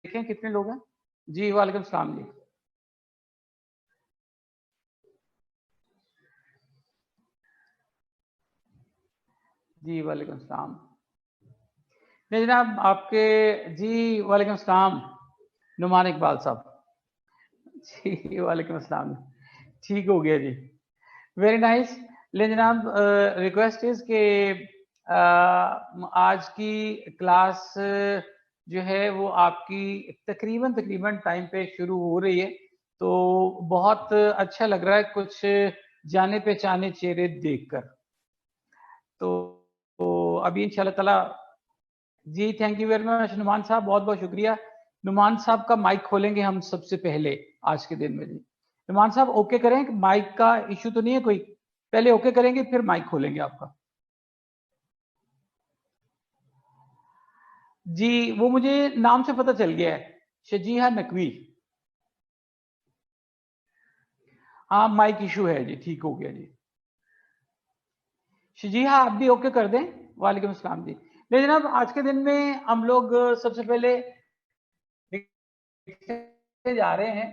देखें कितने लोग हैं। जी वालेकुम सलाम जी। जी वालेकुम सलाम। नहीं जनाब आपके जी वालेकुम सलाम नुमान इकबाल साहब। जी वालेकुम सलाम। ठीक हो गया जी। Very nice. ले जनाब रिक्वेस्ट इज के आज की क्लास जो है वो आपकी तकरीबन तकरीबन टाइम पे शुरू हो रही है, तो बहुत अच्छा लग रहा है कुछ जाने पहचाने चेहरे देखकर। तो अभी इंशाल्लाह ताला जी thank you very much Numan साहब, बहुत बहुत शुक्रिया। नुमान साहब का माइक खोलेंगे हम सबसे पहले आज के दिन में जी। नुमान साहब ओके करें, माइक का इशू तो नहीं है कोई? पहले ओके करेंगे फिर माइक खोलेंगे आपका। जी वो मुझे नाम से पता चल गया है, शजीहा नकवी। हाँ माइक इशू है जी, ठीक हो गया जी। शजीहा आप भी ओके कर दें। वालेकुम अस्सलाम जी। ले जनाब आज के दिन में हम लोग सबसे पहले जा रहे हैं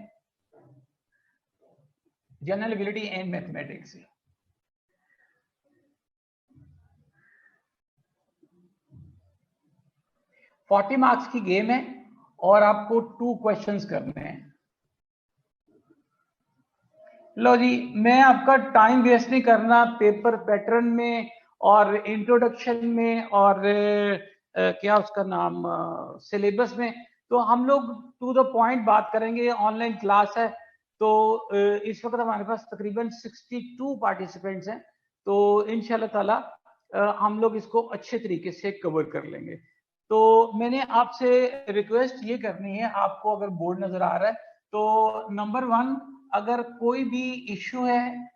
general ability and mathematics. 40 marks की गेम है और आपको 2 क्वेश्चंस करने हैं। लो जी, मैं आपका टाइम वेस्ट नहीं करना पेपर पैटर्न में और इंट्रोडक्शन में और क्या उसका नाम सिलेबस में। तो हम लोग टू द पॉइंट बात करेंगे। ऑनलाइन क्लास है तो इस वक्त हमारे पास तकरीबन 62 पार्टिसिपेंट्स हैं, तो इंशाल्लाह ताला हम लोग इसको अच्छे तरीके से कवर कर लेंगे। तो मैंने आपसे रिक्वेस्ट ये करनी है, आपको अगर बोर्ड नजर आ रहा है तो नंबर 1 अगर कोई भी इश्यू है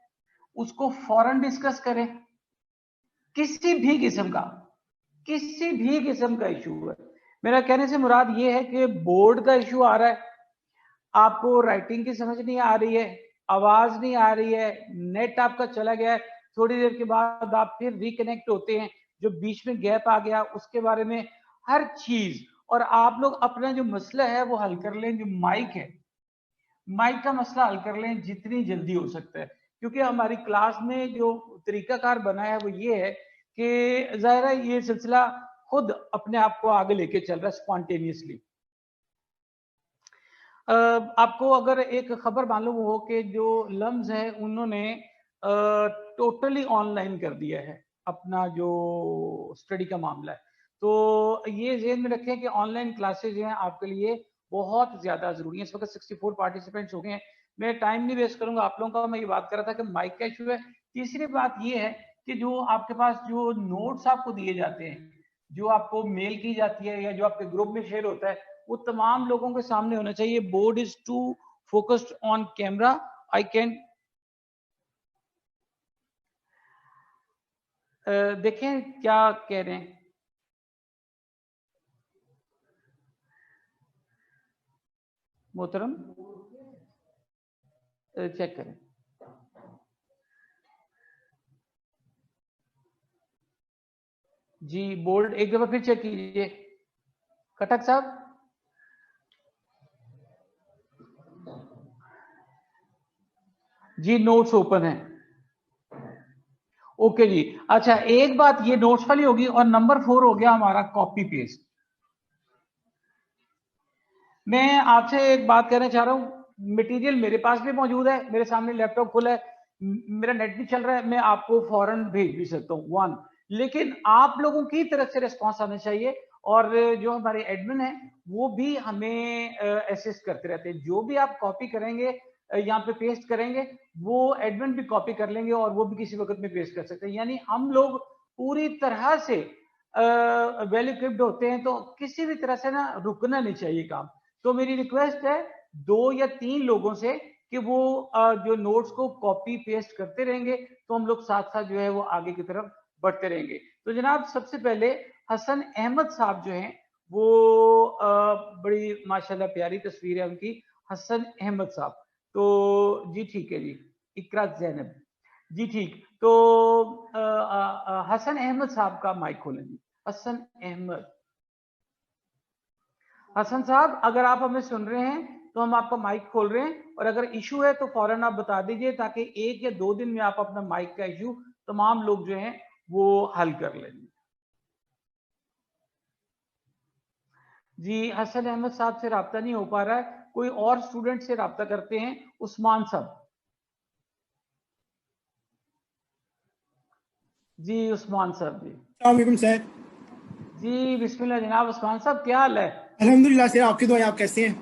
उसको फौरन डिस्कस करें। किसी भी किस्म का, किसी भी किस्म का इशू है, मेरा कहने से मुराद ये है कि बोर्ड का इशू आ रहा है, आपको राइटिंग की समझ नहीं आ रही है, आवाज नहीं आ रही है, नेट आपका चला गया है, थोड़ी देर के बाद आप फिर रिकनेक्ट होते हैं, जो बीच में गैप आ गया उसके बारे में हर चीज, और आप लोग अपना जो मसला है वो हल कर लें। जो माइक है, माइक का मसला हल कर लें जितनी जल्दी हो सकता है, क्योंकि हमारी क्लास में जो तरीकाकार बना है वो ये है कि जाहिर है ये सिलसिला खुद अपने आप को आगे लेके चल रहा है स्पॉन्टेनियसली। आपको अगर एक खबर मालूम हो कि जो लम्स है उन्होंने टोटली ऑनलाइन कर दिया है अपना जो स्टडी का मामला है, तो ये ज़हन में रखें कि ऑनलाइन क्लासेज हैं आपके लिए बहुत ज़्यादा ज़रूरी है। इस वक्त 64 पार्टिसिपेंट्स हो गए हैं, मैं टाइम नहीं वेस्ट करूंगा आप लोगों का। मैं ये बात कर रहा था कि माइक का इशू है। तीसरी बात ये है कि जो आपके पास जो नोट्स आपको दिए जाते हैं, जो आपको मेल की जाती है या जो आपके ग्रुप में शेयर होता है, वो तमाम लोगों के सामने होना चाहिए। Board is to focused on camera. I can देखें क्या कह रहे हैं मोहतरम, चेक करें। जी बोर्ड एक दफा फिर चेक कीजिए कटक साहब। जी नोट्स ओपन है। ओके जी। अच्छा एक बात ये नोट्स वाली होगी, और नंबर 4 हो गया हमारा कॉपी पेस्ट। मैं आपसे एक बात कहना चाह रहा हूं, मटेरियल मेरे पास भी मौजूद है, मेरे सामने लैपटॉप खुला है, मेरा नेट भी चल रहा है, मैं आपको फौरन भेज भी सकता हूँ 1। लेकिन आप लोगों की तरफ से रिस्पॉन्स आना चाहिए, और जो हमारे एडमिन है वो भी हमें असिस्ट करते रहते हैं। जो भी आप कॉपी करेंगे यहाँ पे पेस्ट करेंगे, वो एडमिन भी कॉपी कर लेंगे और वो भी किसी वक्त में पेस्ट कर सकते हैं। यानी हम लोग पूरी तरह से वेल इक्विप्ड होते हैं, तो किसी भी तरह से ना रुकना नहीं चाहिए काम। तो मेरी रिक्वेस्ट है 2 या 3 लोगों से कि वो जो नोट्स को कॉपी पेस्ट करते रहेंगे, तो हम लोग साथ साथ जो है वो आगे की तरफ बढ़ते रहेंगे। तो जनाब सबसे पहले हसन अहमद साहब जो हैं वो बड़ी माशाल्लाह प्यारी तस्वीर है उनकी, हसन अहमद साहब। तो जी ठीक है जी। इकरा जैनब जी ठीक। तो हसन अहमद साहब का माइक खोलें जी। हसन अहमद, हसन साहब, अगर आप हमें सुन रहे हैं तो हम आपका माइक खोल रहे हैं, और अगर इशू है तो फौरन आप बता दीजिए, ताकि 1 या 2 दिन में आप अपना माइक का इशू तमाम लोग जो हैं वो हल कर लेंगे। जी, हसन अहमद साहब से राब्ता नहीं हो पा रहा है, कोई और स्टूडेंट से राब्ता करते हैं। उस्मान साहब। जी उस्मान साहब जी। अस्सलाम वालेकुम सर। जी बिस्मिल्लाह जनाब। उस्मान साहब क्या हाल है? अल्हम्दुलिल्लाह सर, आपकी दुआएं, आप कैसे हैं?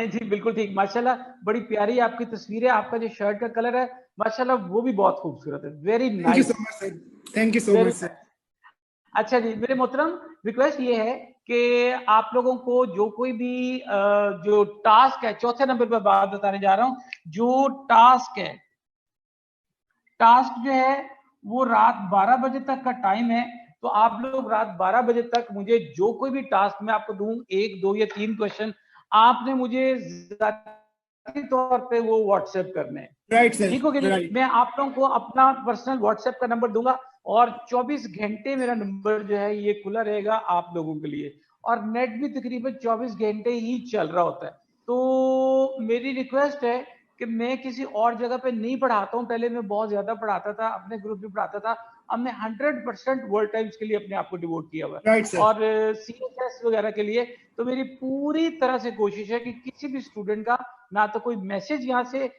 जी बिल्कुल ठीक, माशाल्लाह। बड़ी प्यारी आपकी तस्वीर है, आपका जो शर्ट का कलर है माशाल्लाह वो भी बहुत खूबसूरत है। Very thank you so nice, much sir. Thank you so very much sir. Nice. अच्छा जी, मेरे मोहतरम, रिक्वेस्ट ये है कि आप लोगों को जो कोई भी जो टास्क है, चौथे नंबर पर बात बताने जा रहा हूं। जो टास्क है, टास्क जो है वो रात 12 बजे तक का टाइम है। तो आप लोग रात 12 बजे तक मुझे जो कोई भी टास्क मैं आपको दूं, 1, 2 या 3 क्वेश्चन, आपने मुझे ज़ाती तौर पे वो व्हाट्सएप करने हैं। राइट सर, ठीक हो गया जी? राइट। मैं आप लोगों को अपना पर्सनल व्हाट्सएप का नंबर दूंगा, और 24 घंटे मेरा नंबर जो है ये खुला रहेगा आप लोगों के लिए, और नेट भी तकरीबन 24 घंटे ही चल रहा होता है। तो मेरी रिक्वेस्ट है कि मैं किसी और जगह पे नहीं पढ़ाता हूँ। पहले मैं बहुत ज्यादा पढ़ाता था, अपने ग्रुप में पढ़ाता था। अब मैं 100% वर्ल्ड टाइम्स के लिए अपने आप को डिवोट किया हुआ है, राइट सर। और CSS वगैरह के लिए। तो मेरी पूरी तरह से कोशिश है कि किसी भी स्टूडेंट का ना तो कोई मैसेज यहाँ से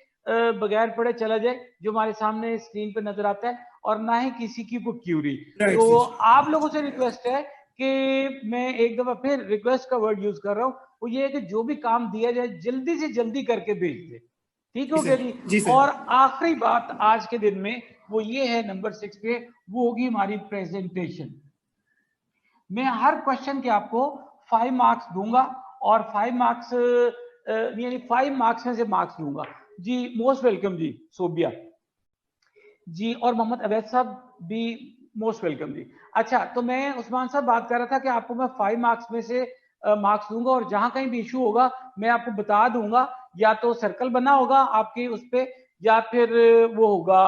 बगैर पढ़े चला जाए जो हमारे सामने स्क्रीन पे नजर आता है, और ना ही किसी की कोई क्यूरी। राइट तो सर। आप लोगों से रिक्वेस्ट है कि मैं एक दफा फिर रिक्वेस्ट का वर्ड यूज कर रहा हूँ, वो ये है कि जो भी काम दिया जाए जल्दी से जल्दी करके भेज दे। ठीक जी हो गया सर, जी? जी सर। और आखिरी बात आज के दिन में वो ये है, नंबर 6 पे, वो होगी हमारी प्रेजेंटेशन। मैं हर क्वेश्चन के आपको 5 मार्क्स दूंगा, और 5 मार्क्स यानी 5 मार्क्स में से मार्क्स दूंगा। जी मोस्ट वेलकम जी सोबिया जी, और मोहम्मद अवैध साहब भी मोस्ट वेलकम जी। अच्छा, तो मैं उस्मान साहब बात कर रहा था कि आपको मैं 5 मार्क्स में से मार्क्स दूंगा, और जहां कहीं भी इशू होगा मैं आपको बता दूंगा। या तो सर्कल बना होगा आपके उस पे, या फिर वो होगा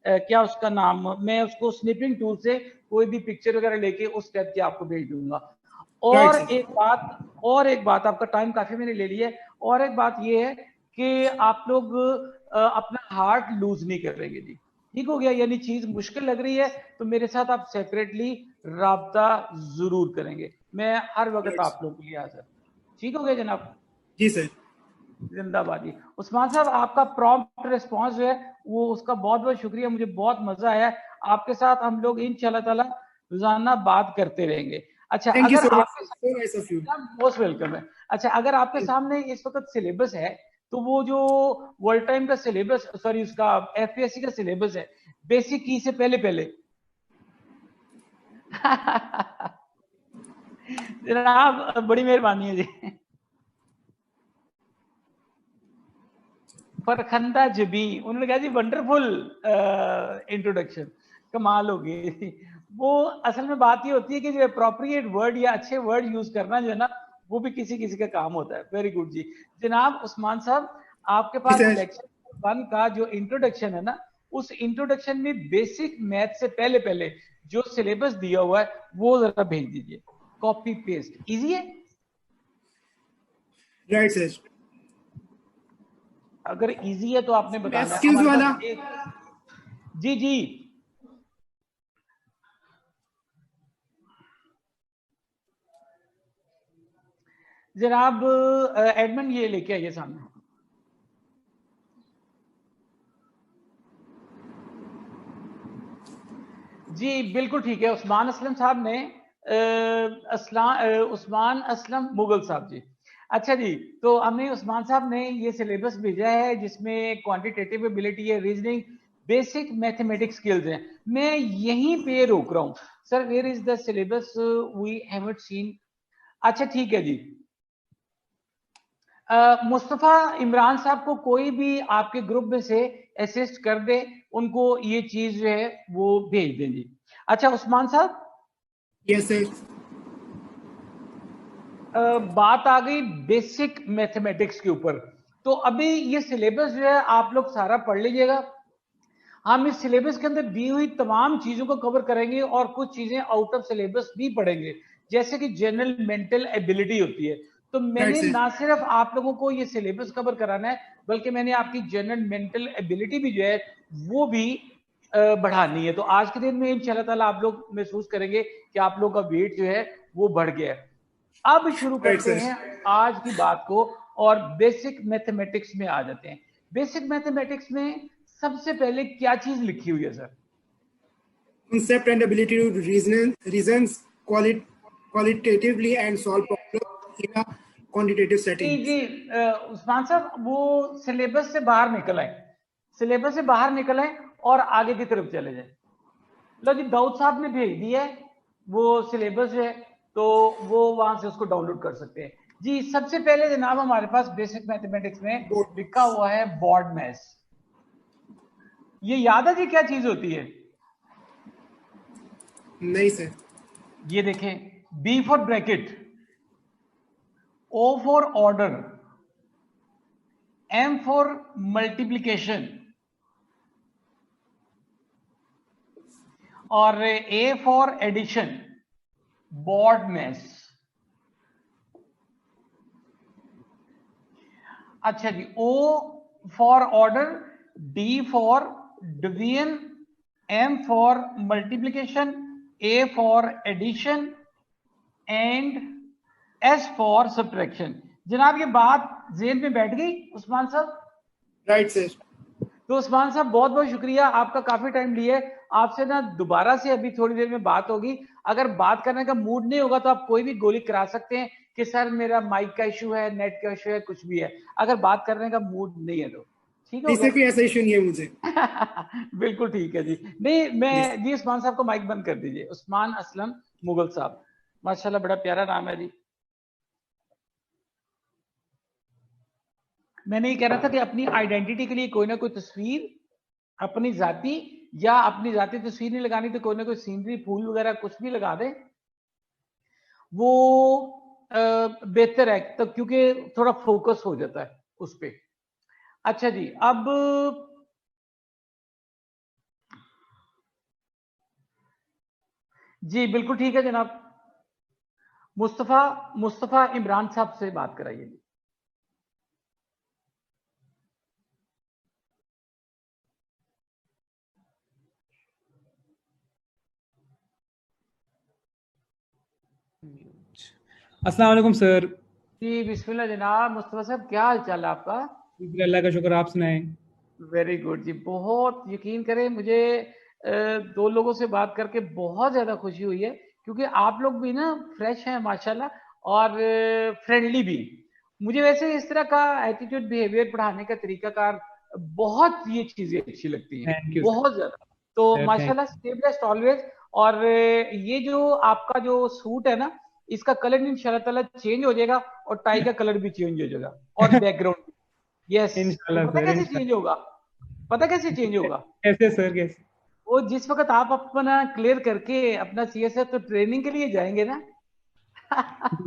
क्या उसका नाम, मैं उसको स्निपिंग टूल से कोई भी पिक्चर वगैरह लेके उस टाइप की आपको भेज दूंगा। राइट और सर। एक बात, आपका टाइम काफी मैंने ले लिया है। और एक बात ये है कि आप लोग अपना हार्ट लूज नहीं करेंगे जी। ठीक हो गया? यानी चीज मुश्किल लग रही है तो मेरे साथ आप सेपरेटली राब्ता जरूर करेंगे, मैं हर वक्त राइट आप लोगों के लिए हाजिर। ठीक हो गया जनाब? जी सर। जिंदाबाद जी। उस्मान साहब, आपका प्रॉम्प्ट रिस्पांस जो है वो, उसका बहुत बहुत शुक्रिया, मुझे बहुत मजा आया। आपके साथ हम लोग इंशाल्लाह ताला रोजाना बात करते रहेंगे। अच्छा, थैंक यू अगर सो मच आपके sir, so nice of you. Most welcome है। अच्छा, अगर आपके सामने इस वक्त सिलेबस है, तो वो जो वर्ल्ड टाइम का सिलेबस, सॉरी उसका FPSC का सिलेबस है, बेसिक की से पहले पहले जनाब बड़ी मेहरबानी है जी। फरखंदा जबी, उन्होंने कहा जी वंडरफुल इंट्रोडक्शन, कमाल हो गई। वो असल में बात ये होती है कि जो अप्रोप्रिएट वर्ड या अच्छे वर्ड यूज करना जो है ना, वो भी किसी किसी का काम होता है। वेरी गुड जी। जनाब उस्मान साहब, आपके जी पास सर। लेक्चर 1 का जो इंट्रोडक्शन है ना, उस इंट्रोडक्शन में बेसिक मैथ से पहले पहले जो सिलेबस दिया हुआ है वो जरा भेज दीजिए, कॉपी पेस्ट। इजी है? Right sir. अगर इजी है तो आपने मैथ बताना है। स्किल्स हमारे वाला। पास एक, जी जी, जनाब एडमिन ये लेके आइए सामने। जी बिल्कुल ठीक है। उस्मान असलम साहब ने उस्मान असलम मुगल साहब जी। अच्छा जी, तो हमने उस्मान साहब ने ये सिलेबस भेजा है जिसमें क्वांटिटेटिव एबिलिटी है, रीजनिंग, बेसिक मैथमेटिक्स स्किल्स हैं। मैं यहीं पे रोक रहा हूं। Sir where is the syllabus, we haven't seen. अच्छा ठीक है जी। मुस्तफ़ा इमरान साहब को कोई भी आपके ग्रुप में से असिस्ट कर दे, उनको ये चीज जो है वो भेज दें जी। अच्छा उस्मान साहब, यस सर। बात आ गई बेसिक मैथमेटिक्स के ऊपर। तो अभी ये सिलेबस जो है आप लोग सारा पढ़ लीजिएगा। हम इस सिलेबस के अंदर दी हुई तमाम चीजों को कवर करेंगे, और कुछ चीजें आउट ऑफ सिलेबस भी पढ़ेंगे, जैसे कि जनरल मेंटल एबिलिटी होती है। तो मैंने Right, sir. ना सिर्फ आप लोगों को ये सिलेबस कवर कराना है, बल्कि मैंने आपकी जनरल मेंटल एबिलिटी भी जो है वो भी बढ़ानी है। तो आज के दिन में इंशाल्लाह ताला आप लोग महसूस करेंगे कि आप लोगों का वेट जो है वो बढ़ गया है। अब शुरू Right, करते sir. हैं आज की बात को और बेसिक मैथमेटिक्स में आ जाते हैं। बेसिक मैथमेटिक्स में सबसे पहले क्या चीज लिखी हुई है sir? Concept and ability to reasons qualitatively and solve problems in a quantitative setting. जी उस्मान साहब, वो सिलेबस से बाहर निकल आए, सिलेबस से बाहर निकल आए और आगे की तरफ चले जाए। लो जी, दाऊद साहब ने भेज दिया है वो सिलेबस है, तो वो वहां से उसको डाउनलोड कर सकते हैं। जी सबसे पहले जनाब हमारे पास बेसिक मैथमेटिक्स में लिखा हुआ है बॉर्ड मैस। ये याद है जी क्या चीज होती है? नहीं सर। ये देखें, B for bracket, O for order, M for multiplication और A for addition, BODMAS. अच्छा जी, O for order, D for division, M for multiplication, A for addition and S for subtraction. जनाब ये बात ज़हन में बैठ गई उस्मान साहब? Right sir. तो उस्मान साहब बहुत बहुत शुक्रिया, आपका काफी टाइम लिए। आपसे ना दोबारा से अभी थोड़ी देर में बात होगी। अगर बात करने का मूड नहीं होगा तो आप कोई भी गोली करा सकते हैं कि सर मेरा माइक का इशू है, नेट का इशू है, कुछ भी है। अगर बात करने का मूड नहीं है तो ठीक हो गया। कोई ऐसा इशू नहीं है मुझे। बिल्कुल ठीक है जी। नहीं मैं जी उस्मान साहब को माइक बंद कर दीजिए। उस्मान असलम मुगल साहब, माशाल्लाह बड़ा प्यारा नाम है जी। मैंने ये कह रहा था कि अपनी आइडेंटिटी के लिए कोई ना कोई तस्वीर, अपनी जाति या अपनी जाति तस्वीर नहीं लगानी तो कोई ना कोई सीनरी, फूल वगैरह कुछ भी लगा दे, वो बेहतर है तो, क्योंकि थोड़ा फोकस हो जाता है उस पे। अच्छा जी, अब जी बिल्कुल ठीक है जनाब। मुस्तफा इमरान साहब से बात कराइए जी। अस्सलाम वालेकुम सर। जी बिस्मिल्लाह जनाब। मुस्तफा साहब क्या हाल चाल है आपका? अल्लाह का शुक्र, आप सुनाएं। वेरी गुड जी। बहुत यकीन करें मुझे दो लोगों से बात करके बहुत ज्यादा खुशी हुई है, क्योंकि आप लोग भी ना फ्रेश हैं माशाल्लाह और फ्रेंडली भी। मुझे वैसे इस तरह का एटीट्यूड, बिहेवियर, पढ़ाने का तरीकाकार बहुत ये चीजें अच्छी लगती हैं, थैंक यू बहुत ज्यादा। तो सर, माशाल्लाह स्टे ब्लेस्ड ऑलवेज। और ये जो आपका जो सूट है ना, इसका कलर इंशाल्लाह ताला चेंज हो जाएगा और टाई का कलर भी चेंज हो जाएगा और बैकग्राउंड। यस। इंशाल्लाह पता सर, कैसे चेंज होगा? पता कैसे चेंज होगा? कैसे सर, कैसे? वो जिस वक्त आप अपना क्लियर करके अपना सीएसएफ तो ट्रेनिंग के लिए जाएंगे ना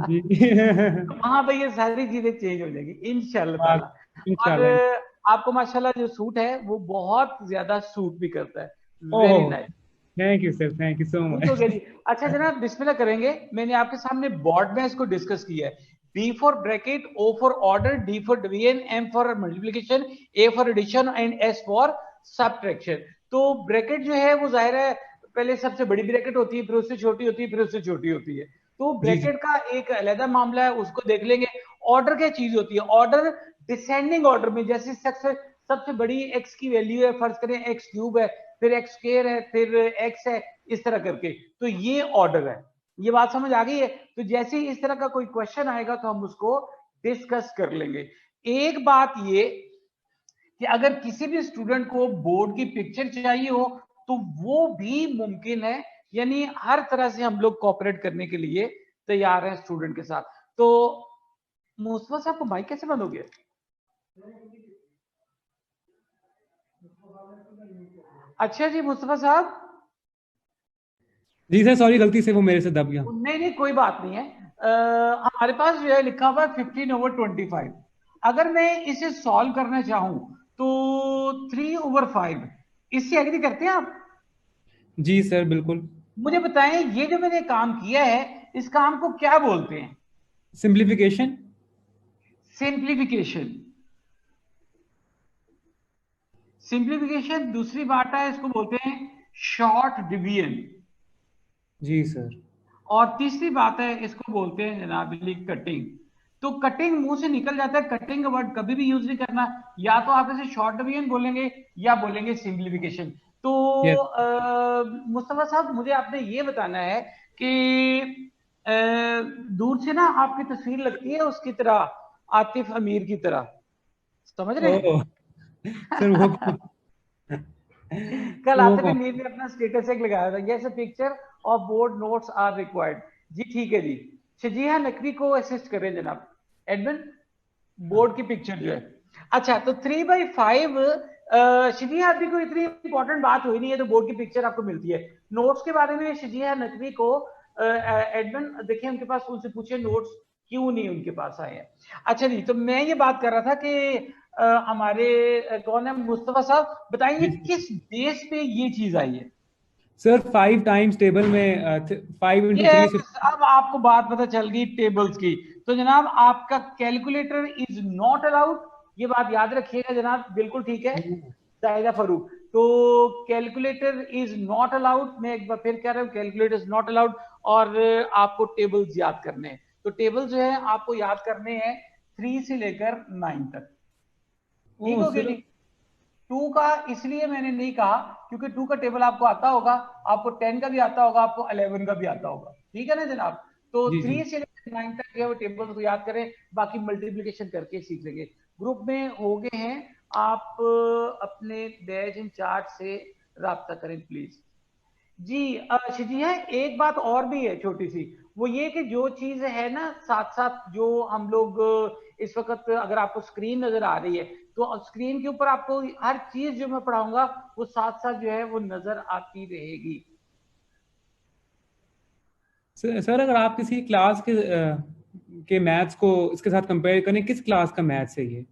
जी। तो वहां पर ये सारी चीजें चेंज हो जाएगी इंशाल्लाह ताला। और इंशाल्लाह। आपको माशाल्लाह जो सूट है वो बहुत ज्यादा सूट भी करता है। Very oh, nice. Thank you sir, thank you so ठीक हो गया मच। जी। अच्छा जनाब बिस्मिल्लाह करेंगे। मैंने आपके सामने बोर्ड में इसको डिस्कस किया है। B for bracket, O for order, D for division, M for multiplication, A for addition and S for subtraction. तो ब्रैकेट जो है वो जाहिर है पहले सबसे बड़ी ब्रैकेट होती है, फिर उससे छोटी होती है, फिर उससे छोटी होती है। तो जी जी। ब्रैकेट का एक अलग मामला है, उसको देख लेंगे। ऑर्डर क्या चीज होती है? ऑर्डर डिसेंडिंग ऑर्डर में, जैसे सबसे सबसे बड़ी एक्स की वैल्यू है, फर्ज करें एक्स क्यूब है, फिर एक्स स्क्वायर है, फिर एक्स है, इस तरह करके। तो ये ऑर्डर है। ये बात समझ आ गई है? तो जैसे ही इस तरह का कोई क्वेश्चन आएगा तो हम उसको डिस्कस कर लेंगे। एक बात ये कि अगर किसी भी स्टूडेंट को बोर्ड की पिक्चर चाहिए हो तो वो भी मुमकिन है, यानी हर तरह से हम लोग कोऑपरेट करने के लिए तैयार हैं स्टूडेंट के साथ। तो मुस्तफा साहब को माइक कैसे बंद हो गया? अच्छा जी मुस्तफा साहब। जी सर, सॉरी, गलती से वो मेरे से दब गया। नहीं नहीं कोई बात नहीं है। हमारे पास जो है लिखा हुआ है 15/25। अगर मैं इसे सॉल्व करना चाहूं तो 3/5, इससे एग्री करते हैं आप? जी सर, बिल्कुल। मुझे बताएं ये जो मैंने काम किया है इस काम को क्या बोलते हैं? सिंप्लीफिकेशन। सिंप्लीफिकेशन, सिंप्लीफिकेशन दूसरी बात है, इसको बोलते हैं शॉर्ट डिवीजन, जी सर। और तीसरी बात है इसको बोलते हैं जनाब कटिंग। तो कटिंग मुंह से निकल जाता है, कटिंग का वर्ड कभी भी यूज नहीं करना, या तो आप इसे शॉर्ट डिवीजन बोलेंगे या बोलेंगे सिंप्लीफिकेशन। तो यस मुस्तफा साहब मुझे आपने ये बताना है कि दूर से ना आपकी तस्वीर लगती है उसकी तरह, आतिफ अमीर की तरह, समझ रहे हैं? ओ सर वो कल वो आतिफ कौन? अमीर ने अपना स्टेटस एक लगाया था, yes picture of board notes are required. जी ठीक है जी, शजीहा नकवी को असिस्ट करें जनाब, एडमिन बोर्ड की पिक्चर जो है। अच्छा तो 3/5, शजीहा अभी कोई इतनी इंपॉर्टेंट बात हुई नहीं है, तो बोर्ड की पिक्चर आपको मिलती है। नोट्स के बारे में शजीहा नकवी को एडमिन देखिए उनके पास, उनसे पूछिए नोट्स क्यों नहीं उनके पास आए हैं। अच्छा जी, तो मैं ये बात कर रहा था कि हमारे कौन है मुस्तफा साहब, बताएंगे जी सर। किस बेस पे ये चीज आई है? सर 5 टाइम्स टेबल में 5 × 3 यस, अब आपको बात पता चल गई टेबल्स की। तो जनाब आपका कैलकुलेटर इज नॉट अलाउड, ये बात याद रखिएगा जनाब, बिल्कुल ठीक है जाहिदा फरूक। तो कैलकुलेटर इज नॉट अलाउड, मैं एक बार फिर कह रहा हूँ कैलकुलेटर इज नॉट अलाउड, और आपको टेबल्स याद करने हैं। तो टेबल जो है आपको याद करने हैं 3 से लेकर 9 तक, ठीक ओ हो गया सर। जी। 2 का इसलिए मैंने नहीं कहा क्योंकि 2 का टेबल आपको आता होगा, आपको 10 का भी आता होगा, आपको 11 का भी आता होगा, ठीक है ना जनाब। तो जी जी 3 से 9 तक जो है वो टेबल को याद करें, बाकी मल्टीप्लिकेशन करके सीख लेंगे। ग्रुप में हो गए हैं आप, अपने बैच इंचार्ज से रब्ता करें प्लीज। जी शिजी है, एक बात और भी है छोटी सी, वो ये कि जो चीज है ना साथ साथ जो हम लोग इस वक्त, अगर आपको स्क्रीन नजर आ रही है तो स्क्रीन के ऊपर आपको हर चीज जो मैं पढ़ाऊंगा वो साथ साथ जो है वो नजर आती रहेगी। सर अगर आप किसी क्लास के मैथ्स को इसके साथ कंपेयर करें, किस क्लास का मैथ्स है ये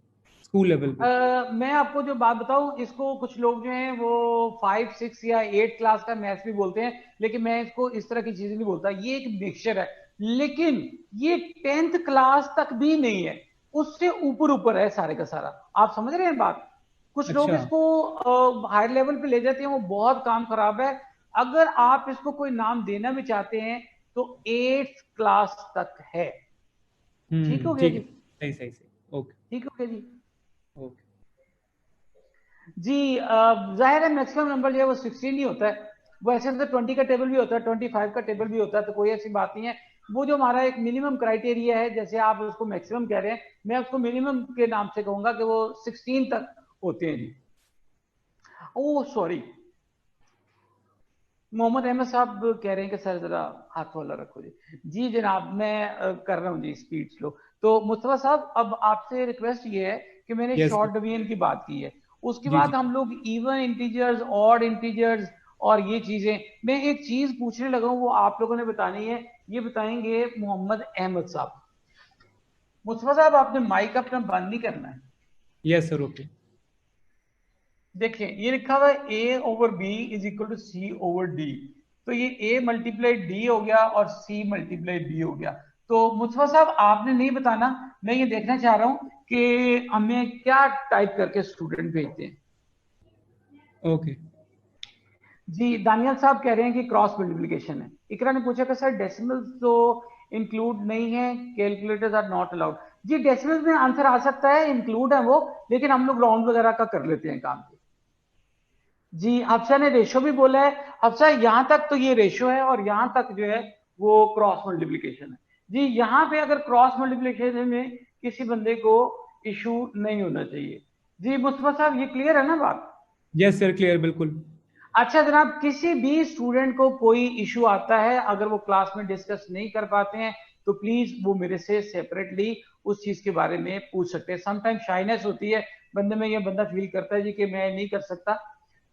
स्कूल लेवल पे? मैं आपको जो बात बताऊं, इसको कुछ लोग जो हैं वो 5, 6 या 8 क्लास का मैथ्स भी बोलते हैं, लेकिन मैं इसको इस तरह की चीजें नहीं बोलता, ये एक मिक्सचर है। लेकिन ये 10th क्लास तक भी नहीं है, उससे ऊपर ऊपर है सारे का सारा, आप समझ रहे हैं बात? कुछ लोग अच्छा। इसको हायर लेवल पे ले जाते हैं, वो बहुत काम खराब है। अगर आप इसको कोई नाम देना भी चाहते हैं तो 8th क्लास तक है, ठीक हो गया ठीक जी? है। सही सही सही। ओके ठीक हो गया जी। ओके। जी जाहिर है मैक्सिमम नंबर जो है वो 16 ही होता है, वैसे तो 20 का टेबल भी होता है, 25 का टेबल भी होता है, तो कोई ऐसी बात नहीं है। वो जो हमारा एक मिनिमम क्राइटेरिया है, जैसे आप उसको मैक्सिमम कह रहे हैं, मैं उसको मिनिमम के नाम से कहूंगा कि वो 16 तक होते हैं जी। ओह सॉरी, मोहम्मद अहमद साहब कह रहे हैं कि सर जरा हाथ वाला रखो जी। जी जनाब मैं कर रहा हूँ जी स्पीड स्लो। तो मुस्तफा साहब अब आपसे रिक्वेस्ट ये है कि मैंने यस शॉर्ट सर। डिवीजन की बात की है, उसके जी बाद जी। हम लोग इवन इंटीजर्स, ऑड इंटीजर्स और ये चीजें, मैं एक चीज पूछने लगा हूँ वो आप लोगों ने बतानी है, ये बताएंगे मोहम्मद अहमद साहब। मुस्तफा साहब आपने माइक अपना बंद नहीं करना है। Yes sir. ओके। देखिए ये लिखा हुआ है A over B is equal to C over D, तो ये ए मल्टीप्लाई डी हो गया और सी मल्टीप्लाई बी हो गया। तो मुस्तफा साहब आपने नहीं बताना, मैं ये देखना चाह रहा हूं कि हमें क्या टाइप करके स्टूडेंट भेजते हैं। ओके जी दानियल साहब कह रहे हैं कि क्रॉस मल्टीप्लिकेशन है। इकरा ने पूछा कि सर डेसिमल्स तो इंक्लूड नहीं है, कैलकुलेटर्स आर नॉट अलाउड। जी डेसिमल्स में आंसर आ सकता है, इंक्लूड है वो, लेकिन हम लोग राउंड वगैरह का कर लेते हैं काम। जी हफ्सा ने रेशो भी बोला है, हफ्सा यहां तक तो ये रेशो है और यहां तक जो है वो क्रॉस मल्टीप्लिकेशन है। जी यहां पे अगर क्रॉस मल्टीप्लिकेशन में किसी बंदे को इशू नहीं होना चाहिए। जी मुस्तफा साहब ये क्लियर है ना बात? यस सर क्लियर बिल्कुल। अच्छा जनाब, किसी भी स्टूडेंट को कोई इशू आता है अगर वो क्लास में डिस्कस नहीं कर पाते हैं तो प्लीज वो मेरे से सेपरेटली उस चीज के बारे में पूछ सकते हैं। समटाइम शाइनेस होती है बंदे में, ये बंदा फील करता है जी कि मैं नहीं कर सकता।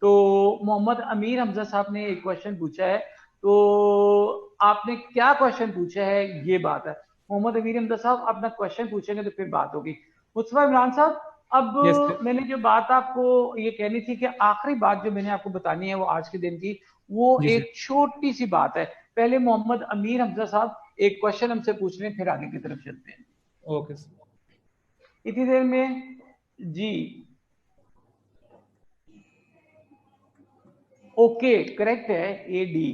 तो मोहम्मद अमीर हमजा साहब ने एक क्वेश्चन पूछा है, तो आपने क्या क्वेश्चन पूछा है ये बात है। मोहम्मद अमीर हमजा साहब अपना क्वेश्चन पूछेंगे तो फिर बात होगी। मुस्तफा इमरान साहब, यस अब सर। मैंने जो बात आपको ये कहनी थी कि आखिरी बात जो मैंने आपको बतानी है वो आज के दिन की, वो जी सर। एक छोटी सी बात है। पहले मोहम्मद अमीर हमजा साहब एक क्वेश्चन हमसे पूछ लें, फिर आगे की तरफ चलते हैं। Okay sir. इतनी देर में जी ओके करेक्ट है ए डी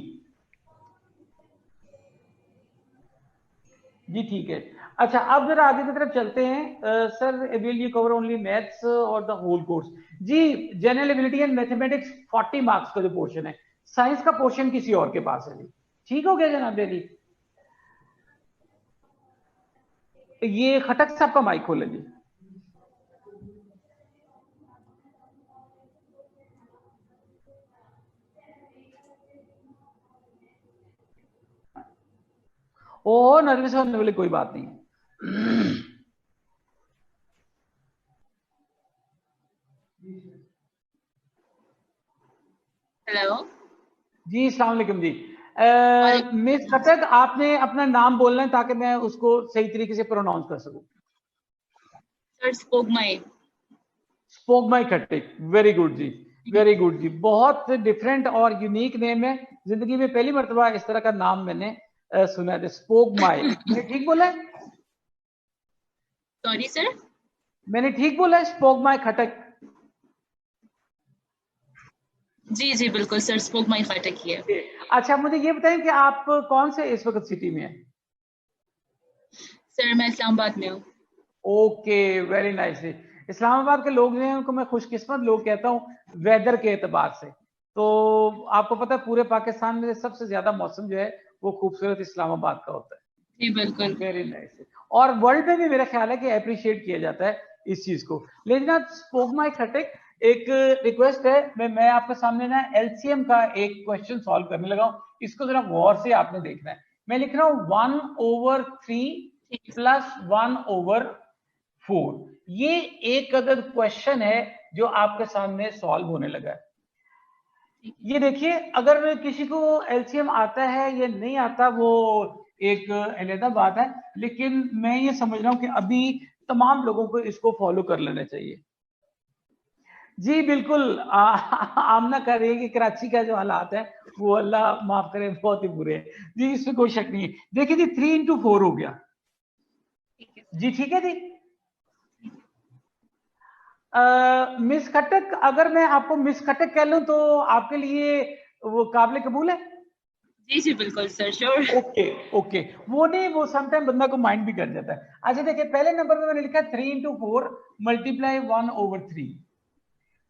जी ठीक है। अच्छा अब जरा आगे की तरफ चलते हैं। Sir will you cover only maths और द होल कोर्स? जी general ability and mathematics 40 marks का जो पोर्शन है, साइंस का पोर्शन किसी और के पास है जी। ठीक हो गया जनाब डेली? ये खटक साहब का माइक खोले जी। ओ नर्वस होने वाली कोई बात नहीं। हेलो जी अस्सलाम वालेकुम जी। मिस खटक आपने अपना नाम बोलना है ताकि मैं उसको सही तरीके से प्रोनाउंस कर सकूं। सर स्पोगमाई। स्पोगमाई खटक, वेरी गुड जी, वेरी गुड जी। बहुत डिफरेंट और यूनिक नेम है, जिंदगी में पहली मर्तबा इस तरह का नाम मैंने सुना है। स्पोगमाई, मैंने ठीक बोला है? सॉरी सर, मैंने ठीक बोला है स्पोगमाई खटक? जी जी बिल्कुल सर, स्पोगमाई खटक ही है। अच्छा मुझे ये बताएं कि आप कौन से इस वक्त सिटी में हैं? सर मैं इस्लामाबाद में हूँ। Okay very nice. इस्लामाबाद के लोग जो हैं उनको मैं खुशकिस्मत लोग कहता हूँ वेदर के एतबार से। तो आपको पता है पूरे पाकिस्तान में सबसे ज्यादा मौसम जो है वो खूबसूरत इस्लामाबाद का होता है। जी बिल्कुल। Very nice. और वर्ल्ड में भी मेरा ख्याल है कि अप्रिशिएट किया जाता है इस चीज को। लेकिन आप स्पोगमाई खटक, एक रिक्वेस्ट है, मैं आपके सामने ना एलसीएम का एक क्वेश्चन सॉल्व करने लगा हूँ, इसको जरा गौर से आपने देखना है। मैं लिख रहा हूँ 1/3 प्लस 1/4। ये एक अदद क्वेश्चन है जो आपके सामने सॉल्व होने लगा है। ये देखिए अगर किसी को एलसीएम आता है या नहीं आता वो एक अलग बात है, लेकिन मैं ये समझ रहा हूं कि अभी तमाम लोगों को इसको फॉलो कर लेना चाहिए। जी बिल्कुल। आमना कर रही है कि कराची का जो हालात है वो अल्लाह माफ करे बहुत ही बुरे हैं जी, इसमें कोई शक नहीं है। देखिए जी 3 into 4 हो गया जी, ठीक है जी। मिस खटक, अगर मैं आपको मिस खटक कह लूं तो आपके लिए वो काबिल कबूल है? जी जी बिल्कुल सर, श्योर। ओके ओके, वो नहीं, वो समटाइम बंदा को माइंड भी कर जाता है। अच्छा देखिए पहले नंबर में मैंने लिखा 3 into 4 मल्टीप्लाई 1/3।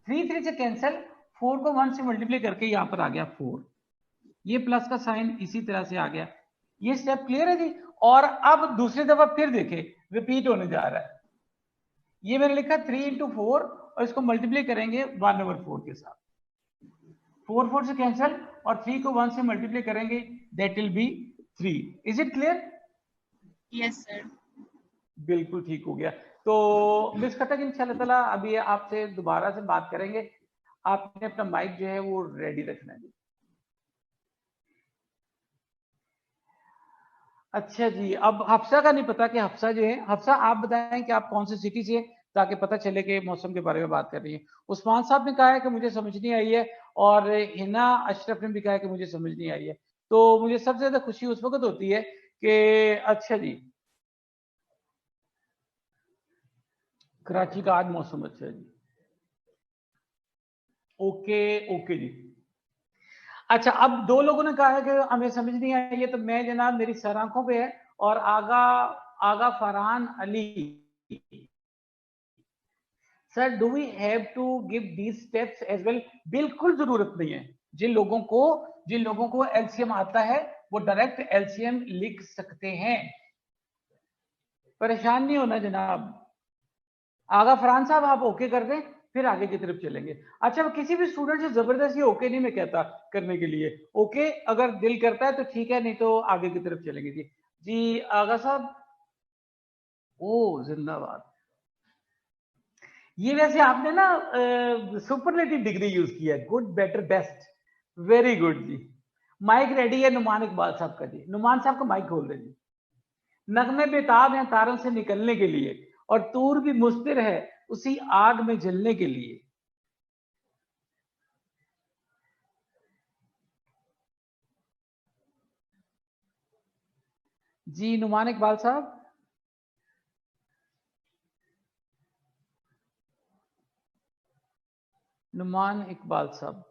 3 से कैंसिल, 4 को 1 से मल्टीप्लाई करके यहाँ पर आ गया 4। ये प्लस का साइन इसी तरह से आ गया। ये स्टेप क्लियर है जी। और अब दूसरी दफा फिर देखें, रिपीट होने जा रहा है। ये मैंने लिखा 3 into 4 और इसको मल्टीप्लाई करेंगे 1/4 के साथ। 4 से कैंसिल और 3 को 1 से मल्टीप्लाई करेंगे, that will be 3। Is it clear? Yes sir. बिल्कुल ठीक हो गया। तो मिस खटक इंशाल्लाह ताला अभी आपसे दोबारा से बात करेंगे। आपने अपना माइक जो है वो रेडी रखना है। अच्छा जी, अब हफ्सा का नहीं पता कि हफ्सा जो है, हफ्सा आप बताएं कि आप कौन सी सिटी से, ताकि पता चले कि मौसम के बारे में बात कर रही है। उस्मान साहब ने कहा है कि मुझे समझ नहीं आई है, और हिना अशरफ ने भी कहा है कि मुझे समझ नहीं आई है। तो मुझे सबसे ज्यादा खुशी उस वक्त होती है कि अच्छा जी कराची का आज मौसम अच्छा है जी। ओके ओके जी। अच्छा अब दो लोगों ने कहा है कि हमें समझ नहीं आई है, तो मैं जनाब मेरी सर आंखों पे है, और Agha Agha Farhan Ali sir, do we have to give these steps as well? बिल्कुल जरूरत नहीं है। जिन लोगों को एलसीएम आता है वो डायरेक्ट एलसीएम लिख सकते हैं, परेशान नहीं होना जनाब। आगा फरहान साहब आप ओके कर दें, फिर आगे की तरफ चलेंगे। अच्छा किसी भी स्टूडेंट से जबरदस्ती ओके नहीं मैं कहता करने के लिए, ओके अगर दिल करता है तो ठीक है, नहीं तो आगे की तरफ चलेंगे जी। जी आगा साहब, ओ जिंदाबाद। ये वैसे आपने ना सुपरलेटिव डिग्री यूज किया है, good better best, very good जी। माइक रेडी है नुमान इकबाल साहब का जी। नुमान साहब का माइक खोल दें जी। नगमे बेताब हैं तारों से निकलने के लिए, और तूर भी मुस्तिर है उसी आग में जलने के लिए। जी नुमान इकबाल साहब। नुमान इकबाल साहब।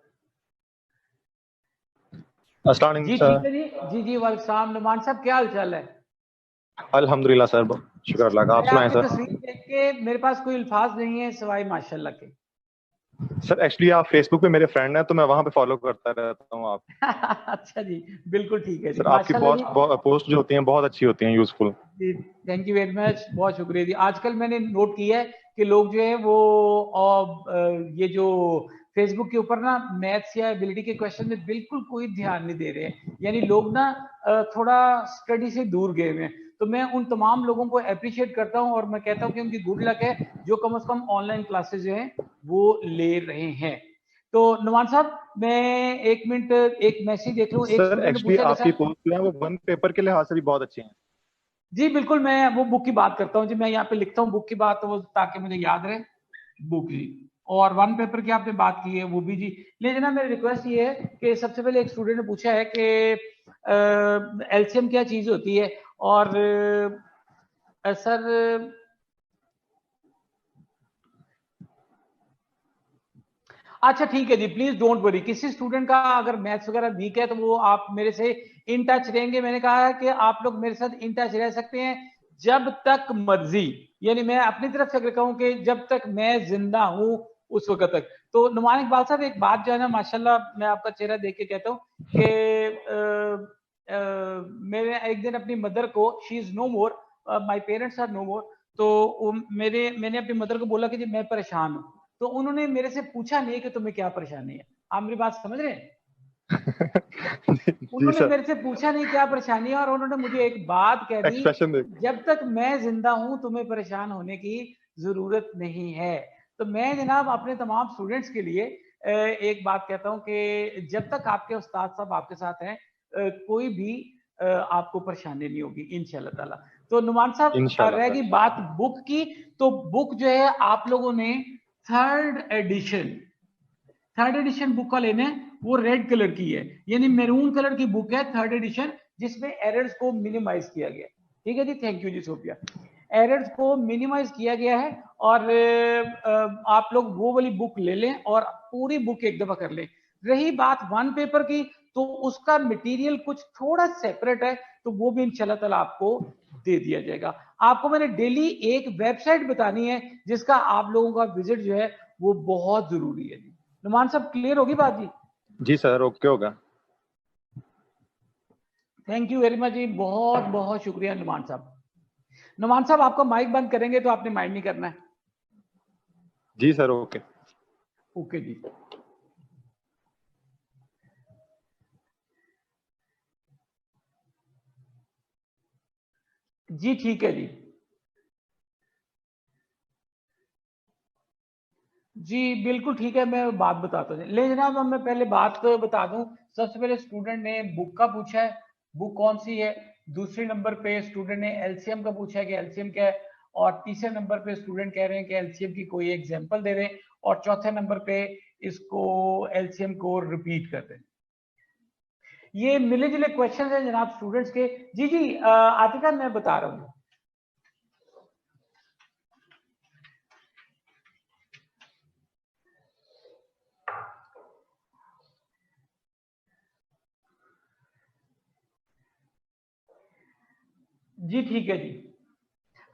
अस्सलाम जी वालेकुम ठीक है जी, जी जी वालेकुम सलाम। नुमान साहब क्या हाल चाल है? अल्हम्दुलिल्लाह सर, शुक्र अल्लाह का। आप मैं सुनाएं आपकी सर। तस्वीर देख के मेरे पास कोई अल्फाज नहीं है सिवाय माशाल्लाह के। सर एक्चुअली आप फेसबुक पे मेरे फ्रेंड हैं तो मैं वहां पे फॉलो करता रहता हूँ आप। अच्छा जी, बिल्कुल ठीक है जी, सर आपकी माशाल्लाह जी। पोस्ट जो होती हैं बहुत अच्छी होती हैं, यूजफुल। जी थैंक यू वेरी मच, बहुत शुक्रिया जी। आजकल मैंने नोट किया है कि लोग जो है वो ये जो फेसबुक के ऊपर ना मैथ्स या एबिलिटी के क्वेश्चन में बिल्कुल कोई ध्यान नहीं दे रहे हैं, यानी लोग ना थोड़ा स्टडी से दूर गए हुए हैं। तो मैं उन तमाम लोगों को अप्रिशिएट करता हूं और मैं कहता हूं कि उनकी गुड लक है जो कम से कम ऑनलाइन क्लासेस जो हैं वो ले रहे हैं। तो नुमान साहब, मैं एक मिनट एक मैसेज देख लूं। एक सर स्टूडेंट ने एक्चुअली पूछा कि आपकी सर, पोस्ट जो है वो वन पेपर के लिहाज से भी बहुत अच्छी हैं। जी बिल्कुल, मैं वो बुक की बात करता हूँ जी। मैं यहाँ पे लिखता हूँ बुक की बात, तो वो ताकि मुझे याद रहे बुक जी। और वन पेपर की आपने बात की है वो भी जी। लेकिन ना मेरी रिक्वेस्ट ये है कि सबसे पहले एक स्टूडेंट ने पूछा है कि एलसीएम क्या चीज होती है, और सर अच्छा ठीक है जी, प्लीज डोंट वरी। किसी स्टूडेंट का अगर मैथ्स वगैरह वीक है तो वो आप मेरे से इन टच रहेंगे। मैंने कहा है कि आप लोग मेरे साथ इन टच रह सकते हैं जब तक मर्जी, यानी मैं अपनी तरफ से अगर कहूं कि जब तक मैं जिंदा हूं उस वक्त तक। तो नुमान इकबाल साहब, एक बात जो है ना, माशाल्लाह मैं आपका चेहरा देख के कहता हूं कि मेरे एक दिन अपनी मदर को, she is no more, my parents are no more, तो मैंने अपनी मदर को बोला कि जी मैं परेशान हूं। तो उन्होंने मेरे से पूछा नहीं कि तुम्हें क्या परेशानी है। आप मेरी बात समझ रहे हैं? जी उन्होंने सर, मेरे से पूछा नहीं क्या परेशानी है, और उन्होंने मुझे एक बात कह दी, एक्सप्रेशन देख। जब तक मैं जिंदा हूं तुम्हें परेशान होने की जरूरत नहीं है। तो मैं जनाब अपने तमाम स्टूडेंट्स के लिए एक बात कहता हूं कि जब तक आपके उस्ताद साहब आपके साथ हैं, कोई भी आपको परेशानी नहीं होगी इंशाल्लाह ताला। तो नुमान साहब, इंशाल्लाह रहेगी सर। बात बुक की, तो बुक जो है आप लोगों ने थर्ड एडिशन बुक का लेना है। वो रेड कलर की है, यानी मैरून कलर की बुक है, थर्ड एडिशन, जिसमें एरर्स को मिनिमाइज किया गया। ठीक है जी, थैंक यू जी सोफिया। एरर्स को मिनिमाइज किया गया है, और आप लोग वो वाली बुक ले लें और पूरी बुक एक दफा कर लें। रही बात वन पेपर की, तो उसका मटेरियल कुछ थोड़ा सेपरेट है, तो वो भी इंशाल्लाह ताला आपको दे दिया जाएगा। आपको मैंने डेली एक वेबसाइट बतानी है जिसका आप लोगों का विजिट जो है वो बहुत जरूरी है जी। नुमान साहब, क्लियर होगी बात जी? जी सर, ओके होगा। थैंक यू वेरी मच जी, बहुत बहुत शुक्रिया नुमान साहब। नुमान साहब, आपका माइक बंद करेंगे तो आपने माइंड नहीं करना है। जी सर, ओके। ओके जी। जी ठीक है जी। जी बिल्कुल ठीक है, मैं बात बताता हूँ। ले जनाब, अब मैं पहले बात बता दूं। सबसे पहले स्टूडेंट ने बुक का पूछा है, बुक कौन सी है। दूसरे नंबर पे स्टूडेंट ने एलसीएम का पूछा है कि एलसीएम क्या है। और तीसरे नंबर पे स्टूडेंट कह रहे हैं कि एलसीएम की कोई एग्जांपल दे दें। और चौथे नंबर पे इसको एलसीएम को रिपीट कर दें। ये मिले जुले क्वेश्चन है जनाब स्टूडेंट्स के। जी जी आतिका, मैं बता रहा हूँ। जी ठीक है जी।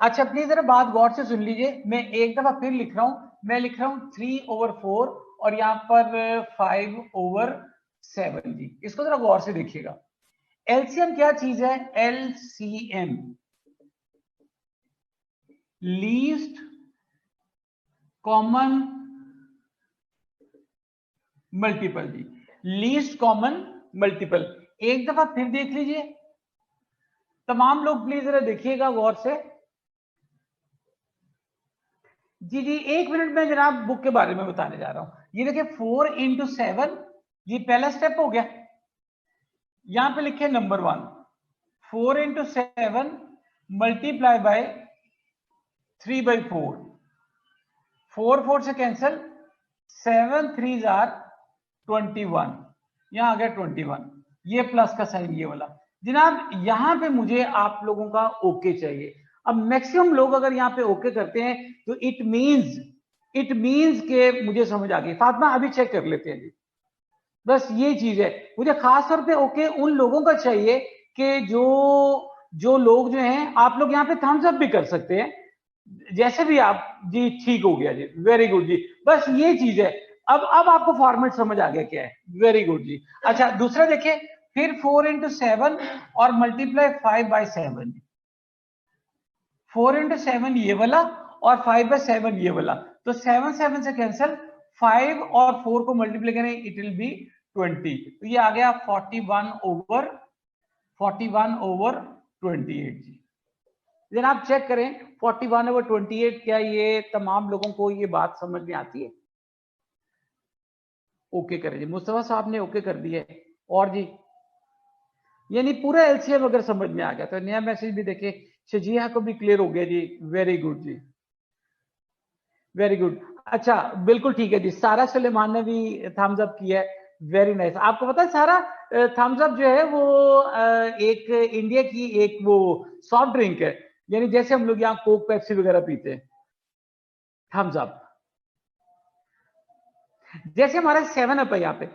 अच्छा, प्लीज जरा बात गौर से सुन लीजिए। मैं एक दफा फिर लिख रहा हूं। मैं लिख रहा हूं 3/4 और यहां पर 5/7 जी। इसको जरा गौर से देखिएगा। एलसीएम क्या चीज है? एलसीएम, लीस्ट कॉमन मल्टीपल जी। Least common multiple. एक दफा फिर देख लीजिए तमाम लोग, प्लीज जरा देखिएगा गौर से। जी जी, एक मिनट में जनाब बुक के बारे में बताने जा रहा हूं। ये देखिए 4/7, ये पहला स्टेप हो गया। यहां पे लिखे नंबर 1, 4/7 मल्टीप्लाई बाय 3/4, 4 से कैंसल, 7 3 आर 21, यहां आ गया 21। ये प्लस का साइन ये वाला। जनाब यहां पे मुझे आप लोगों का ओके चाहिए। अब मैक्सिमम लोग अगर यहां पे ओके करते हैं तो इट मींस इट मीन्स के मुझे समझ आ गई। फातिमा अभी चेक कर लेते हैं जी, बस ये चीज है। मुझे खास तौर पे ओके उन लोगों का चाहिए कि जो लोग जो हैं, आप लोग यहाँ पे थम्स अप भी कर सकते हैं, जैसे भी आप जी, ठीक हो गया जी, वेरी गुड जी, बस ये चीज है। अब आपको फॉर्मेट समझ आ गया क्या है, वेरी गुड जी। अच्छा दूसरा देखिए, फिर 4 into 7 और मल्टीप्लाई 5/7, 4 into 7 ये वाला और 5/7 ये वाला, तो 7 7 से कैंसिल, 5 और 4 को मल्टीप्लाई करें इट विल बी 20, तो ये आ गया 41/28 जी। जनाब चेक करें 41/28, क्या ये तमाम लोगों को ये बात समझ में आती है? ओके करें जी, मुस्तफा साहब ने ओके कर दिया है। और जी यानी पूरा एलसीएम अगर समझ में आ गया तो नया मैसेज भी देखें, शजिया को भी क्लियर हो गया जी, वेरी गुड जी, वेरी गुड। अच्छा बिल्कुल ठीक है जी, सारा सुलेमान ने भी थम्स अप किया है, वेरी नाइस। आपको पता है सारा थम्स अप जो है वो एक इंडिया की एक वो सॉफ्ट ड्रिंक है, यानी जैसे हम लोग यहाँ कोक पेप्सी वगैरह पीते हैं, थम्स अप जैसे हमारा 7 अप है यहाँ पे,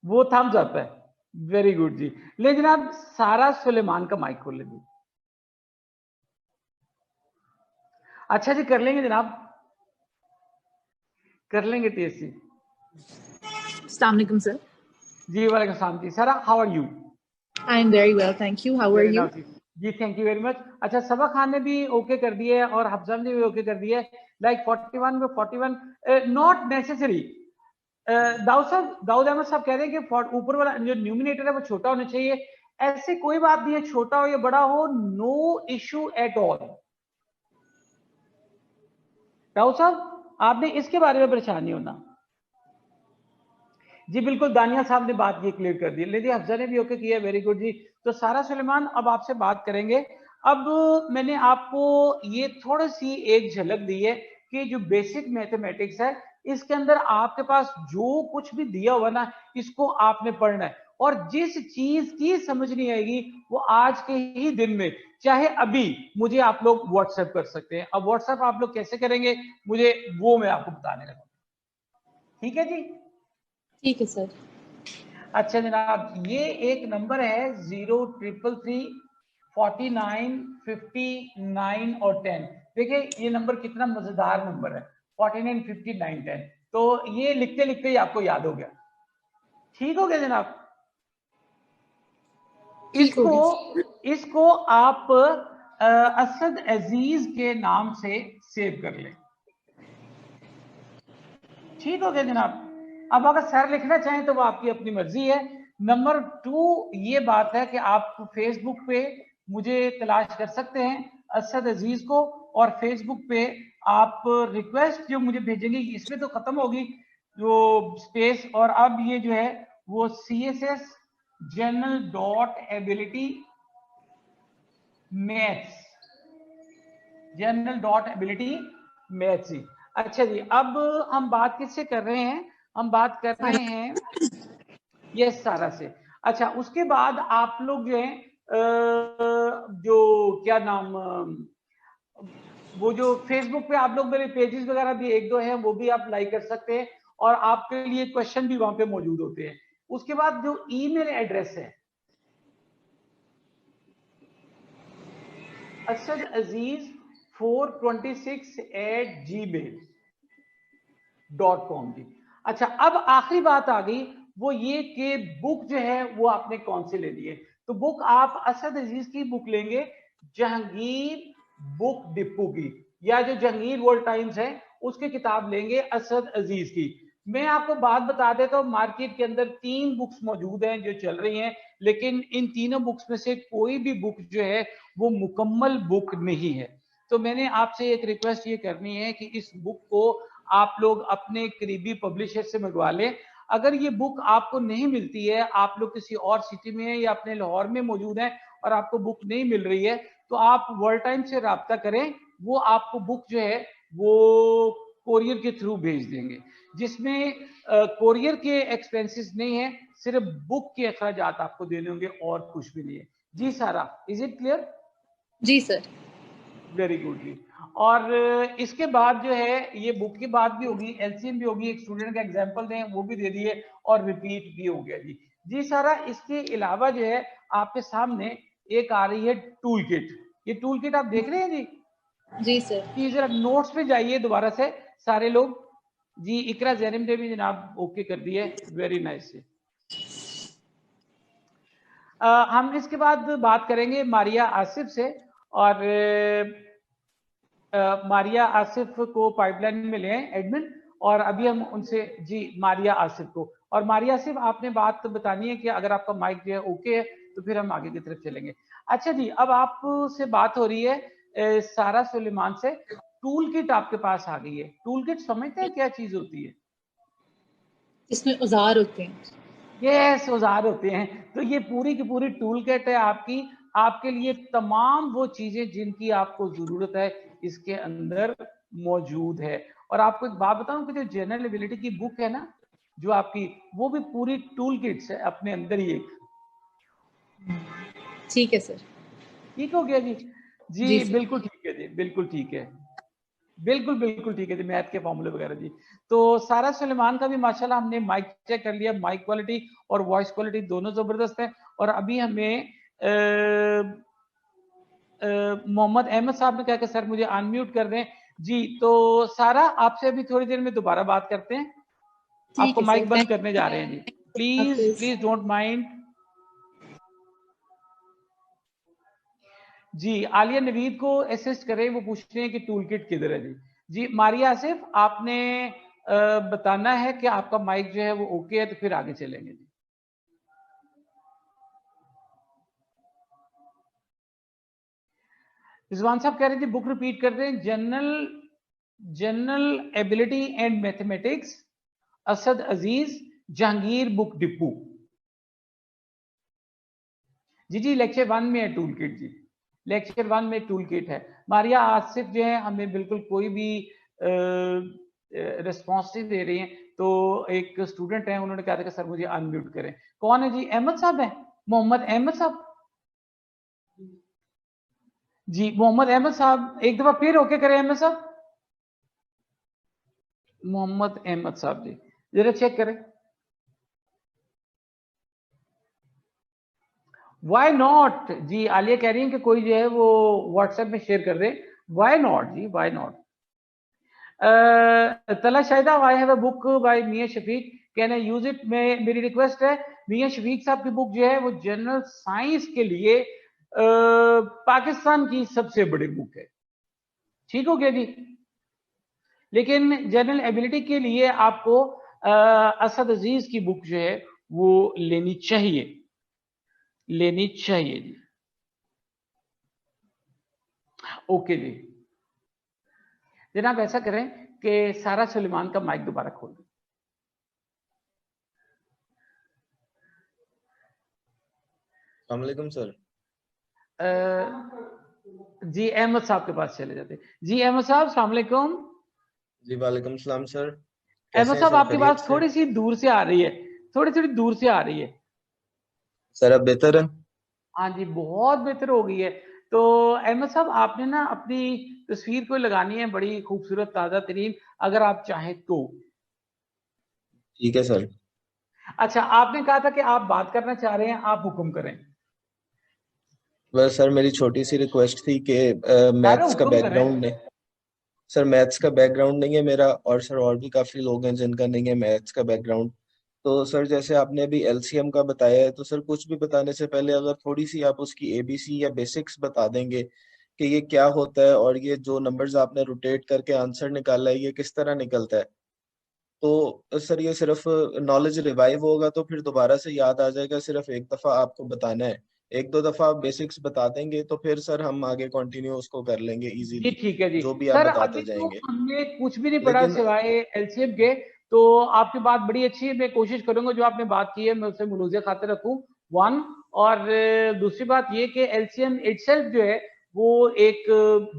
वो थम्स अप है, वेरी गुड जी। ले जनाब सारा सुलेमान का माइक खोल लीजिए। अच्छा जी कर लेंगे जनाब, कर लेंगे टीएससी। अस्सलाम वालेकुम सर। जी वालेकुम सलाम जी। Sir how are you? I am very well, thank you. How are you? जी थैंक यू वेरी मच। अच्छा सबा खान ने भी ओके कर दिया है और हफ्जान ने भी ओके कर दिया है। लाइक 41 में 41 नॉट नेसेसरी। दाऊद अहमद साहब कह रहे हैं कि ऊपर वाला जो न्यूमिनेटर है वो छोटा होना चाहिए। ऐसे कोई बात नहीं है, छोटा हो या बड़ा हो, no issue at all. Dawood साहब आपने इसके बारे में परेशान नहीं होना जी। बिल्कुल दानिया साहब ने बात ये क्लियर कर दी। लेकिन हफ्जा ने भी ओके किया, वेरी गुड जी। तो सारा सुलेमान अब आपसे बात करेंगे। अब मैंने आपको ये थोड़ी सी एक झलक दी है कि जो बेसिक मैथमेटिक्स है इसके अंदर आपके पास जो कुछ भी दिया हुआ ना, इसको आपने पढ़ना है, और जिस चीज की समझ नहीं आएगी वो आज के ही दिन में, चाहे अभी, मुझे आप लोग व्हाट्सएप कर सकते हैं। अब व्हाट्सएप आप लोग कैसे करेंगे मुझे वो मैं आपको बताने लगा, ठीक है जी? ठीक है सर। अच्छा जनाब ये एक नंबर है 033 49 59 और 10। देखिए ये नंबर कितना मजेदार नंबर है, 49 59 10। तो ये लिखते लिखते ही आपको याद हो गया, ठीक हो गया जनाब? इसको आप असद अजीज के नाम से सेव कर लें, ठीक हो गया जनाब? अब अगर सर लिखना चाहें तो वो आपकी अपनी मर्जी है। नंबर 2 ये बात है कि आप फेसबुक पे मुझे तलाश कर सकते हैं असद अजीज को, और फेसबुक पे आप रिक्वेस्ट जो मुझे भेजेंगे इसमें तो खत्म होगी जो स्पेस, और अब ये जो है वो CSS general.ability maths। अच्छा जी अब हम बात किससे कर रहे हैं? हम बात कर रहे हैं ये सारा से। अच्छा उसके बाद आप लोग जो है जो क्या नाम, वो जो फेसबुक पे आप लोग मेरे पेजेस वगैरह भी एक दो हैं वो भी आप लाइक कर सकते हैं, और आपके लिए क्वेश्चन भी वहां पे मौजूद होते हैं। उसके बाद जो ईमेल एड्रेस है asadAziz426@gmail.com जी। अच्छा अब आखिरी बात आ गई वो ये कि बुक जो है वो आपने कौन सी लेनी है। तो बुक आप असद अजीज की बुक लेंगे, जहांगीर बुक डिपो की, या जो जहांगीर वर्ल्ड टाइम्स है उसकी किताब लेंगे असद अजीज की। मैं आपको बात बता देता हूँ मार्केट के अंदर 3 बुक्स मौजूद हैं जो चल रही हैं, लेकिन इन तीनों बुक्स में से कोई भी बुक जो है वो मुकम्मल बुक नहीं है। तो मैंने आपसे एक रिक्वेस्ट ये करनी है कि इस बुक को आप लोग अपने करीबी पब्लिशर से मंगवा लें। अगर ये बुक आपको नहीं मिलती है, आप लोग किसी और सिटी में या अपने लाहौर में मौजूद हैं और आपको बुक नहीं मिल रही है, तो आप वर्ल्ड टाइम से राब्ता करें, वो आपको बुक जो है वो कोरियर के थ्रू भेज देंगे, जिसमें कोरियर के एक्सपेंसेस नहीं है, सिर्फ बुक के अखराजात आपको देने होंगे और कुछ भी नहीं है जी। सारा इज इट क्लियर? जी सर। वेरी गुड जी। और इसके बाद जो है ये बुक की बात भी होगी, एलसीएम भी होगी, एक स्टूडेंट का एग्जांपल दें वो भी दे दिए, और रिपीट भी हो गया जी। जी सारा, इसके अलावा जो है आपके सामने एक आ रही है टूल किट। ये टूल किट आप देख रहे हैं जी? जी सर। जी जरा नोट्स पे जाइए दोबारा से सारे लोग। जी इकरा जैनिम ने भी जनाब ओके कर दिए, वेरी नाइस। हम इसके बाद बात करेंगे मारिया आसिफ से, और मारिया आसिफ को पाइपलाइन में ले आए एडमिन, और अभी हम उनसे जी मारिया आसिफ को, और मारिया आसिफ आपने बात बतानी है कि अगर आपका माइक जो है ओके है तो फिर हम आगे की तरफ चलेंगे। अच्छा जी, अब आपसे बात हो रही है सारा सुलेमान से। टूल किट आपके पास आ गई है। टूल किट समझते हैं क्या चीज होती है? इसमें औजार होते हैं। यस, औजार होते हैं। तो ये पूरी की पूरी टूल किट है आपकी, आपके लिए तमाम वो चीजें जिनकी आपको जरूरत है इसके अंदर मौजूद है। और आपको एक बात बताऊं कि जो जनरल एबिलिटी की बुक है ना जो आपकी, वो भी पूरी टूल किट्स है अपने अंदर ही एक। ठीक है सर। ठीक हो गया जी? जी, जी सर। बिल्कुल ठीक है जी, बिल्कुल ठीक है, बिल्कुल बिल्कुल ठीक है जी, मैथ के फॉर्मूले वगैरह जी। तो सारा सुलेमान का भी माशाल्लाह हमने माइक चेक कर लिया, माइक क्वालिटी और वॉइस क्वालिटी दोनों जबरदस्त है। और अभी हमें मोहम्मद अहमद साहब ने कहा कि सर मुझे अनम्यूट कर दें जी। तो सारा आपसे अभी थोड़ी देर में दोबारा बात करते हैं, आपको माइक बंद करने जा रहे हैं जी, प्लीज प्लीज डोंट माइंड जी। आलिया नवीद को असिस्ट करें, वो पूछ रहे हैं कि टूल किट किधर है जी। जी मारिया आसिफ, आपने बताना है कि आपका माइक जो है वो ओके है, तो फिर आगे चलेंगे जी। रिजवान साहब कह रहे थे बुक रिपीट कर दें। General ability and mathematics, Asad Aziz, Jahangir book depot. जी लेक्चर 1 में है टूल किट जी, लेक्चर 1 में टूल किट है। मारिया आसिफ जो है हमें बिल्कुल कोई भी रिस्पॉन्स नहीं दे रही हैं। तो एक स्टूडेंट है, उन्होंने कहा था कि सर मुझे अनम्यूट करें। कौन है जी? अहमद साहब है, मोहम्मद अहमद साहब जी। मोहम्मद अहमद साहब एक दफा फिर ओके करें अहमद साहब, मोहम्मद अहमद साहब जी जरा चेक करें। वाई नॉट जी, आलिया कह रही है कि कोई जो है वो व्हाट्सएप में शेयर कर दे। वाई नॉट जी, वाई नॉट। तला Shahida, I have a book by Mian Shafiq, can I use it? मेरी रिक्वेस्ट है, मियां शफीक साहब की बुक जो है वो जनरल साइंस के लिए पाकिस्तान की सबसे बड़ी बुक है। ठीक हो गया जी? लेकिन जनरल एबिलिटी के लिए आपको असद अजीज की बुक जो है वो लेनी चाहिए, लेनी चाहिए जी। ओके जी, जनाब ऐसा करें कि सारा सुलेमान का माइक दोबारा खोल दें। अस्सलाम वालेकुम सर। जी अहमद साहब के पास चले जाते हैं। जी अहमद साहब, अस्सलाम वालेकुम। जी वालेकुम सलाम सर। अहमद साहब आपकी बात थोड़ी सी दूर से आ रही है, थोड़ी थोड़ी दूर से आ रही है। सर अब बेहतर है? हाँ जी, बहुत बेहतर हो गई है। तो अहमद साहब आपने ना अपनी तस्वीर को लगानी है, बड़ी खूबसूरत ताजा तरीन, अगर आप चाहें तो। ठीक है सर। अच्छा, आपने कहा था कि आप बात करना चाह रहे हैं, आप हुक्म करें। बस सर मेरी छोटी सी रिक्वेस्ट थी कि मैथ्स का हुक्म करें। बैकग्राउंड नहीं, सर मैथ्स का बैकग्राउंड नहीं है मेरा, और सर और भी काफी लोग हैं जिनका नहीं है मैथ्स का बैकग्राउंड। तो सर जैसे आपने अभी एलसीएम का बताया है, तो सर कुछ भी बताने से पहले अगर थोड़ी सी आप उसकी एबीसी या बेसिक्स बता देंगे कि ये क्या होता है, और ये जो नंबर्स आपने रोटेट करके आंसर निकाला है ये किस तरह निकलता है, तो सर ये सिर्फ नॉलेज रिवाइव होगा तो फिर दोबारा से याद आ जाएगा। सिर्फ एक दफा आपको बताना है, एक दो दफा आप बेसिक्स बता देंगे तो फिर सर हम आगे कंटिन्यू उसको कर लेंगे जी इजीली, ठीक है जी। जो भी आप सर बताते अभी तो जाएंगे। हमने कुछ भी नहीं पढ़ा लेकिन सिवाय एलसीएम के। तो आपकी बात बड़ी अच्छी है, मैं कोशिश करूंगा जो आपने बात की है मैं उसे मुलूज़े खातिर रखूं, वन। और दूसरी बात ये कि एलसीएम इटसेल्फ जो है वो एक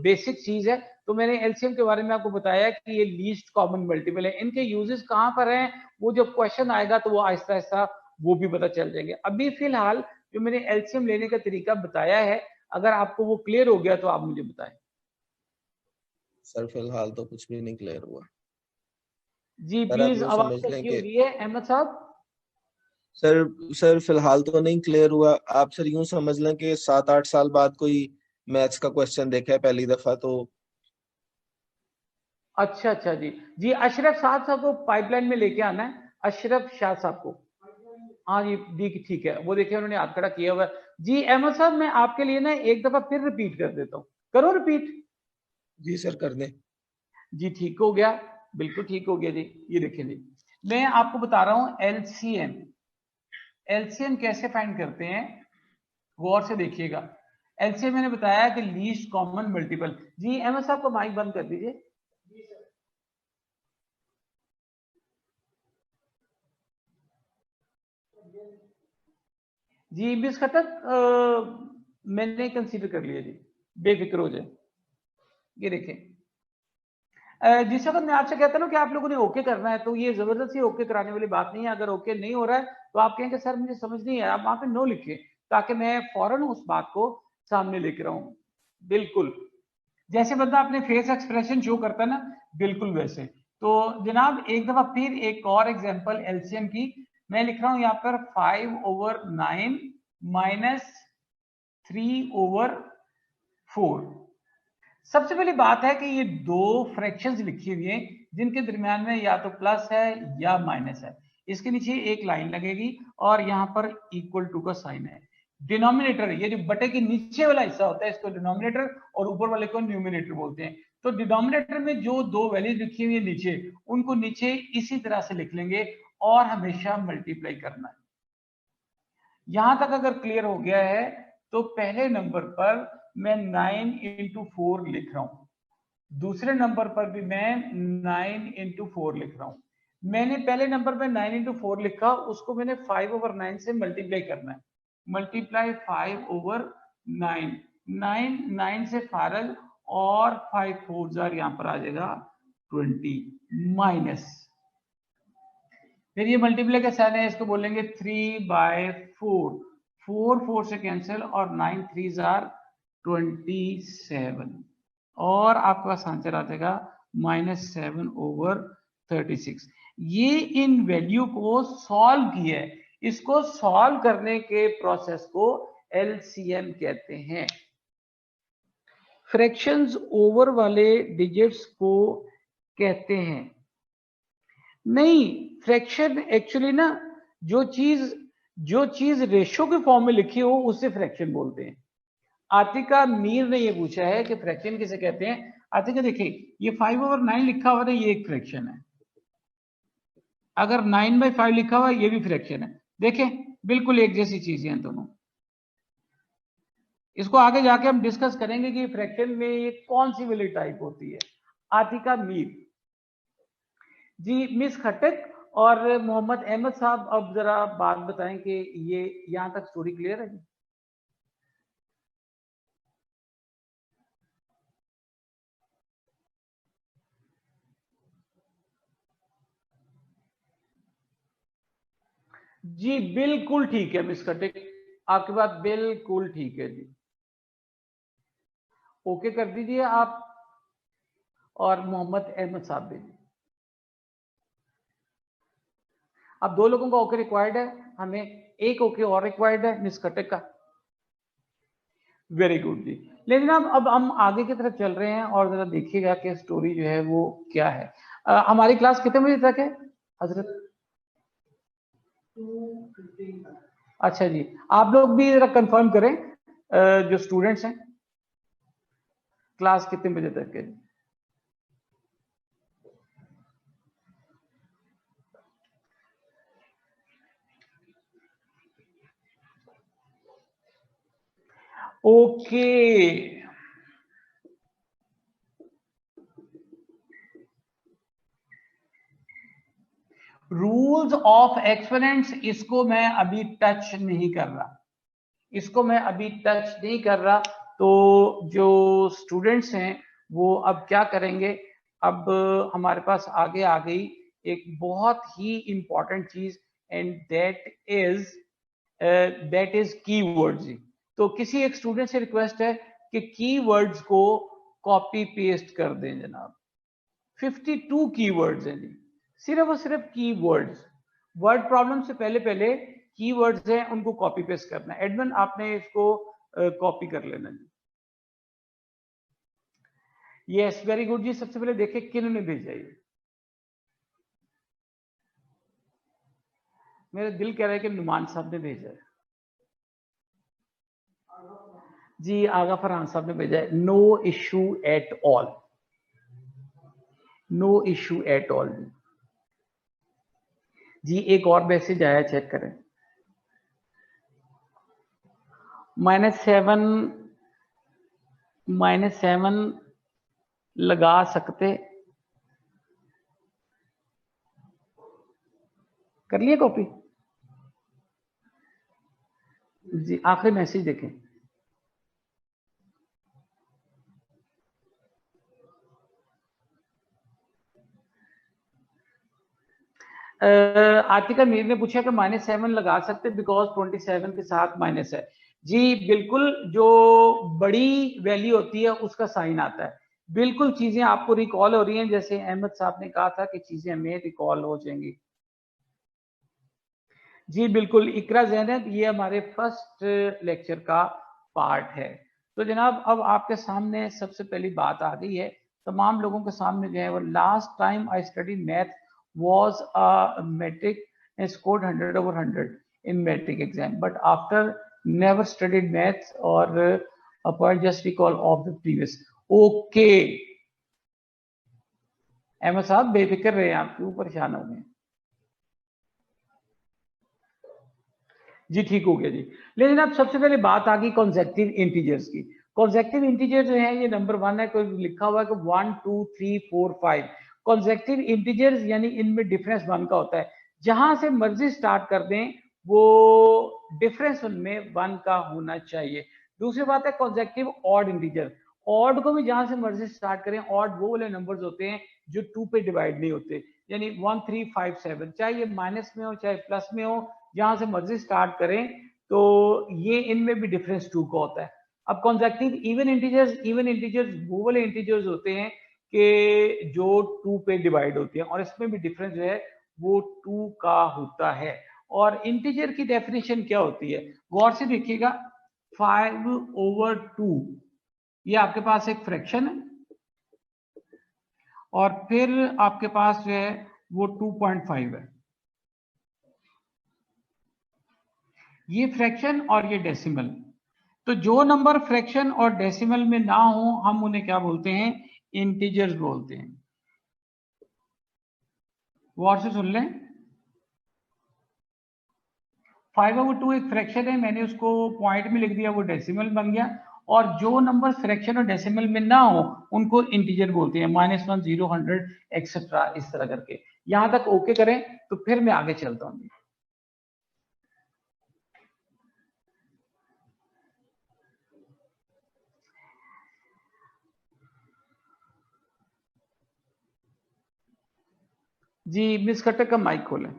बेसिक चीज है। तो मैंने एलसीएम के बारे में आपको बताया कि ये लीस्ट कॉमन मल्टीपल है, इनके यूजेस कहाँ पर हैं वो जब क्वेश्चन आएगा तो वो आहिस्ता आहिस्ता वो भी पता चल जाएंगे। अभी फिलहाल जो मैंने एलसीएम लेने का तरीका बताया है, अगर आपको वो क्लियर हो गया तो आप मुझे बताएं। सर फिलहाल तो कुछ भी नहीं क्लियर हुआ। जी सर आप प्लीज यूँ आवाज समझ लें क्यों कि रही है अहमद साहब? सर फिलहाल तो नहीं क्लियर हुआ। आप सर यूँ समझ लें कि 7-8 साल बाद कोई मैथ्स का क्वेश्चन देखा है पहली दफा तो। अच्छा अच्छा जी। जी अशरफ साहब को पाइपलाइन में लेके आना है, अशरफ शाह साहब को। हाँ जी ठीक है, वो देखिए उन्होंने हाथ खड़ा किया हुआ है। जी अहमद साहब मैं आपके लिए ना एक दफा फिर रिपीट कर देता हूँ, करो रिपीट। जी सर कर दें। जी ठीक हो गया, बिल्कुल ठीक हो गया जी। ये देखिए जी, मैं आपको बता रहा हूँ एलसीएम। एलसीएम कैसे फाइंड करते हैं, गौर से देखिएगा। एलसीएम मैंने बताया कि लीस्ट कॉमन मल्टीपल। जी अहमद साहब को माइक बंद कर दीजिए। जी मिस खटक मैंने कंसीडर कर लिया जी, बेफिक्र हो जाए। ये देखें जिस वक्त मैं आपसे कहता हूँ कि आप लोगों ने ओके करना है, तो ये जबरदस्ती ओके कराने वाली बात नहीं है। अगर ओके नहीं हो रहा है तो आप कहेंगे सर मुझे समझ नहीं है, आप वहां पे नो लिखिए ताकि मैं फौरन उस बात को सामने लेकर आऊं। बिल्कुल जैसे बंदा अपने फेस एक्सप्रेशन शो करता है ना, बिल्कुल वैसे। तो जनाब एक दफा फिर एक और एग्जांपल एलसीएम की मैं लिख रहा हूं यहाँ पर 5/9 माइनस 3/4। सबसे पहली बात है कि ये दो फ्रैक्शंस लिखी हुई हैं जिनके दरमियान में या तो प्लस है या माइनस है। इसके नीचे एक लाइन लगेगी और यहाँ पर इक्वल टू का साइन है। डिनोमिनेटर, ये जो बटे के नीचे वाला हिस्सा होता है इसको डिनोमिनेटर और ऊपर वाले को न्यूमिनेटर बोलते हैं। तो डिनोमिनेटर में जो दो वैल्यूज लिखी हुई है नीचे, उनको नीचे इसी तरह से लिख लेंगे और हमेशा मल्टीप्लाई करना है। यहां तक अगर क्लियर हो गया है तो पहले नंबर पर मैं 9 इंटू 4 लिख रहा हूं, दूसरे नंबर पर भी मैं 9 इंटू 4 लिख रहा हूं। मैंने पहले नंबर पर 9 इंटू 4 लिखा, उसको मैंने 5/9 से मल्टीप्लाई करना है। मल्टीप्लाई 5/9, 9 9 से फारग और 5 4 यहां पर आ जाएगा 20 माइनस, फिर ये मल्टीप्लाई का साइन है, इसको बोलेंगे 3/4, 4 4 से कैंसिल और 9 3 27 और आपके पास आंसर आ जाएगा -7/36। ये इन वैल्यू को सॉल्व किया है, इसको सॉल्व करने के प्रोसेस को एलसीएम कहते हैं। फ्रैक्शंस ओवर वाले डिजिट्स को कहते हैं। नहीं, फ्रैक्शन एक्चुअली ना जो चीज रेशो के फॉर्म में लिखी हो उसे फ्रैक्शन बोलते हैं। आतिका मीर ने ये पूछा है कि फ्रैक्शन किसे कहते हैं। आतिका देखिए ये 5/9 लिखा हुआ है, ये एक फ्रैक्शन है। अगर 9/5 लिखा हुआ है ये भी फ्रैक्शन है। देखें बिल्कुल एक जैसी चीजें हैं दोनों। इसको आगे जाके हम डिस्कस करेंगे कि फ्रैक्शन में ये कौन सी वाली टाइप होती है। आतिका मीर जी, मिस खटक और मोहम्मद अहमद साहब अब जरा बात बताएं कि ये यहां तक स्टोरी क्लियर है जी? जी बिल्कुल ठीक है मिस खटक, आपकी बात बिल्कुल ठीक है जी। ओके कर दीजिए आप और मोहम्मद अहमद साहब भी। अब दो लोगों का ओके रिक्वायर्ड है, हमें एक ओके और रिक्वायर्ड है मिस खटक का। वेरी गुड जी। लेकिन अब हम आगे की तरफ चल रहे हैं और जरा देखिएगा कि स्टोरी जो है वो क्या है। हमारी क्लास कितने बजे तक है हजरत? अच्छा जी, आप लोग भी जरा कंफर्म करें जो स्टूडेंट्स हैं क्लास कितने बजे तक है। ओके रूल्स ऑफ एक्सपोनेंट्स, इसको मैं अभी टच नहीं कर रहा, इसको मैं अभी टच नहीं कर रहा। तो जो स्टूडेंट्स हैं वो अब क्या करेंगे, अब हमारे पास आगे आ गई एक बहुत ही इंपॉर्टेंट चीज एंड दैट इज कीवर्ड्स। तो किसी एक स्टूडेंट से रिक्वेस्ट है कि कीवर्ड्स को कॉपी पेस्ट कर दें जनाब। 52 कीवर्ड्स हैं जी, सिर्फ और सिर्फ कीवर्ड्स। वर्ड प्रॉब्लम से पहले पहले कीवर्ड्स हैं, उनको कॉपी पेस्ट करना है। एडमिन आपने इसको कॉपी कर लेना जी। यस, वेरी गुड जी। सबसे पहले देखें किन ने भेजा ये। मेरा दिल कह रहा है कि नुमान साहब ने भेजा है जी। आगा फरहान साहब ने भेजा है, no issue at all, no issue at all जी। एक और मैसेज आया, चेक करें। -7 लगा सकते, कर लिए कॉपी जी। आखिरी मैसेज देखें। आतिका मीर ने पूछा कि -7 लगा सकते बिकॉज 27 के साथ माइनस है जी। बिल्कुल, जो बड़ी वैल्यू होती है उसका साइन आता है। बिल्कुल चीजें आपको रिकॉल हो रही हैं, जैसे अहमद साहब ने कहा था कि चीजें हमें रिकॉल हो जाएंगी जी। बिल्कुल इकरा ज़ैनब, ये हमारे फर्स्ट लेक्चर का पार्ट है। तो जनाब अब आपके सामने सबसे पहली बात आ गई है, तमाम लोगों के सामने जो है वो, last time I study math was a metric and scored 100/100 in metric exam, but after never studied maths or a point just recall of the previous. Okay, Ahmad साहब बेफिक्र रहे, आप क्यों परेशान हो गए जी? ठीक हो गया जी। लेकिन अब सबसे पहले बात आ गई कॉन्सेक्टिव इंटीजर्स की। कॉन्सेक्टिव इंटीजर जो है ये नंबर 1 है, कोई लिखा हुआ है कि 1 2 3 4 5। कॉन्सेक्टिव इंटीजर्स यानी इनमें डिफरेंस 1 का होता है। जहां से मर्जी स्टार्ट कर दें वो डिफरेंस उनमें 1 का होना चाहिए। दूसरी बात है कॉन्सेक्टिव ऑड इंटीजर। ऑड को भी जहां से मर्जी स्टार्ट करें, ऑड वो वाले नंबर्स होते हैं जो 2 पे डिवाइड नहीं होते, यानी 1 3 5 7, चाहे ये माइनस में हो चाहे प्लस में हो, जहां से मर्जी स्टार्ट करें तो ये इनमें भी डिफरेंस 2 का होता है। अब कॉन्सेक्टिव इवन इंटीजर्स वो वाले इंटीजर्स होते हैं कि जो 2 पे डिवाइड होते हैं, और इसमें भी डिफरेंस जो है वो 2 का होता है। और इंटीजर की डेफिनेशन क्या होती है, गौर से देखिएगा। 5/2 ये आपके पास एक फ्रैक्शन है, और फिर आपके पास जो है वो 2.5 है। ये फ्रैक्शन और ये डेसिमल। तो जो नंबर फ्रैक्शन और डेसिमल में ना हो हम उन्हें क्या बोलते हैं, इंटीजर्स बोलते हैं। गौर से सुन लें, 5/2 एक फ्रैक्शन है, मैंने उसको पॉइंट में लिख दिया, वो डेसिमल बन गया। और जो नंबर फ्रैक्शन और डेसिमल में ना हो उनको इंटीजर बोलते हैं, -1 0 100 एक्सेट्रा, इस तरह करके। यहां तक ओके करें तो फिर मैं आगे चलता हूं। जी मिस खट्टर का माइक खोलें।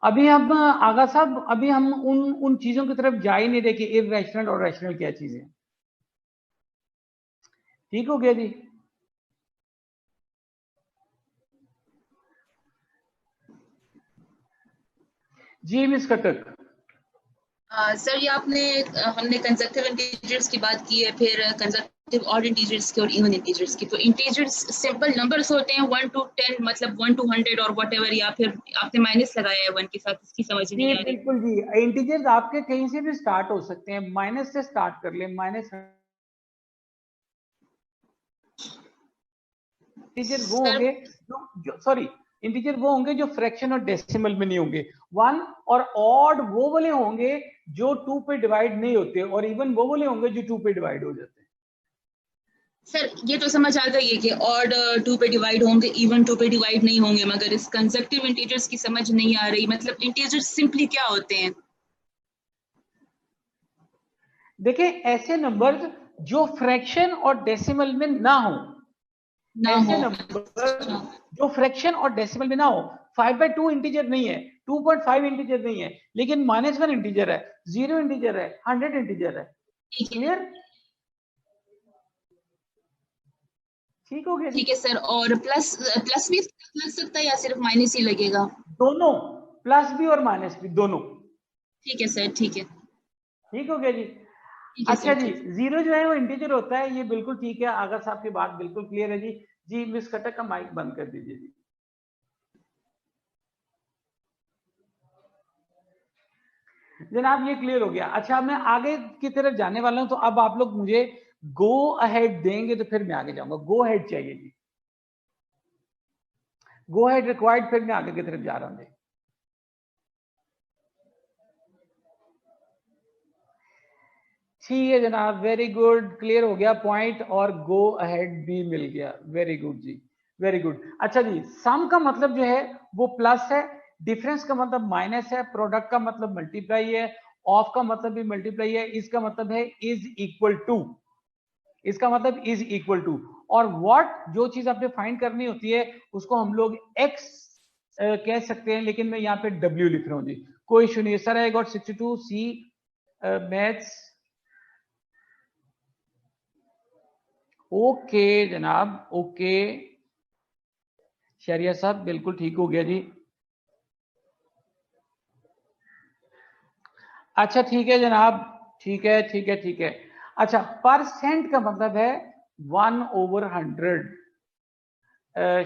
अभी हम आगा साहब, अभी हम उन चीजों की तरफ जा ही नहीं रहे कि इररेशनल और रैशनल क्या चीजें। ठीक हो गया जी। जी मिस खट्टर। सर ये हमने कंसेप्टिव इंटीजर्स की बात की है, फिर कंसेप्टिव ऑड इंटीजर्स की और इवन इंटीजर्स की। तो इंटीजर्स सिंपल नंबर्स होते हैं 1 to 10, मतलब 1 to 100 और व्हाटएवर, या फिर आपने माइनस लगाया है 1 के साथ, इसकी समझ नहीं आ रही। बिल्कुल जी, इंटीजर्स आपके कहीं से भी स्टार्ट हो सकते हैं, माइनस से स्टार्ट कर ले, माइनस इंटीजर वो होंगे जो इंटीजर वो होंगे जो फ्रैक्शन और डेसिमल में नहीं होंगे। 1 और ऑड वो वाले होंगे जो 2 पे डिवाइड नहीं होते, और इवन वो वाले होंगे जो 2 पे डिवाइड हो जाते हैं। सर ये तो समझ आ गई है कि ऑड 2 पे डिवाइड होंगे, इवन 2 पे डिवाइड नहीं होंगे, मगर इस कंसेप्टिव इंटीजर्स की समझ नहीं आ रही। मतलब इंटीजर्स सिंपली क्या होते हैं? देखिए, ऐसे नंबर्स जो फ्रैक्शन और डेसिमल में ना हो, ऐसे नंबर जो फ्रैक्शन और डेसिमल में ना हो। 5/2 इंटीजर नहीं है, 2.5 इंटीजर नहीं है, लेकिन -1 इंटीजर है, 0 इंटीजर है, 100 इंटीजर है। क्लियर? ठीक हो गया? ठीक है सर। और प्लस भी लग सकता है या सिर्फ माइनस ही लगेगा? दोनों, प्लस भी और माइनस भी, दोनों। ठीक है सर, ठीक है। ठीक हो गया जी? ठीक है अच्छा सर, जी, ठीक है। 0 जो है वो इंटीजर होता है, ये बिल्कुल ठीक है। आगर साहब की बात बिल्कुल क्लियर है जी। जी मिस खटक का माइक बंद कर दीजिए जी। जनाब ये क्लियर हो गया। अच्छा, मैं आगे की तरफ जाने वाला हूं, तो अब आप लोग मुझे गो अहेड देंगे तो फिर मैं आगे जाऊंगा। गो अहेड चाहिए जी, गो अहेड रिक्वायर्ड, फिर मैं आगे की तरफ जा रहा हूं जी। ठीक है जनाब, वेरी गुड, क्लियर हो गया पॉइंट, और गो अहेड भी मिल गया। वेरी गुड जी, वेरी गुड। अच्छा जी, सम का मतलब जो है वो प्लस है, डिफरेंस का मतलब माइनस है, प्रोडक्ट का मतलब मल्टीप्लाई है, ऑफ का मतलब भी मल्टीप्लाई है, इसका मतलब है इज इक्वल टू, इसका मतलब इज इक्वल टू। और व्हाट, जो चीज आपने फाइंड करनी होती है उसको हम लोग एक्स कह सकते हैं, लेकिन मैं यहाँ पे डब्ल्यू लिख रहा हूँ जी। कोई इशू नहीं है sir. I got 62 C maths. Okay जनाब, ओके शरिया साहब, बिल्कुल ठीक हो गया जी। अच्छा ठीक है जनाब, ठीक है, ठीक है, ठीक है। अच्छा, परसेंट का मतलब है 1/100।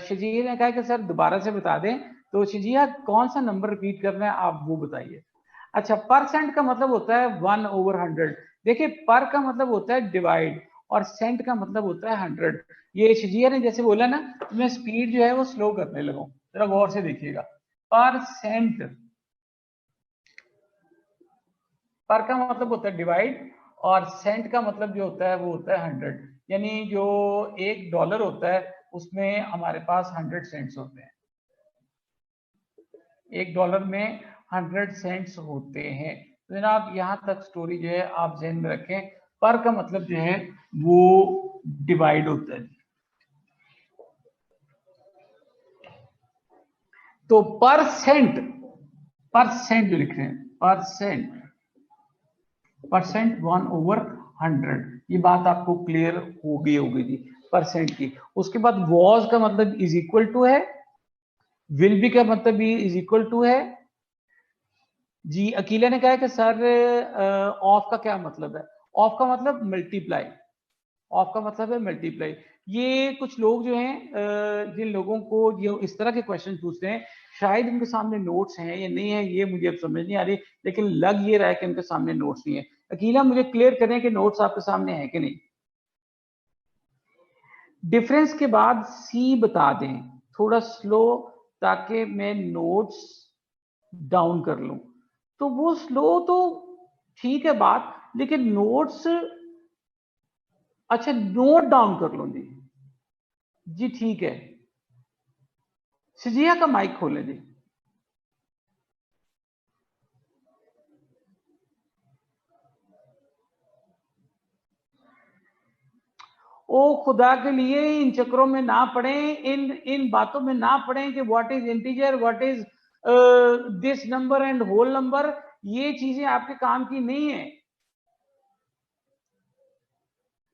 शजीर ने कहा कि सर दोबारा से बता दें, तो शजिया कौन सा नंबर रिपीट करना है आप वो बताइए। अच्छा, परसेंट का मतलब होता है 1/100। देखिए, पर का मतलब होता है डिवाइड, और सेंट का मतलब होता है 100। ये शजिया ने जैसे बोला ना, तो मैं स्पीड जो है वो स्लो करने लगा, जरा गौर से देखिएगा। परसेंट, पर का मतलब होता है डिवाइड, और सेंट का मतलब जो होता है वो होता है 100। यानी जो $1 होता है उसमें हमारे पास 100 सेंट्स होते हैं। $1 में 100 सेंट्स होते हैं। तो जनाब यहां तक स्टोरी जो है आप ध्यान में रखें। पर का मतलब जो है वो डिवाइड होता है। तो परसेंट, परसेंट जो लिख रहे हैं, परसेंट, परसेंट 1/100, ये बात आपको क्लियर हो गई होगी जी परसेंट की। उसके बाद वॉज का मतलब इज इक्वल टू है, विल बी का मतलब भी इज इक्वल टू है जी। अकीला ने कहा कि सर ऑफ का क्या मतलब है? ऑफ का मतलब मल्टीप्लाई, ऑफ का मतलब है मल्टीप्लाई। ये कुछ लोग जो हैं, जिन लोगों को ये इस तरह के क्वेश्चन पूछते हैं, शायद उनके सामने नोट्स हैं या नहीं है, ये मुझे अब समझ नहीं आ रही, लेकिन लग ये रहा है कि उनके सामने नोट्स नहीं है। अकीला मुझे क्लियर करें कि नोट्स आपके सामने है कि नहीं। डिफरेंस के बाद सी बता दें थोड़ा स्लो, ताकि मैं नोट्स डाउन कर लूं। तो वो स्लो तो ठीक है बात, लेकिन नोट्स, अच्छा नोट डाउन कर लो जी। जी ठीक है, सिजिया का माइक खोलें जी। ओ खुदा के लिए इन चक्रों में ना पड़े, इन बातों में ना पड़े कि what is integer, what is this number and whole number. ये चीजें आपके काम की नहीं है,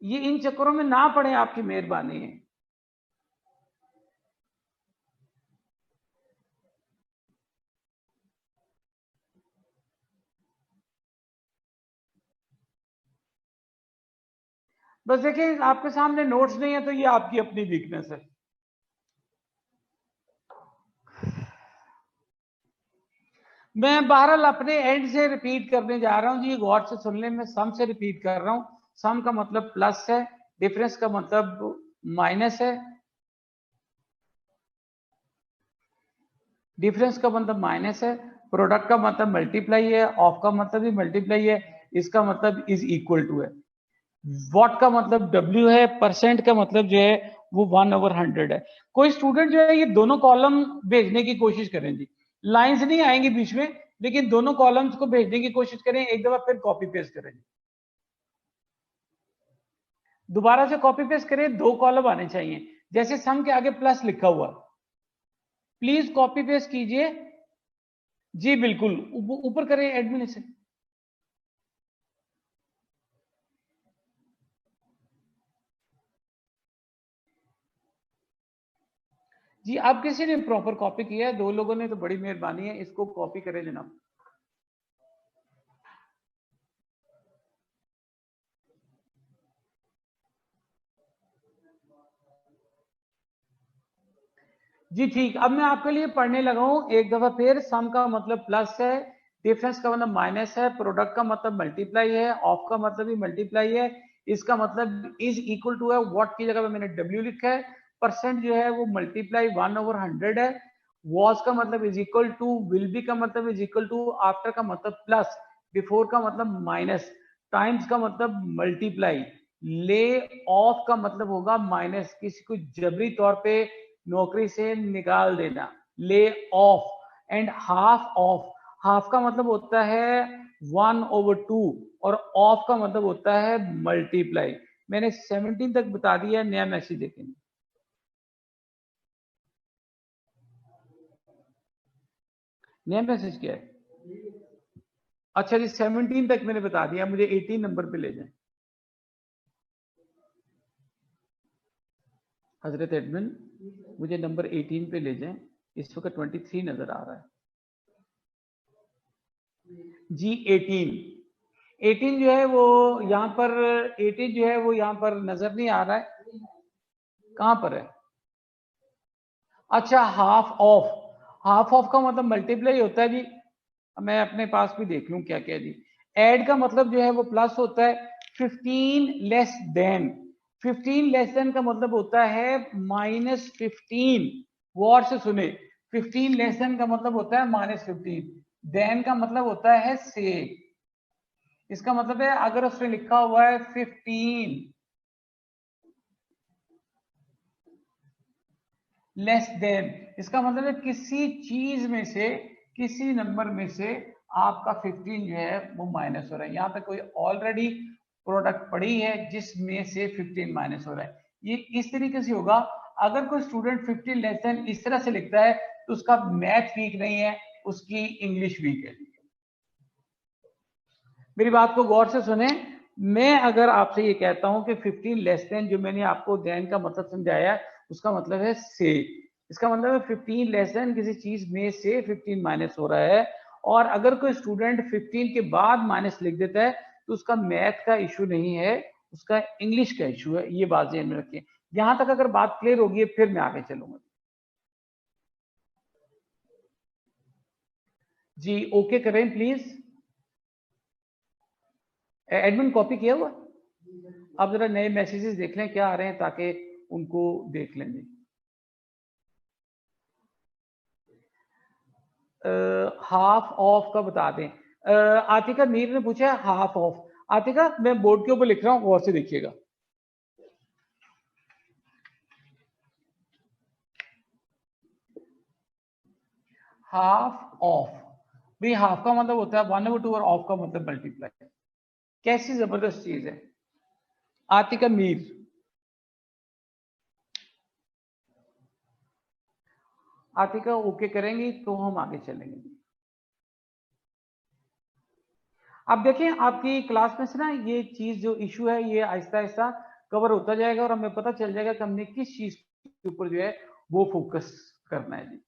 ये इन चक्करों में ना पड़े, आपकी मेहरबानी है। बस देखिए, आपके सामने नोट्स नहीं है तो ये आपकी अपनी वीकनेस है। मैं बहरहाल अपने एंड से रिपीट करने जा रहा हूं जी, गौर से सुन लें। मैं सम से रिपीट कर रहा हूं। सम का मतलब प्लस है, डिफरेंस का मतलब माइनस है, डिफरेंस का मतलब माइनस है, प्रोडक्ट का मतलब मल्टीप्लाई है, ऑफ का मतलब भी मल्टीप्लाई है, इसका मतलब इज इक्वल टू है। वॉट का मतलब डब्ल्यू है, परसेंट का मतलब जो है वो 1/100 है। कोई स्टूडेंट जो है ये दोनों कॉलम भेजने की कोशिश करें जी, लाइंस नहीं आएंगी बीच में, लेकिन दोनों कॉलम्स को भेजने की कोशिश करें। एक दफा फिर कॉपी पेस्ट करें, दोबारा से कॉपी पेस्ट करें, 2 कॉलम आने चाहिए। जैसे सम के आगे प्लस लिखा हुआ, प्लीज कॉपी पेस्ट कीजिए, जी बिल्कुल, ऊपर करें एडमिन से। जी आप किसी ने प्रॉपर कॉपी किया है? 2 लोगों ने तो बड़ी मेहरबानी है, इसको कॉपी करें जनाब। जी ठीक, अब मैं आपके लिए पढ़ने लगा हूं एक दफा फिर। सम का मतलब प्लस है, डिफरेंस का मतलब माइनस है, प्रोडक्ट का मतलब मल्टीप्लाई है, ऑफ का मतलब भी मल्टीप्लाई है, इसका मतलब इज इक्वल टू है, व्हाट की जगह पे मैंने डब्ल्यू लिखा है, परसेंट जो है वो मल्टीप्लाई 1/100 है, वॉज का मतलब is equal to, will be का मतलब इज इक्वल टू, आफ्टर का मतलब प्लस, बिफोर का मतलब माइनस, टाइम्स का मतलब मल्टीप्लाई, ले ऑफ का मतलब होगा माइनस, किसी को जबरी तौर पे नौकरी से निकाल देना, lay off. And half of, half का मतलब होता है 1/2 और ऑफ का मतलब होता है मल्टीप्लाई। मैंने 17 तक बता दिया, नया मैसेज देखेंगे। नया मैसेज क्या है? अच्छा जी 17 तक मैंने बता दिया, मुझे 18 नंबर पे ले जाएं। हजरत एडमिन मुझे नंबर 18 पे ले जाएं, इस वक्त 23 नजर आ रहा है। जी 18 जो है वो यहाँ पर, 18 जो है वो यहाँ पर नजर नहीं आ रहा है, कहां पर है? अच्छा हाफ ऑफ, हाफ ऑफ का मतलब मल्टीप्लाई होता है जी। मैं अपने पास भी देख लूं क्या क्या जी। ऐड का मतलब जो है वो प्लस होता है, 15 लेस देन, 15 लेस देन का मतलब होता है -15। गौर से सुने, 15 लेस देन का मतलब होता है -15, देन का मतलब होता है से। इसका मतलब है अगर उसने लिखा हुआ है 15 लेस देन, इसका मतलब है किसी चीज में से, किसी नंबर में से आपका 15 जो है वो माइनस हो रहा है। यहाँ पे कोई ऑलरेडी प्रोडक्ट पड़ी है जिसमें से 15 माइनस हो रहा है। ये इस तरीके से होगा। अगर कोई स्टूडेंट 15 लेस देन इस तरह से लिखता है तो उसका मैथ वीक नहीं है, उसकी इंग्लिश वीक है। मेरी बात को गौर से सुने, मैं अगर आपसे ये कहता हूं कि 15 लेस देन, जो मैंने आपको देन का मतलब समझाया उसका मतलब है से, इसका मतलब है 15 लेस देन किसी चीज में से 15 माइनस हो रहा है। और अगर कोई स्टूडेंट 15 के बाद माइनस लिख देता है तो उसका मैथ का इशू नहीं है, उसका इंग्लिश का इशू है। ये बात ध्यान में रखिए। यहां तक अगर बात क्लियर होगी फिर मैं आगे चलूंगा। जी ओके करें प्लीज। एडमिन कॉपी किया हुआ? अब जरा नए मैसेजेस देख लें क्या आ रहे हैं ताकि उनको देख लेंगे। हाफ ऑफ का बता दें। आतिका मीर ने पूछा है हाफ ऑफ। आतिका मैं बोर्ड के ऊपर लिख रहा हूं, गौर से देखिएगा। हाफ ऑफ, भाई हाफ का मतलब होता है 1/2 और ऑफ का मतलब मल्टीप्लाई। कैसी जबरदस्त चीज है। आतिका मीर, आतिका ओके करेंगी तो हम आगे चलेंगे। अब देखें आपकी क्लास में से ना ये चीज जो इशू है ये आहिस्ता आहिस्ता कवर होता जाएगा और हमें पता चल जाएगा कि हमने किस चीज के ऊपर जो है वो फोकस करना है जी।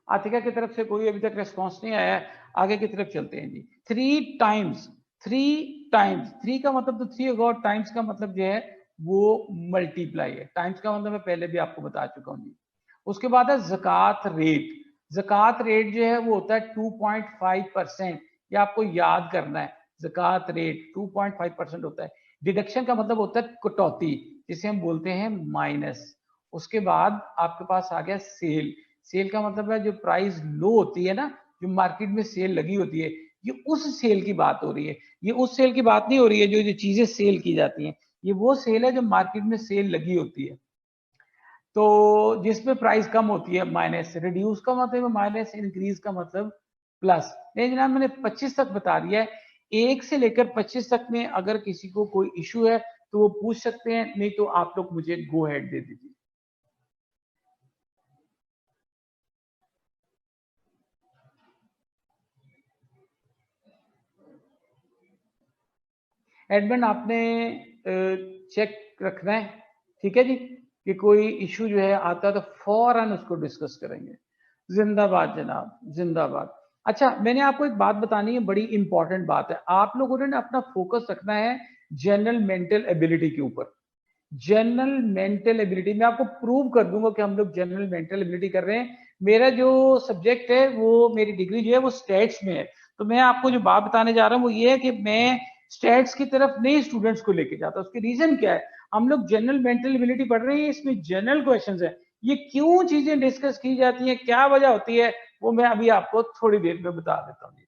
आतिका की तरफ से कोई अभी तक रिस्पॉन्स नहीं आया है, आगे की तरफ चलते हैं जी। 3 टाइम्स, 3 टाइम्स, 3 का मतलब तो 3 होगा और टाइम्स का मतलब जो है वो मल्टीप्लाई है। टाइम्स का मतलब मैं पहले भी आपको बता चुका हूं जी। उसके बाद है ज़कात रेट। ज़कात रेट जो है वो होता है 2.5%, ये आपको याद करना है। ज़कात रेट 2.5% होता है। डिडक्शन का मतलब होता है कटौती, जिसे हम बोलते हैं माइनस। उसके बाद आपके पास आ गया सेल। सेल का मतलब है जो प्राइस लो होती है ना, जो मार्केट में सेल लगी होती है, ये उस सेल की बात हो रही है। ये उस सेल की बात नहीं हो रही है जो चीजें सेल की जाती हैं, ये वो सेल है जो मार्केट में सेल लगी होती है, तो जिसमें प्राइस कम होती है माइनस। रिड्यूस का मतलब है माइनस, इंक्रीज का मतलब प्लस। नहीं जनाब मैंने 25 तक बता दिया है। 1 से लेकर 25 तक में अगर किसी को कोई इशू है तो वो पूछ सकते हैं, नहीं तो आप लोग मुझे गो हेड दे दीजिए। एडमिन आपने चेक रखना है, ठीक है जी, कि कोई इशू जो है आता है तो फौरन उसको डिस्कस करेंगे। जिंदाबाद जनाब, जिंदाबाद। अच्छा, मैंने आपको एक बात बतानी है, बड़ी इंपॉर्टेंट बात है। आप लोगों ने अपना फोकस रखना है जनरल मेंटल एबिलिटी के ऊपर। जनरल मेंटल एबिलिटी मैं आपको प्रूव कर दूंगा कि हम लोग जनरल मेंटल एबिलिटी कर रहे हैं। मेरा जो सब्जेक्ट है, वो मेरी डिग्री जो है वो स्टैट्स में है, तो मैं आपको जो बात बताने जा रहा हूँ वो ये है कि मैं स्टैट्स की तरफ नहीं स्टूडेंट्स को लेके जाता। उसकी रीजन क्या है, हम लोग जनरल मेंटल एबिलिटी पढ़ रहे हैं, इसमें जनरल क्वेश्चंस है, ये क्यों चीजें डिस्कस की जाती है, क्या वजह होती है, वो मैं अभी आपको थोड़ी देर में बता देता हूँ।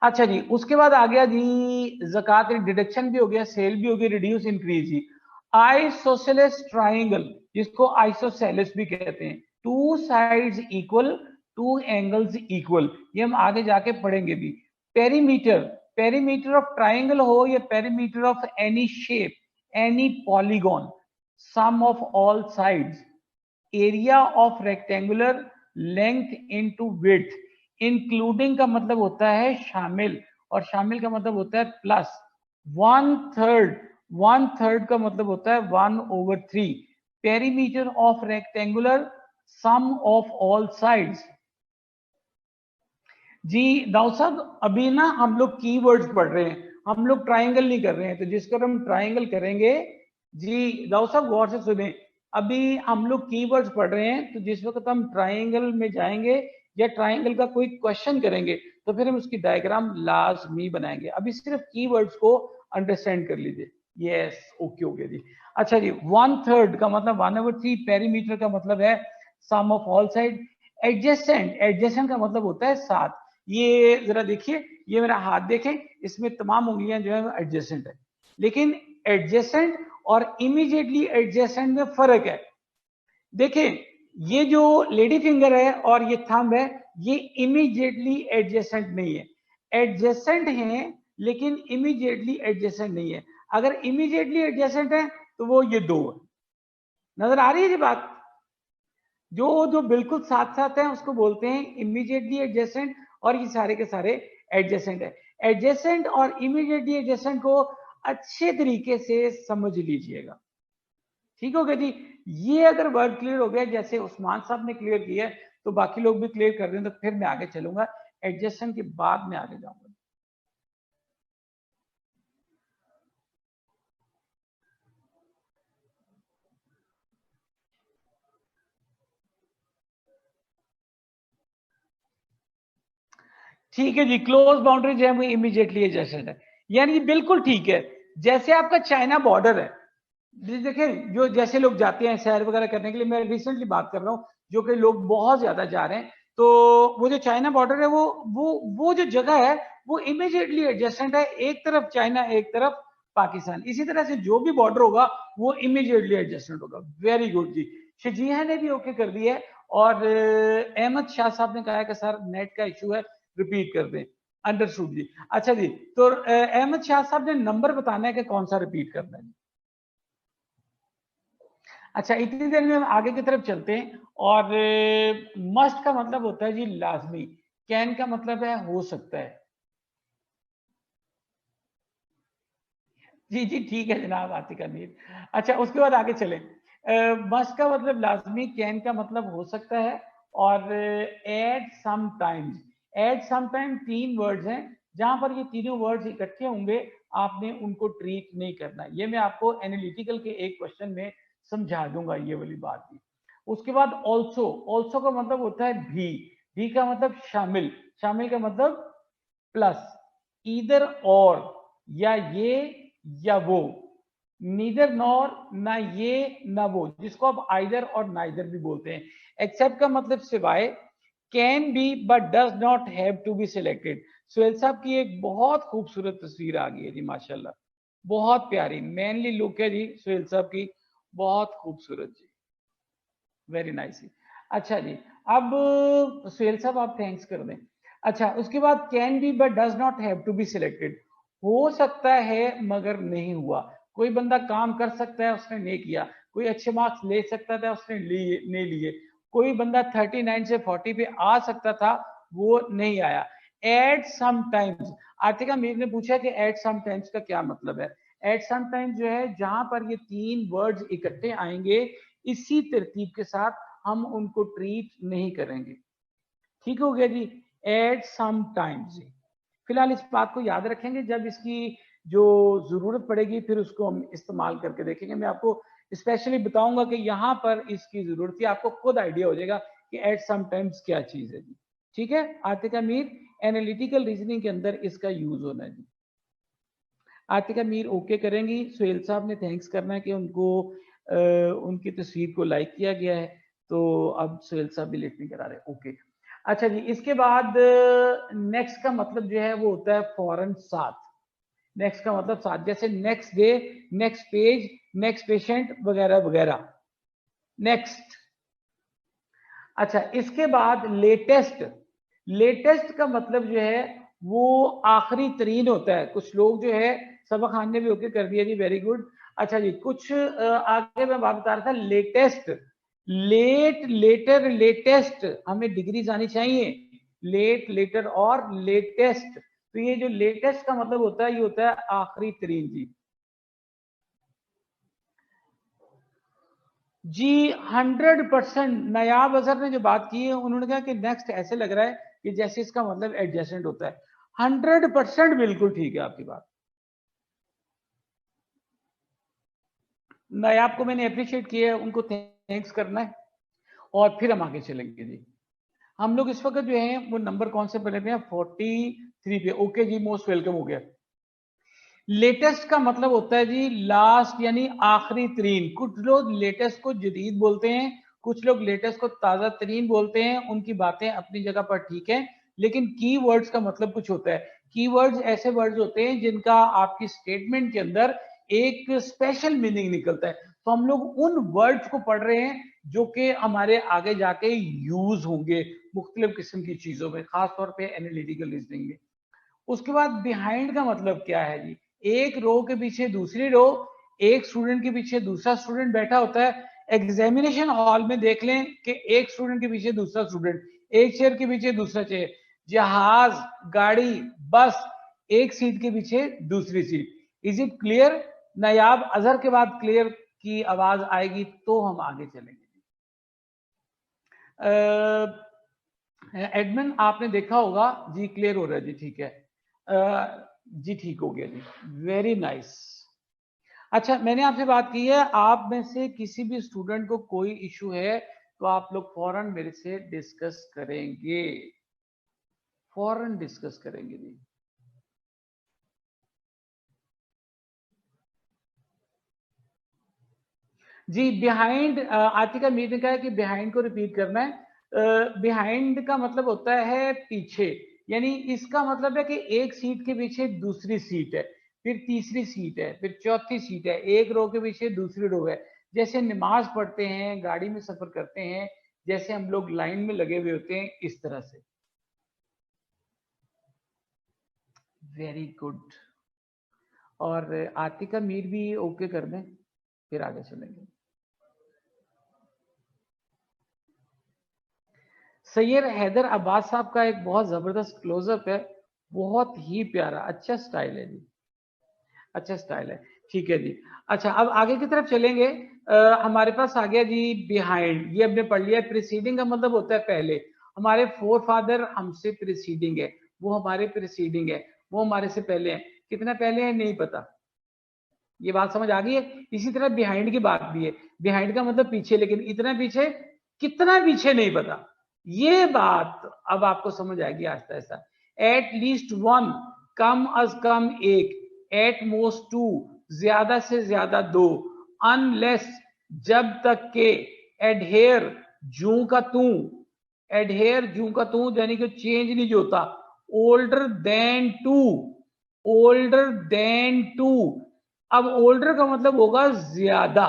अच्छा जी, उसके बाद आ गया जी ज़कात डिडक्शन भी हो गया, सेल भी हो गया, रिड्यूस इंक्रीज जी। आइसोसेलेस ट्राइंगल, जिसको आइसोसेलेस भी कहते हैं, two sides equal, two angles equal, ये हम आगे जाके पढ़ेंगे भी। पेरीमीटर, पेरीमीटर ऑफ ट्राइंगल हो या perimeter of any shape, any polygon, sum of all sides, area of rectangular, length into width, including का मतलब होता है शामिल, और शामिल का मतलब होता है प्लस, वन थर्ड का मतलब होता है 1/3, perimeter of rectangular, sum of all sides. जी दाऊ साहब, अभी ना हम लोग कीवर्ड्स पढ़ रहे हैं, हम लोग ट्राइंगल नहीं कर रहे हैं, तो जिसको हम ट्राइंगल करेंगे, जी दाऊ साहब गौर से सुने, अभी हम लोग कीवर्ड्स पढ़ रहे हैं, तो जिस वक्त हम ट्राइंगल में जाएंगे या ट्राइंगल का कोई क्वेश्चन करेंगे तो फिर हम उसकी डायग्राम लाजमी बनाएंगे। अभी सिर्फ कीवर्ड्स को अंडरस्टैंड कर लीजिए। यस, ओके हो गया जी। अच्छा जी, 1/3 का मतलब 1/3, पेरीमीटर का मतलब है sum of all side, adjacent, adjacent का मतलब होता है साथ। ये जरा देखिए, ये मेरा हाथ देखें, इसमें तमाम उंगलियां जो है एडजेसेंट है, लेकिन एडजेसेंट और इमीडिएटली एडजेसेंट में फर्क है। देखें, ये जो लेडी फिंगर है और ये थंब है, ये इमीडिएटली एडजेसेंट नहीं है, एडजेसेंट है लेकिन इमीडिएटली एडजेसेंट नहीं है। अगर इमीडिएटली एडजेसेंट है तो वो ये दो है। नजर आ रही है ये बात? जो बिल्कुल साथ साथ है उसको बोलते हैं इमीडिएटली एडजेसेंट, और ये सारे के सारे एडजेसेंट है। एडजेसेंट और इमीडिएटली एडजेसेंट को अच्छे तरीके से समझ लीजिएगा, ठीक हो गया जी। ये अगर वर्ड क्लियर हो गया, जैसे उस्मान साहब ने क्लियर किया है, तो बाकी लोग भी क्लियर कर दें, तो फिर मैं आगे चलूंगा, एडजेसेंट के बाद में आगे जाऊंगा। ठीक है जी, क्लोज बाउंड्री जो है वो इमीडिएटली एडजेसेंट है, यानी ये बिल्कुल ठीक है। जैसे आपका चाइना बॉर्डर है, देखें जो जैसे लोग जाते हैं सैर वगैरह करने के लिए, मैं रिसेंटली बात कर रहा हूँ, जो कि लोग बहुत ज्यादा जा रहे हैं, तो वो जो चाइना बॉर्डर है, वो जो जगह है वो इमीडिएटली एडजेसेंट है, एक तरफ चाइना एक तरफ पाकिस्तान। इसी तरह से जो भी बॉर्डर होगा वो इमीडिएटली एडजेसेंट होगा। वेरी गुड जी, शजीहा ने भी ओके कर दिया है, और अहमद शाह साहब ने कहा है कि सर नेट का इशू है, रिपीट कर दें। अंडरस्टूड जी। अच्छा जी, तो अहमद शाह साहब ने नंबर बताना है कि कौन सा रिपीट करना है। अच्छा, इतनी देर में हम आगे की तरफ चलते हैं, और मस्ट का मतलब होता है जी लाजमी, कैन का मतलब है हो सकता है। जी जी ठीक है जनाब आतिका नीर। अच्छा, उसके बाद आगे चलें। मस्ट का मतलब लाजमी, कैन का मतलब हो सकता है, और at some times, at some time तीन वर्ड्स हैं, जहां पर ये तीनों वर्ड्स इकट्ठे होंगे आपने उनको ट्रीट नहीं करना। ये मैं आपको एनालिटिकल के एक क्वेश्चन में समझा दूंगा ये वाली बात भी। उसके बाद ऑल्सो, ऑल्सो का मतलब होता है भी का मतलब शामिल, शामिल का मतलब प्लस, ईदर और, या ये या वो, नीदर नॉर, ना ये ना वो, जिसको आप आइदर और नाइदर भी बोलते हैं। एक्सेप्ट का मतलब सिवाय, can be but does not have to be selected. Suhail साहब की एक बहुत खूबसूरत तस्वीर आ गई है जी, माशाल्लाह, बहुत प्यारी, मैनली लुक है जी सुहेल साहब की, बहुत खूबसूरत जी, वेरी नाइस। अच्छा जी, अब सुहेल साहब आप थैंक्स कर दें। अच्छा, उसके बाद can be but does not have to be selected, हो सकता है मगर नहीं हुआ। कोई बंदा काम कर सकता है, उसने नहीं किया, कोई अच्छे मार्क्स ले सकता था, उसने लिए नहीं लिए, कोई बंदा 39 से 40 पे आ सकता था, वो नहीं आया। एट समटाइम्स, आतिका मीर ने पूछा कि एट समटाइम्स का क्या मतलब है। एट समटाइम्स जो है जहां पर ये तीन वर्ड्स इकट्ठे आएंगे इसी तरतीब के साथ हम उनको ट्रीट नहीं करेंगे। ठीक हो गया जी, एट समटाइम्स जी। फिलहाल इस बात को याद रखेंगे, जब इसकी जो जरूरत पड़ेगी फिर उसको हम इस्तेमाल करके देखेंगे। मैं आपको स्पेशली बताऊंगा कि यहाँ पर इसकी जरूरत है, आपको खुद आइडिया हो जाएगा कि एट समटाइम्स क्या चीज है जी। ठीक है आतिका मीर, एनालिटिकल रीजनिंग के अंदर इसका यूज होना है जी। आतिका मीर ओके करेंगी। सुहेल साहब ने थैंक्स करना है कि उनको उनकी तस्वीर को लाइक किया गया है, तो अब सुहेल साहब भी लेट नहीं करा रहे, ओके। अच्छा जी, इसके बाद नेक्स्ट का मतलब जो है वो होता है फौरन साथ। नेक्स्ट का मतलब साथ, जैसे next day, next page, next patient वगैरह वगैरह। नेक्स्ट। अच्छा, इसके बाद लेटेस्ट। लेटेस्ट का मतलब जो है वो आखिरी तरीन होता है। कुछ लोग जो है, सबक खान ने भी ओके कर दिया जी, वेरी गुड। अच्छा जी, कुछ आगे मैं बात बता रहा था, लेटेस्ट, लेट, लेटर, लेटेस्ट, हमें डिग्रीज आनी चाहिए, लेट, लेटर और लेटेस्ट। तो ये जो लेटेस्ट का मतलब होता है ये होता है आखिरी तरीन जी। जी 100%। नयाब अजहर ने जो बात की है, उन्होंने कहा कि नेक्स्ट ऐसे लग रहा है कि जैसे इसका मतलब एडजेसेंट होता है। 100% बिल्कुल ठीक है आपकी बात। नयाब को मैंने अप्रिशिएट किया है, उनको थैंक्स करना है और फिर हम आगे चलेंगे जी। हम लोग इस वक्त जो है वो नंबर कौन से पढ़े हैं, 43 पे। ओके जी, मोस्ट वेलकम हो गया। लेटेस्ट का मतलब होता है जी लास्ट, यानी आखिरी तरीन। कुछ लोग लेटेस्ट को जदीद बोलते हैं, कुछ लोग लेटेस्ट को ताजा तरीन बोलते हैं। उनकी बातें अपनी जगह पर ठीक है, लेकिन कीवर्ड्स का मतलब कुछ होता है। कीवर्ड्स ऐसे वर्ड्स होते हैं जिनका आपकी स्टेटमेंट के अंदर एक स्पेशल मीनिंग निकलता है। तो हम लोग उन वर्ड्स को पढ़ रहे हैं जो कि हमारे आगे जाके यूज होंगे मुख्तलिफ किस्म की चीजों में, खासतौर पर एनालिटिकल रीजनिंग में। उसके बाद बिहाइंड का मतलब क्या है जी, एक रो के पीछे दूसरी रो, एक स्टूडेंट के पीछे दूसरा स्टूडेंट बैठा होता है। एग्जामिनेशन हॉल में देख लें कि एक स्टूडेंट के पीछे दूसरा स्टूडेंट, एक चेयर के पीछे दूसरा चेयर, जहाज, गाड़ी, बस, एक सीट के पीछे दूसरी seat. Is it clear? Nayab Azhar के बाद क्लियर की आवाज आएगी तो हम आगे चलेंगे। एडमिन आपने देखा होगा जी, क्लियर हो रहा है जी, ठीक है जी, ठीक हो गया जी, वेरी नाइस। अच्छा, मैंने आपसे बात की है, आप में से किसी भी स्टूडेंट को कोई इशू है तो आप लोग फौरन मेरे से डिस्कस करेंगे, फौरन डिस्कस करेंगे जी। जी बिहाइंड, आतिका मीर ने कहा है कि बिहाइंड को रिपीट करना है। बिहाइंड का मतलब होता है पीछे, यानी इसका मतलब है कि एक सीट के पीछे दूसरी सीट है, फिर तीसरी सीट है, फिर चौथी सीट है, एक रो के पीछे दूसरी रो है। जैसे नमाज पढ़ते हैं, गाड़ी में सफर करते हैं, जैसे हम लोग लाइन में लगे हुए होते हैं, इस तरह से। Very good. और आतिका मीर भी ओके कर दें, फिर आगे चलेंगे। सैयद हैदर अब्बास साहब का एक बहुत जबरदस्त क्लोजअप है, बहुत ही प्यारा, अच्छा स्टाइल है जी, अच्छा स्टाइल है, ठीक है जी। अच्छा, अब आगे की तरफ चलेंगे। हमारे पास आ गया जी बिहाइंड, ये हमने पढ़ लिया। प्रीसीडिंग का मतलब होता है पहले। हमारे फोर फादर हमसे प्रीसीडिंग है, वो हमारे प्रीसीडिंग है, वो हमारे से पहले है। कितना पहले है नहीं पता, ये बात समझ आ गई है। इसी तरह बिहाइंड की बात भी है, बिहाइंड का मतलब पीछे, लेकिन इतना पीछे, कितना पीछे नहीं पता। ये बात अब आपको समझ आएगी Aahista Aahista. At least one, कम अज कम एक, एट मोस्ट टू, ज्यादा से ज्यादा दो, अनलेस, जब तक के, एडहेयर, जू का तू, एडहेयर जू का तू, यानी कि चेंज नहीं जो होता, older than two, older than two. अब ओल्डर का मतलब होगा ज्यादा,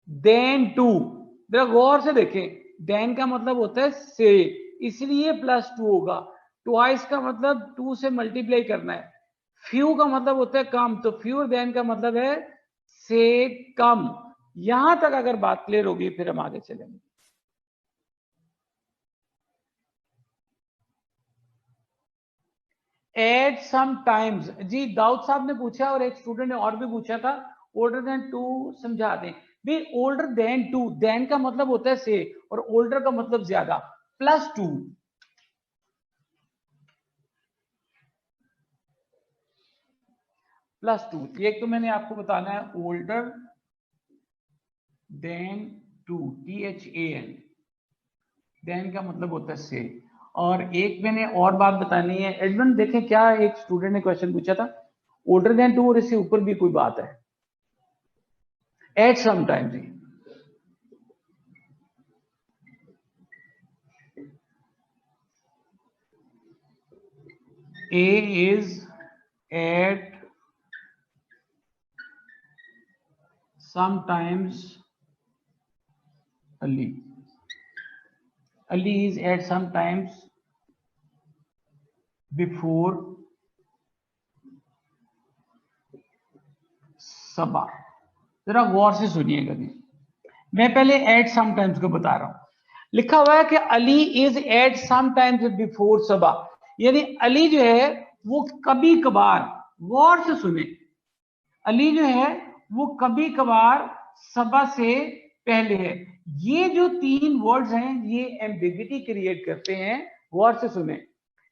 देन टू, जरा गौर से देखें, देन का मतलब होता है से, इसलिए प्लस टू होगा। ट्वाइस का मतलब टू से मल्टीप्लाई करना है। फ्यू का मतलब होता है कम, तो फ्यूर देन का मतलब है से कम। यहां तक अगर बात क्लियर होगी फिर हम आगे चलेंगे। एट सम टाइम्स, जी दाऊद साहब ने पूछा और एक स्टूडेंट ने और भी पूछा था, ओल्डर देन 2 समझा दें भी। ओल्डर देन 2, देन का मतलब होता है से, और ओल्डर का मतलब ज्यादा, +2। +2, एक तो मैंने आपको बताना है ओल्डर देन 2, THAN, देन का मतलब होता है से। और एक मैंने और बात बतानी है एडमंड, देखें क्या एक स्टूडेंट ने क्वेश्चन पूछा था, ओल्डर देन 2 और इससे ऊपर भी कोई बात है, एट सम टाइम। जी A is at sometimes Ali. Ali is at sometimes before सबा। जरा गौर से सुनिएगा जी, मैं पहले एट समटाइम्स को बता रहा हूं। लिखा हुआ है कि Ali is at sometimes before Saba, यानी अली जो है वो कभी कभार, गौर से सुने, अली जो है वो कभी कभार सबा से पहले है। ये जो 3 वर्ड्स हैं ये एम्बिगिटी क्रिएट करते हैं, गौर से सुने,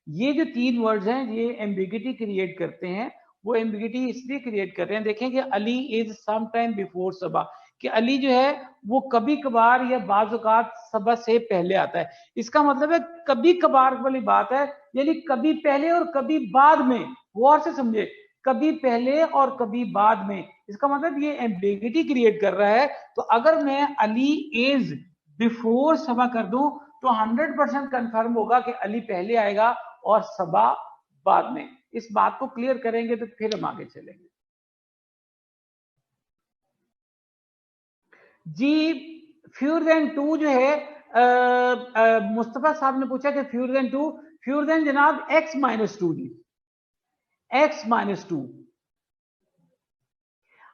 ये जो 3 वर्ड्स हैं ये एम्बिगिटी क्रिएट करते हैं। वो एम्बिगिटी इसलिए क्रिएट कर रहे हैं, देखें कि Ali is some time before Saba, कि अली जो है वो कभी कभार या बाज़ औक़ात सबा से पहले आता है। इसका मतलब है कभी कभार वाली बात है, यानी कभी पहले और कभी बाद में, गौर से समझे, कभी पहले और कभी बाद में। इसका मतलब ये एम्बिगिटी क्रिएट कर रहा है। तो अगर मैं अली इज बिफोर सबा कर दूं तो 100% कंफर्म होगा कि अली पहले आएगा और सबा बाद में। इस बात को क्लियर करेंगे तो फिर हम आगे चलेंगे। जी फ्यूर देन 2 जो है, मुस्तफा साहब ने पूछा कि फ्यूर देन 2, फ्यूर देन जनाब x-2 जी, x-2।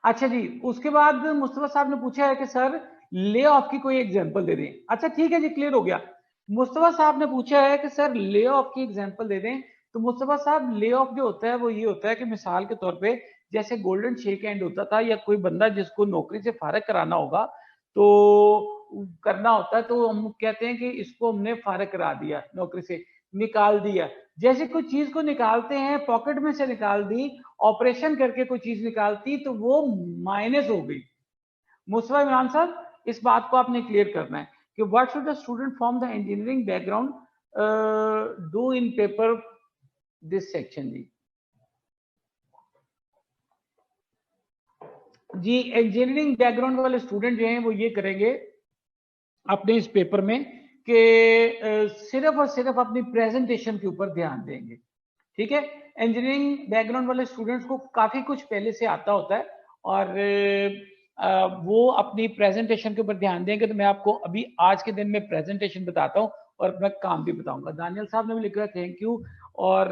अच्छा जी, उसके बाद मुस्तफा साहब ने पूछा है कि सर ले ऑफ की कोई एग्जांपल दे दें। अच्छा ठीक है जी, क्लियर हो गया। मुस्तफा साहब ने पूछा है कि सर ले ऑफ की एग्जांपल दे दें। तो मुस्तफा साहब ले ऑफ जो होता है वो ये होता है कि मिसाल के तौर पे जैसे गोल्डन शेक हैंड होता था, या कोई बंदा जिसको नौकरी से फारिग कराना होगा तो करना होता है, तो हम कहते हैं कि इसको हमने फारिग करा दिया, नौकरी से निकाल दिया। जैसे कोई चीज को निकालते हैं, पॉकेट में से निकाल दी, ऑपरेशन करके कोई चीज निकालती तो वो माइनस हो गई। मुस्तफा इमरान साहब इस बात को आपने क्लियर करना है कि what should the student from the engineering background do in paper this section. जी इंजीनियरिंग बैकग्राउंड वाले स्टूडेंट जो हैं वो ये करेंगे अपने इस पेपर में कि सिर्फ और सिर्फ अपनी प्रेजेंटेशन के ऊपर ध्यान देंगे। ठीक है, इंजीनियरिंग बैकग्राउंड वाले स्टूडेंट्स को काफी कुछ पहले से आता होता है और वो अपनी प्रेजेंटेशन के ऊपर ध्यान देंगे। तो मैं आपको अभी आज के दिन में प्रेजेंटेशन बताता हूँ और मैं काम भी बताऊंगा। दानियल साहब ने भी लिखा है थैंक यू। और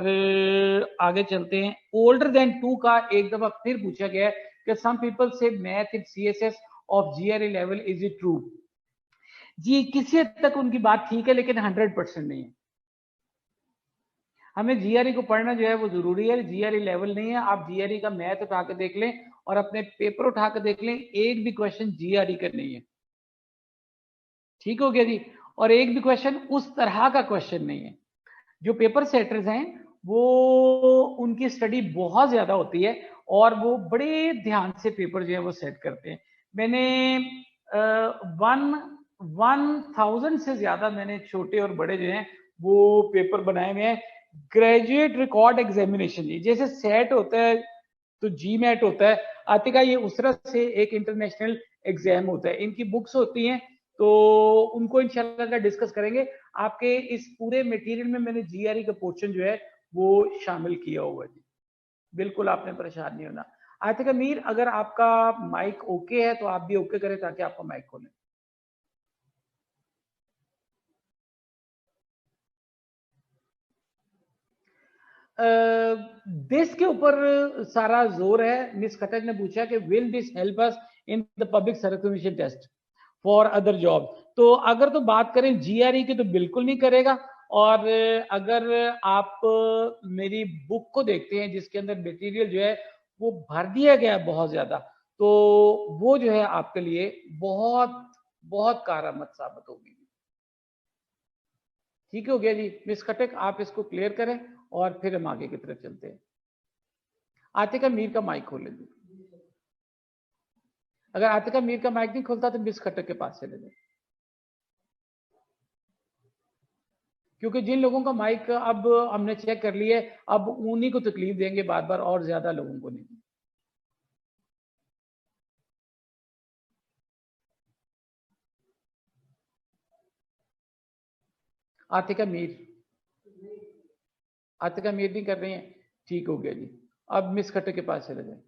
आगे चलते हैं। ओल्डर देन 2 का एक दफा फिर पूछा गया है कि सम पीपल से math in CSS of GRE level, is it true? जी किसी हद तक उनकी बात ठीक है, लेकिन 100% नहीं है। हमें GRE को पढ़ना जो है वो जरूरी है, GRE लेवल नहीं है। आप GRE का मैथ उठा के देख लें और अपने पेपर उठा के देख लें, एक भी क्वेश्चन GRE का नहीं है। ठीक हो गया जी। और एक भी क्वेश्चन उस तरह का क्वेश्चन नहीं है। जो पेपर सेटर्स हैं वो उनकी स्टडी बहुत ज्यादा होती है और वो बड़े ध्यान से पेपर जो है वो सेट करते हैं। मैंने 1000 से ज्यादा मैंने छोटे और बड़े जो हैं वो पेपर बनाए हुए हैं। ग्रेजुएट रिकॉर्ड एग्जामिनेशन, जैसे सेट होता है तो GMAT होता है, आतिका ये उस तरह से एक इंटरनेशनल एग्जाम होता है। इनकी बुक्स होती हैं तो उनको इंशाल्लाह का डिस्कस करेंगे। आपके इस पूरे मटेरियल में मैंने GRE का पोर्शन जो है वो शामिल किया हुआ है। बिल्कुल आपने परेशान नहीं होना। आतिका मीर, अगर आपका माइक ओके है तो आप भी ओके करें ताकि आपका माइक खोले। दिस के ऊपर सारा जोर है। मिस खटक ने पूछा कि will this help us in the public service commission test for other job. तो अगर तो बात करें GRE की तो बिल्कुल नहीं करेगा, और अगर आप मेरी बुक को देखते हैं जिसके अंदर मटेरियल जो है वो भर दिया गया है बहुत ज्यादा, तो वो जो है आपके लिए बहुत बहुत कारआमद साबित होगी। ठीक हो गया जी मिस खटक, आप इसको क्लियर करें और फिर हम आगे की तरफ चलते हैं। आतिका मीर का माइक खोल लीजिए। अगर आतिका मीर का माइक नहीं खोलता तो मिस खटक के पास चले जाए, क्योंकि जिन लोगों का माइक अब हमने चेक कर लिया है, अब उन्हीं को तकलीफ देंगे बार बार और ज्यादा लोगों को नहीं। आतिका मीर नहीं कर रही हैं, ठीक हो गया जी। अब मिस खट्टर के पास चले जाए।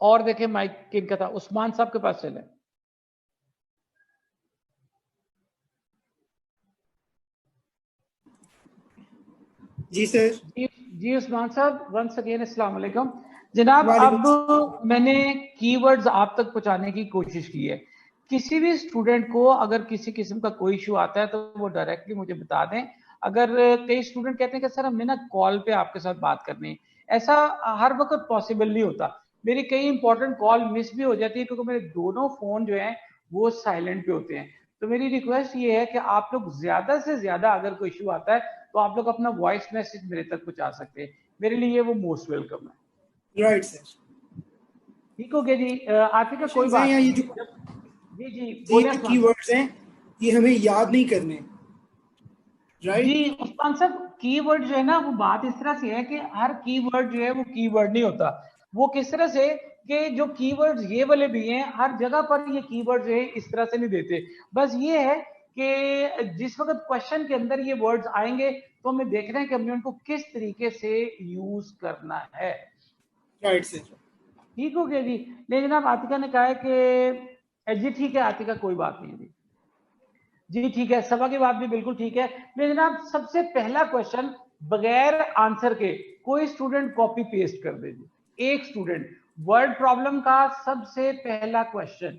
और देखें माइक किनका था, उस्मान साहब के पास चले। जी सर। जी उस्मान साहब, वंस अगेन अस्सलाम वालेकुम जनाब। अब मैंने कीवर्ड्स आप तक पहुंचाने की कोशिश की है। किसी भी स्टूडेंट को अगर किसी किस्म का कोई इशू आता है तो वो डायरेक्टली मुझे बता दें। अगर कई स्टूडेंट कहते हैं कि सर हमने ना कॉल पे आपके साथ बात करनी है, ऐसा हर वक्त पॉसिबल नहीं होता। मेरी कई इंपॉर्टेंट कॉल मिस भी हो जाती है क्योंकि मेरे दोनों फोन जो हैं वो साइलेंट पे होते हैं। तो मेरी रिक्वेस्ट ये है कि आप लोग ज्यादा से ज्यादा अगर कोई इशू आता है तो आप लोग अपना वॉइस मैसेज मेरे तक पहुंचा सकते हैं, मेरे लिए वो मोस्ट वेलकम है। Right sir. ठीक हो गया जी। आतिका कोई बात नहीं, जी कीवर्ड्स हैं ये हमें याद नहीं करने, राइट जी उस्मान साहब। कीवर्ड जो है ना वो बात इस तरह से है कि हर कीवर्ड जो है वो कीवर्ड नहीं होता। वो किस तरह से कि जो कीवर्ड्स ये वाले भी हैं हर जगह पर ये कीवर्ड जो है इस तरह से नहीं देते। बस ये है कि जिस वक्त क्वेश्चन के अंदर ये वर्ड्स आएंगे तो हमें देखना है कि हमने उनको किस तरीके से यूज करना है। Right sir. ठीक हो गया जी। नहीं जनाब, आतिका ने कहा है कि जी ठीक है आतिका, कोई बात नहीं जी। जी ठीक है, सभा की बात भी बिल्कुल ठीक है। नहीं जनाब, सबसे पहला क्वेश्चन बगैर आंसर के कोई स्टूडेंट कॉपी पेस्ट कर दे जी। एक स्टूडेंट वर्ड प्रॉब्लम का सबसे पहला क्वेश्चन,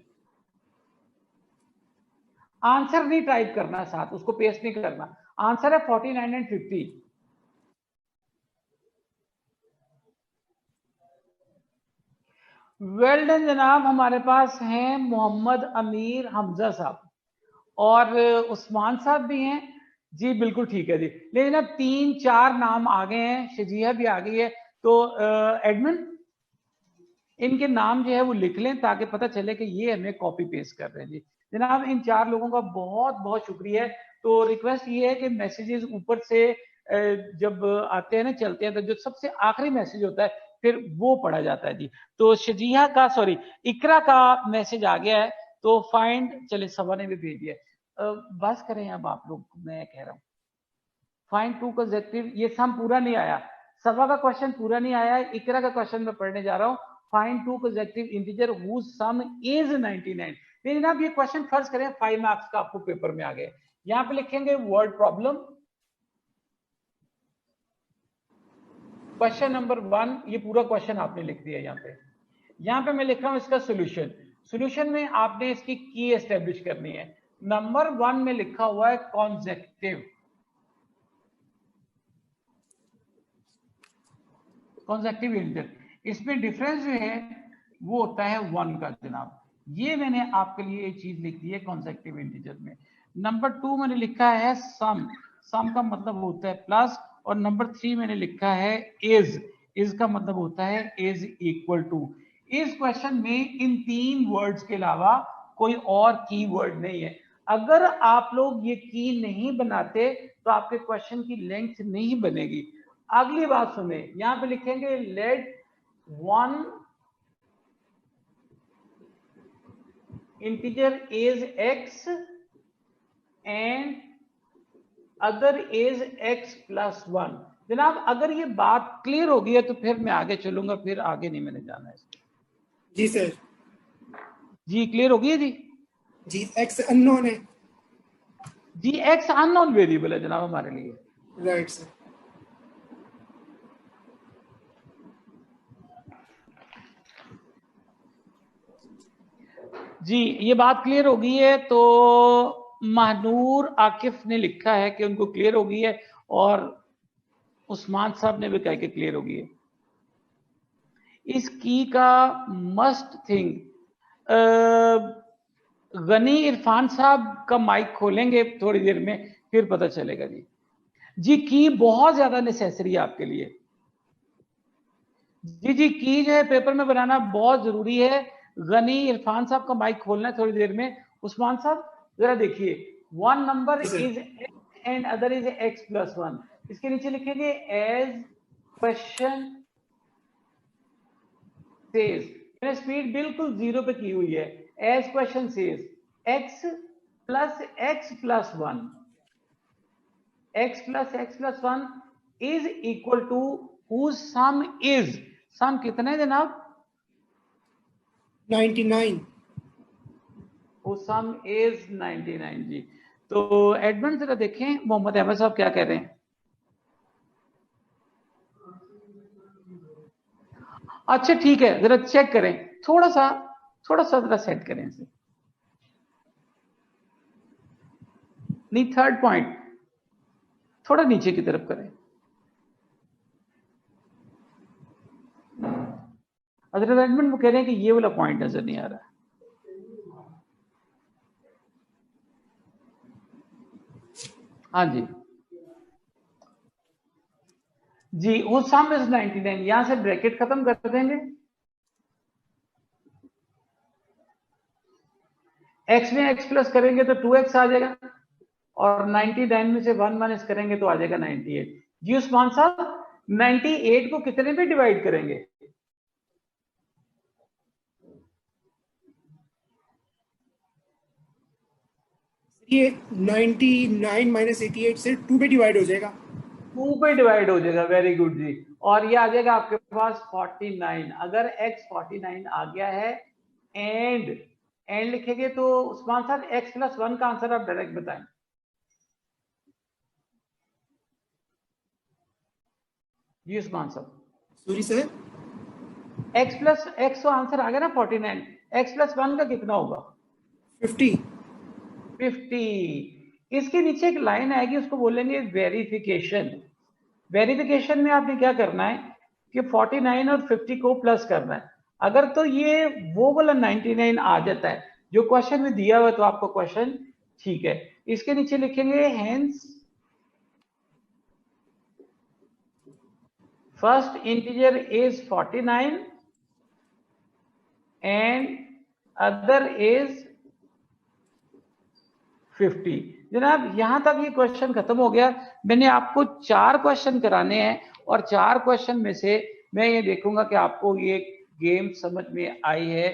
आंसर नहीं टाइप करना, साथ उसको पेस्ट नहीं करना। आंसर है 49 एंड 50। वेल डन जनाब। हमारे पास हैं मोहम्मद अमीर हमजा साहब और उस्मान साहब भी हैं जी, बिल्कुल ठीक है जी। लेकिन अब 3-4 नाम आ गए हैं, शजिया भी आ गई है, तो एडमिन इनके नाम जो है वो लिख लें ताकि पता चले कि ये हमें कॉपी पेस्ट कर रहे हैं जी। जनाब इन 4 लोगों का बहुत बहुत शुक्रिया है। तो रिक्वेस्ट ये है कि मैसेजेस ऊपर से जब आते हैं ना, चलते हैं, तो जो सबसे आखिरी मैसेज होता है फिर वो पढ़ा जाता है जी। तो शजिया का, सॉरी, इकरा का मैसेज आ गया है, तो फाइंड, चले सवा ने भी भेज दिया। बस करें अब आप लोग, मैं कह रहा हूँ फाइंड 2 कंसेक्यूटिव, ये सम पूरा नहीं आया, सवा का क्वेश्चन पूरा नहीं आया है। इकरा का क्वेश्चन मैं पढ़ने जा रहा हूँ। Find 2 consecutive integer whose sum is 99। लेकिन आप ये क्वेश्चन फर्ज करें 5 मार्क्स का आपको पेपर में आ गए। यहाँ पे लिखेंगे वर्ड प्रॉब्लम, क्वेश्चन नंबर 1, ये पूरा क्वेश्चन आपने लिख दिया। यहाँ पे मैं लिख रहा हूँ इसका सोल्यूशन। सोल्यूशन में आपने इसकी की एस्टेब्लिश करनी है। नंबर 1 में लिखा हुआ है कॉन्सेक्टिव इंटीजर, इसमें डिफरेंस जो है वो होता है 1 का जनाब। ये मैंने आपके लिए एक चीज लिख दी है कॉन्सेक्टिव इंटीजर में। नंबर 2 मैंने लिखा है सम का मतलब होता है प्लस, और नंबर 3 मैंने लिखा है इज का मतलब होता है इज इक्वल टू। इस क्वेश्चन में इन 3 वर्ड्स के अलावा कोई और की वर्ड नहीं है। अगर आप लोग ये की नहीं बनाते तो आपके क्वेश्चन की लेंथ नहीं बनेगी। अगली बात सुने, यहां पे लिखेंगे let 1 integer is x and other is x plus 1। जनाब अगर ये बात क्लियर हो गई है तो फिर मैं आगे चलूंगा, फिर आगे नहीं मैंने जाना है। जी सर। जी क्लियर हो गई है जी। जी x अननोन है जी, x अननोन वेरिएबल है जनाब हमारे लिए। Right sir. जी ये बात क्लियर हो गई है। तो महानूर आकिफ ने लिखा है कि उनको क्लियर हो गई है, और उस्मान साहब ने भी कहा कि क्लियर हो गई है। इस की का मस्ट थिंग, गनी इरफान साहब का माइक खोलेंगे थोड़ी देर में, फिर पता चलेगा जी। जी की बहुत ज्यादा नेसेसरी है आपके लिए। जी की जो है पेपर में बनाना बहुत जरूरी है। गनी इरफान साहब का माइक खोलना है थोड़ी देर में। उस्मान साहब जरा देखिए, one number is x and other is x+1, इसके नीचे लिखेंगे एज क्वेश्चन सेज। मैंने स्पीड बिल्कुल 0 पे की हुई है। As question says x plus x+1, x plus x+1 is equal to whose sum is, सम कितने है जनाब? 99। whose sum is 99 जी। तो एडमिन जरा देखें मोहम्मद अहमद साहब क्या कह रहे हैं। अच्छा ठीक है, जरा चेक करें, थोड़ा सा जरा सेट करें इसे। नहीं, थर्ड पॉइंट थोड़ा नीचे की तरफ करें। अदर एडमिन वो कह रहे हैं कि ये वाला पॉइंट नजर नहीं आ रहा। हाँ जी जी, वो सम इज 99, यहां से ब्रैकेट खत्म कर देंगे। x में x प्लस करेंगे तो 2x आ जाएगा, और 99 में से 1 माइनस करेंगे तो आ जाएगा 98। जी उस्मान साहब 98 को कितने पे डिवाइड करेंगे? ये 99 माइनस 88 से 2 पे डिवाइड हो जाएगा। 2 पे डिवाइड हो जाएगा, वेरी गुड जी। और ये आ जाएगा आपके पास 49। अगर x 49 आ गया है एंड लिखेंगे तो उस्मान साहब x+1 का आंसर आप डायरेक्ट बताएं। जी उस्मान साहब। Sorry sir, x plus x तो आंसर आ गया ना 49, x+1 का कितना होगा? 50। इसके नीचे एक लाइन आएगी, उसको बोलेंगे वेरिफिकेशन। वेरिफिकेशन में आपने क्या करना है कि 49 और 50 को प्लस करना है। अगर तो ये वो वाला 99 आ जाता है जो क्वेश्चन में दिया हुआ, तो आपको क्वेश्चन ठीक है। इसके नीचे लिखेंगे hence first integer is 49 and other is 50। जनाब यहां तक ये क्वेश्चन खत्म हो गया। मैंने आपको 4 क्वेश्चन कराने हैं, और 4 क्वेश्चन में से मैं ये देखूंगा कि आपको ये गेम समझ में आई है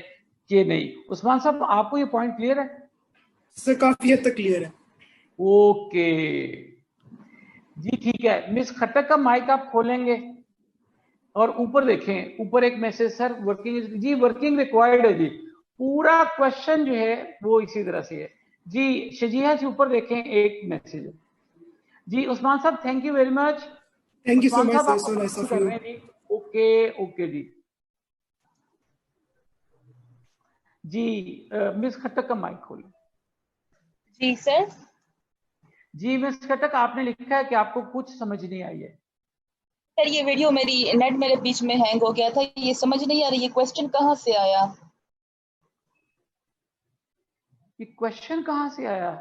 कि नहीं। उस्मान साहब आपको ये पॉइंट क्लियर है? सर काफी हद तक क्लियर है। ओके जी ठीक है। मिस खट्टक का माइक आप खोलेंगे और ऊपर देखें, ऊपर एक मैसेज सर वर्किंग जी, वर्किंग रिक्वायर्ड है जी। पूरा क्वेश्चन जो है वो इसी तरह से है जी। शजीहा से ऊपर देखें एक मैसेज जी। उस्मान साहब thank you very much. Thank you so Usman much साहब सर, सो नाइस ऑफ कर यू। रहे हैं जी। ओके जी जी। मिस खट्टक का माइक खोलें। जी सर। जी मिस खट्टक, आपने लिखा है कि आपको कुछ समझ नहीं आई है। सर ये वीडियो मेरी नेट मेरे बीच में हैंग हो गया था, ये समझ नहीं आ रही, ये क्वेश्चन कहाँ से आया? ये क्वेश्चन कहाँ से आया?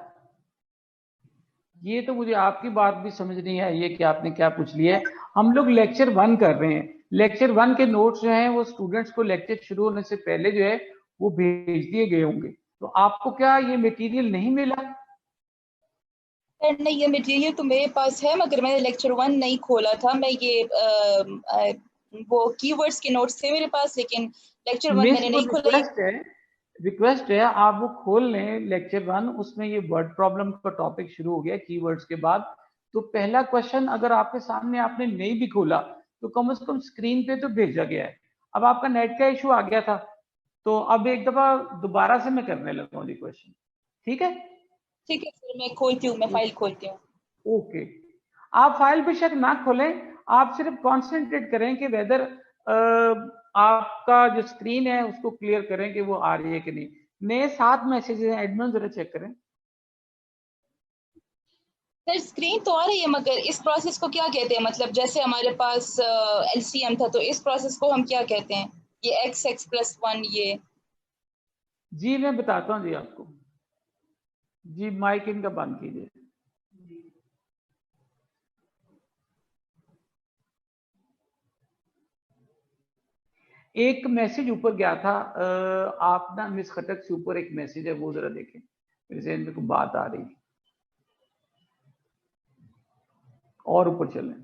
ये तो मुझे आपकी बात भी समझ नहीं आई है कि आपने क्या पूछ लिया है। हम लोग लेक्चर 1 कर रहे हैं। लेक्चर 1 के नोट्स जो हैं वो स्टूडेंट्स को लेक्चर शुरू होने से पहले जो है वो भेज दिए गए होंगे। तो आपको क्या ये मटेरियल नहीं मिला? सर नहीं, ये मटेरियल तो मेरे पास है, मगर मैंने लेक्चर 1 नहीं खोला था। मैं ये वो कीवर्ड्स के नोट्स थे मेरे पास, लेकिन लेक्चर 1 मैंने नहीं खोला। रिक्वेस्ट है आप वो खोल लें लेक्चर 1, उसमें ये वर्ड प्रॉब्लम का टॉपिक शुरू हो गया कीवर्ड्स के बाद। तो पहला क्वेश्चन अगर आपके सामने आपने नहीं भी खोला तो कम से कम स्क्रीन पे तो भेजा गया है। अब आपका नेट का इशू आ गया था, तो अब एक दफा दोबारा से मैं करने लगा हूँ क्वेश्चन, ठीक है? ठीक है सर, मैं खोलती हूँ, मैं फाइल खोलती हूँ। ओके, आप फाइल बेशक ना खोलें, आप सिर्फ कॉन्सेंट्रेट करें कि वेदर आपका जो स्क्रीन है उसको क्लियर करें कि वो आ रही है कि नहीं। नए 7 मैसेजेस हैं, एडमिन जरा चेक करें। सर स्क्रीन तो आ रही है, मगर इस प्रोसेस को क्या कहते हैं? मतलब जैसे हमारे पास एलसीएम था, तो इस प्रोसेस को हम क्या कहते हैं? ये x प्लस 1 ये। जी मैं बताता हूँ जी आपको। जी माइक इनका बंद कीजिए। एक मैसेज ऊपर गया था, आप ना मिस खटक से ऊपर एक मैसेज है, वो जरा देखें, मेरे जहन में कोई बात आ रही है। और ऊपर चलें।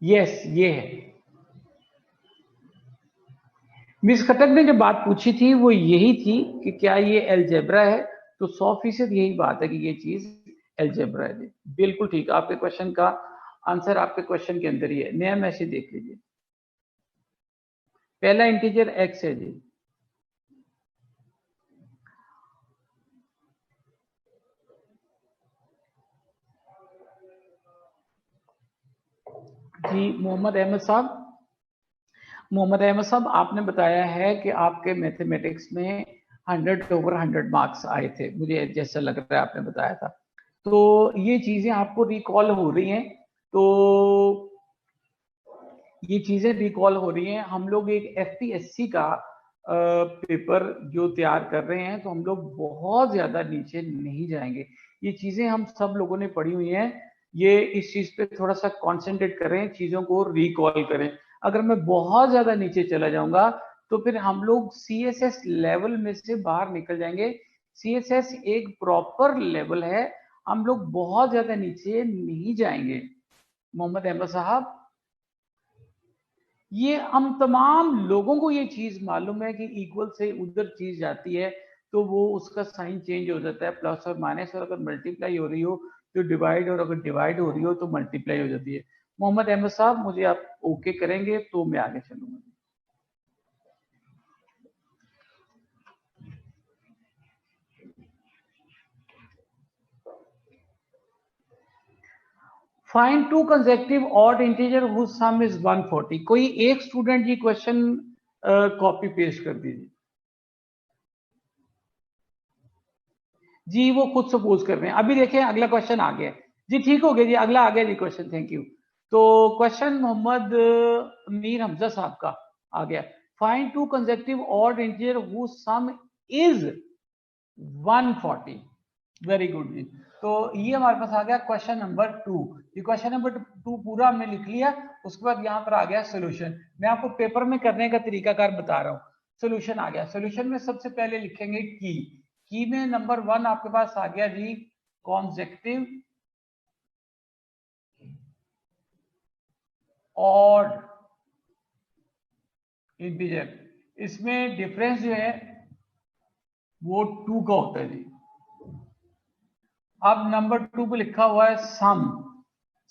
यस ये है। मिस खटक ने जो बात पूछी थी वो यही थी कि क्या ये अलजेब्रा है, तो 100% यही बात है कि ये चीज अलजेब्रा है। बिल्कुल ठीक, आपके क्वेश्चन का आंसर आपके क्वेश्चन के अंदर ही है। नया मैसेज देख लीजिए, पहला इंटीजर x है जी। जी मोहम्मद अहमद साहब, आपने बताया है कि आपके मैथमेटिक्स में 100/100 मार्क्स आए थे, मुझे जैसा लग रहा है आपने बताया था। तो ये चीजें आपको रिकॉल हो रही हैं, तो ये चीजें रिकॉल हो रही हैं। हम लोग एक FPSC का पेपर जो तैयार कर रहे हैं, तो हम लोग बहुत ज्यादा नीचे नहीं जाएंगे। ये चीजें हम सब लोगों ने पढ़ी हुई हैं, ये इस चीज पे थोड़ा सा कंसंट्रेट करें, चीजों को रिकॉल करें। अगर मैं बहुत ज्यादा नीचे चला जाऊंगा तो फिर हम लोग CSS लेवल में से बाहर निकल जाएंगे। CSS एक प्रॉपर लेवल है, हम लोग बहुत ज्यादा नीचे नहीं जाएंगे। मोहम्मद अहमद साहब, ये हम तमाम लोगों को ये चीज मालूम है कि इक्वल से उधर चीज जाती है तो वो उसका साइन चेंज हो जाता है, प्लस और माइनस, और अगर मल्टीप्लाई हो रही हो तो डिवाइड, और अगर डिवाइड हो रही हो तो मल्टीप्लाई हो जाती है। मोहम्मद अहमद साहब, मुझे आप ओके करेंगे तो मैं आगे चलूंगा। Find 2 consecutive odd integer whose sum is 140। कोई एक स्टूडेंट ये क्वेश्चन कॉपी पेस्ट कर दीजिए जी, वो खुद सपोज कर रहे हैं। अभी देखें अगला क्वेश्चन आ गया जी, ठीक हो गया जी, अगला आ गया जी क्वेश्चन, थैंक यू। तो क्वेश्चन मोहम्मद मीर हमजा साहब का आ गया। Find 2 consecutive odd integer whose sum is 140। Very good जी। तो ये हमारे पास आ गया क्वेश्चन नंबर 2। ये क्वेश्चन नंबर 2 पूरा हमने लिख लिया। उसके बाद यहाँ पर आ गया सोल्यूशन। मैं आपको पेपर में करने का तरीकाकार बता रहा हूँ। सोल्यूशन आ गया। सोल्यूशन में सबसे पहले लिखेंगे की में नंबर 1 आपके पास आ गया जी, कॉन्सेक्टिव ऑड इंटीजर। इसमें डिफरेंस जो है वो 2 का होता है जी। अब नंबर 2 पे लिखा हुआ है सम।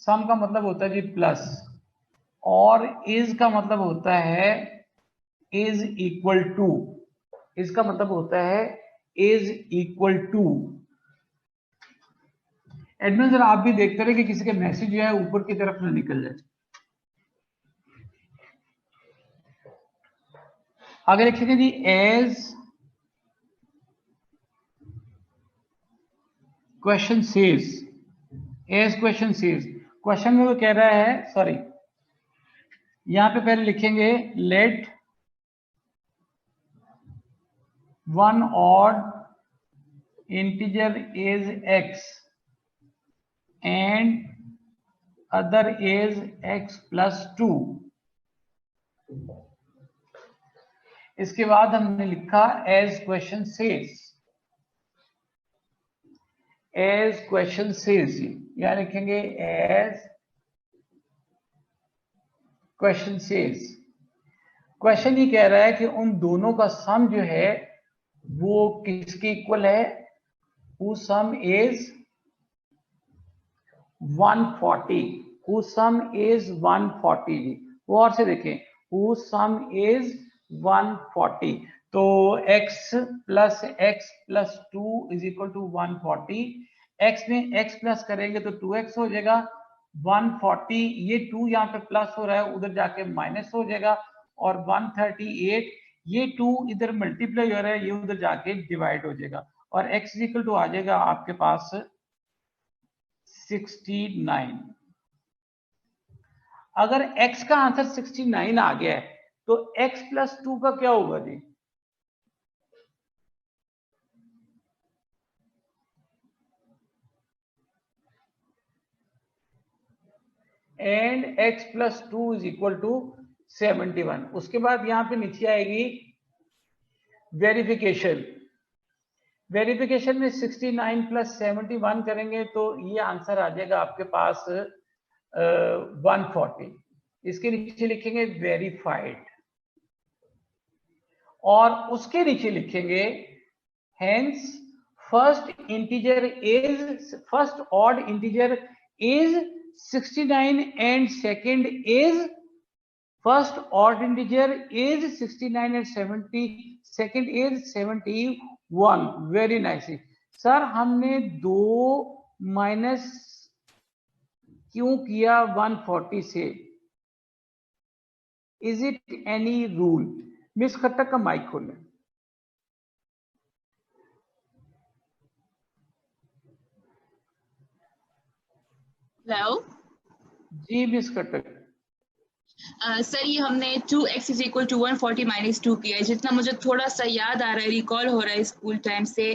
सम का मतलब होता है जी प्लस, और इज का मतलब होता है इज इक्वल टू। इसका मतलब होता है इज इक्वल टू। एडमिन जरा आप भी देखते रहे कि किसी के मैसेज जो है ऊपर की तरफ ना निकल जाए। आगे लिखेंगे जी as question says. As question says, question में वो कह रहा है, सॉरी यहां पे पहले लिखेंगे let one odd integer is x and other is x plus 2। इसके बाद हमने लिखा as question says. As question says, यहां लिखेंगे एज क्वेश्चन सेज। क्वेश्चन ये कह रहा है कि उन दोनों का सम जो है वो किसके इक्वल है, whose sum is 140। whose sum is 140 जी। वो और से देखें, whose sum is 140। तो x plus 2 is equal to 140। x में x प्लस करेंगे तो 2x हो जाएगा। 140, ये 2 यहाँ पे प्लस हो रहा है, उधर जाके माइनस हो जाएगा, और 138 ये 2 इधर मल्टीप्लाई हो रहा है, ये उधर जाके डिवाइड हो जाएगा और x इक्वल टू आ जाएगा आपके पास 69। अगर x का आंसर 69 आ गया है तो x प्लस 2 का क्या होगा जी? And x plus 2 is equal to 71। उसके बाद यहां पे नीचे आएगी वेरिफिकेशन। वेरिफिकेशन में 69 प्लस 71 करेंगे तो ये आंसर आ जाएगा आपके पास 140। इसके नीचे लिखेंगे वेरीफाइड और उसके नीचे लिखेंगे hence first odd integer is 69 and second is first odd integer is 69 and 70 second is 71। Very nice sir. हमने 2 माइनस क्यों किया 140 से? Is it any rule? Miss Khattak का माइक खोलें। हेलो जी मिस खट्टक। सर ये हमने 2x is equal to 140 minus 2 किया है। जितना मुझे थोड़ा सा याद आ रहा है, रिकॉल हो रहा है स्कूल टाइम से,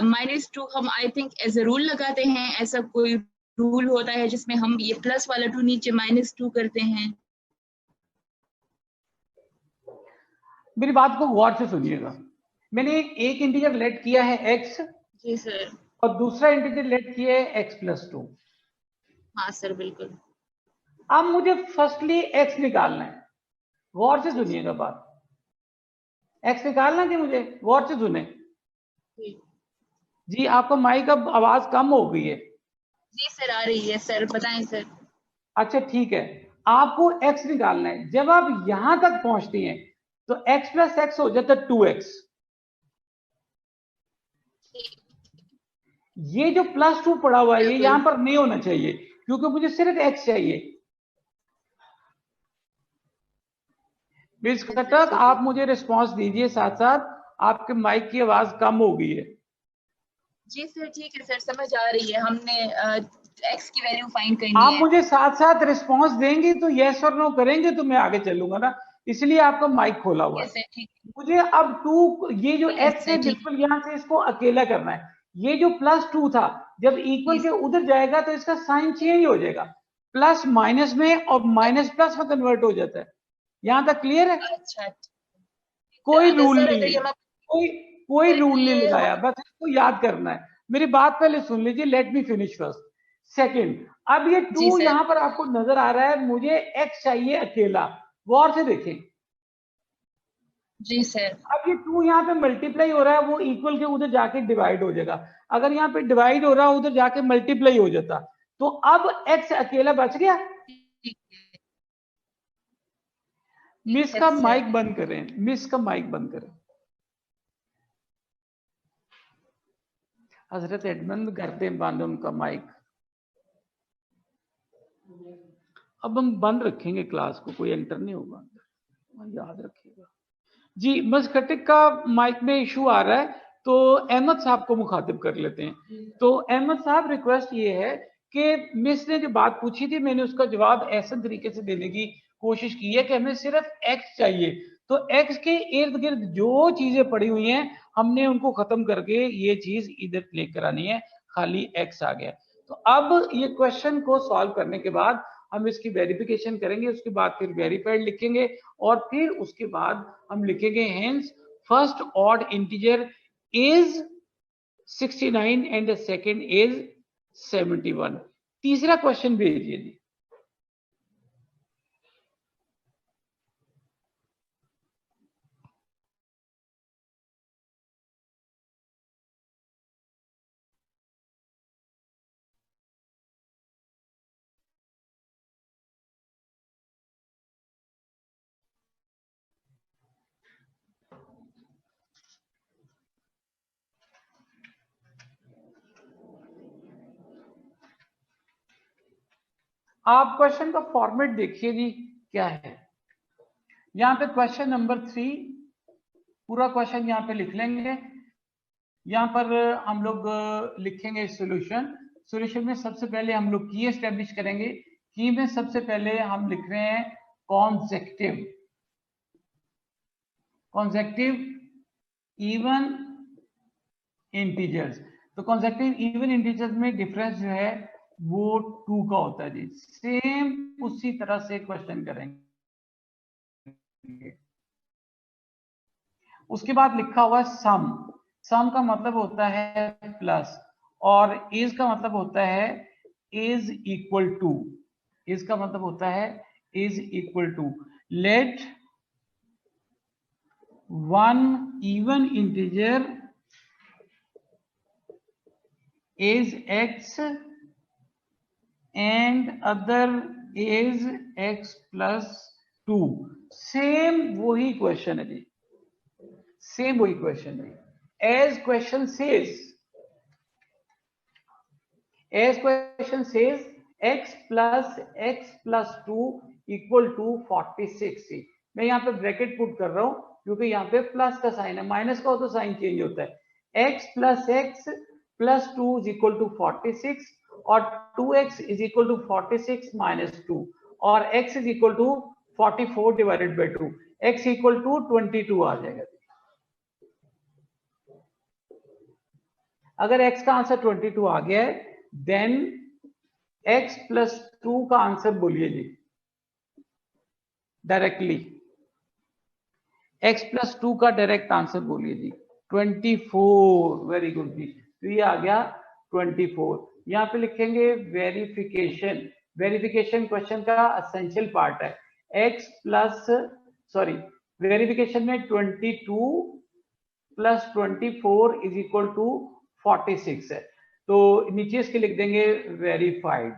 -2 हम I think as a rule लगाते हैं। ऐसा कोई रूल होता है जिसमें हम ये प्लस वाला 2 नीचे -2 करते हैं? मेरी बात को गौर से सुनिएगा। मैंने एक इंटीजर लेट किया है x जी सर। और दूसरा इंटीजर लेट किया है x प्लस 2। हाँ सर बिल्कुल। अब मुझे फर्स्टली x निकालना है। गौर से सुनिएगा बात। x निकालना है मुझे, गौर से सुने जी। आपका माइक अब आवाज कम हो गई है। जी सर आ रही है सर, बताएं सर। अच्छा ठीक है, आपको x निकालना है। जब आप यहां तक पहुंचती हैं तो x प्लस एक्स हो जाता है 2x। ये जो प्लस 2 पड़ा हुआ है ये यहां पर नहीं होना चाहिए क्योंकि मुझे सिर्फ x चाहिए। मिस खट्टक आप मुझे रिस्पांस दीजिए, साथ साथ आपके माइक की आवाज कम हो गई है। जी सर ठीक है सर, समझ आ रही है। हमने x की वैल्यू फाइंड करनी आप है। मुझे साथ साथ रिस्पांस देंगे तो यस और नो करेंगे तो मैं आगे चलूंगा ना, इसलिए आपका माइक खोला हुआ है। मुझे अब 2 ये जो x है बिल्कुल यहां से इसको अकेला करना है। ये जो प्लस 2 था जब इक्वल के उधर जाएगा तो इसका साइन चेंज हो जाएगा, प्लस माइनस में और माइनस प्लस में कन्वर्ट हो जाता है। यहां तक क्लियर है? अच्छा कोई रूल नहीं है, कोई रूल नहीं लगाया, बस इसको याद करना है। मेरी बात पहले सुन लीजिए, let me finish first. Second, अब ये 2 यहां पर आपको नजर आ रहा है, मुझे x चाहिए अकेला। गौर से देखें। जी सर। अब ये 2 यहाँ पे मल्टीप्लाई हो रहा है, वो इक्वल के उधर जाके डिवाइड हो जाएगा। अगर यहाँ पे डिवाइड हो रहा है उधर जाके मल्टीप्लाई हो जाता, तो अब x अकेला बच गया। मिस का माइक बंद करें, मिस का माइक बंद करें। हजरत एडमंड करते हैं बंद उनका माइक। अब हम बंद रखेंगे क्लास को, कोई एंटर नहीं होगा, याद रखिएगा जी। मस्कटिक का माइक में इशू आ रहा है तो अहमद साहब को मुखातिब कर लेते हैं। तो अहमद साहब, रिक्वेस्ट ये है कि मिस ने जो बात पूछी थी मैंने उसका जवाब ऐसे तरीके से देने की कोशिश की है कि हमें सिर्फ x चाहिए, तो x के इर्द गिर्द जो चीजें पड़ी हुई हैं हमने उनको खत्म करके ये चीज इधर लेकर आनी है, खाली x आ गया। तो अब ये क्वेश्चन को सॉल्व करने के बाद हम इसकी वेरिफिकेशन करेंगे, उसके बाद फिर वेरीफाइड लिखेंगे और फिर उसके बाद हम लिखेंगे hence first odd integer is 69 and the second is 71। तीसरा क्वेश्चन भेजिए जी। आप क्वेश्चन का फॉर्मेट देखिए जी क्या है। यहां पे क्वेश्चन नंबर 3 पूरा क्वेश्चन यहाँ पे लिख लेंगे। यहाँ पर हम लोग लिखेंगे सॉल्यूशन। सॉल्यूशन में सबसे पहले हम लोग की एस्टेब्लिश करेंगे। की में सबसे पहले हम लिख रहे हैं कॉन्सेक्टिव इवन इंटीजर्स। तो कॉन्सेक्टिव इवन इंटीजर्स में डिफरेंस जो है वो 2 का होता है जी। सेम उसी तरह से क्वेश्चन करेंगे। उसके बाद लिखा हुआ सम। सम का मतलब होता है प्लस, और इज का मतलब होता है इज इक्वल टू। इज का मतलब होता है is equal to. Let one even integer is x and other is x plus 2। Same वही क्वेश्चन है जी, सेम वही क्वेश्चन है। As question says x plus 2 equal to 46। मैं यहाँ पे ब्रैकेट पुट कर रहा हूं क्योंकि यहाँ पे प्लस का साइन है, माइनस का हो तो साइन चेंज होता है। x plus 2 is equal to 46 और 2x is equal to 46 minus 2 और x is equal to 44 divided by 2। x equal to 22 आ जाएगा। अगर x का आंसर 22 आ गया है देन x plus 2 का आंसर बोलिए जी डायरेक्टली। x plus 2 का डायरेक्ट आंसर बोलिए जी 24। वेरी गुड जी, तो ये आ गया 24। यहाँ पे लिखेंगे वेरिफिकेशन। वेरिफिकेशन क्वेश्चन का एसेंशियल पार्ट है। वेरिफिकेशन में 22 प्लस 24 इज इक्वल टू 46 है, तो नीचे इसके लिख देंगे वेरीफाइड।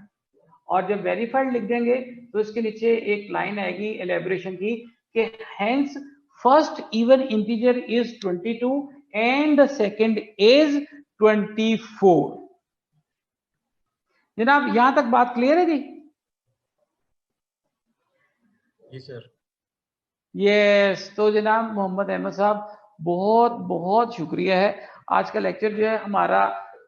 और जब वेरीफाइड लिख देंगे तो इसके नीचे एक लाइन आएगी एलेबोरेशन की कि hence first even integer is 22 and the second is 24। जनाब यहां तक बात क्लियर है जी? जी सर। यस, तो जनाब मोहम्मद अहमद साहब बहुत बहुत शुक्रिया है। आज का लेक्चर जो है हमारा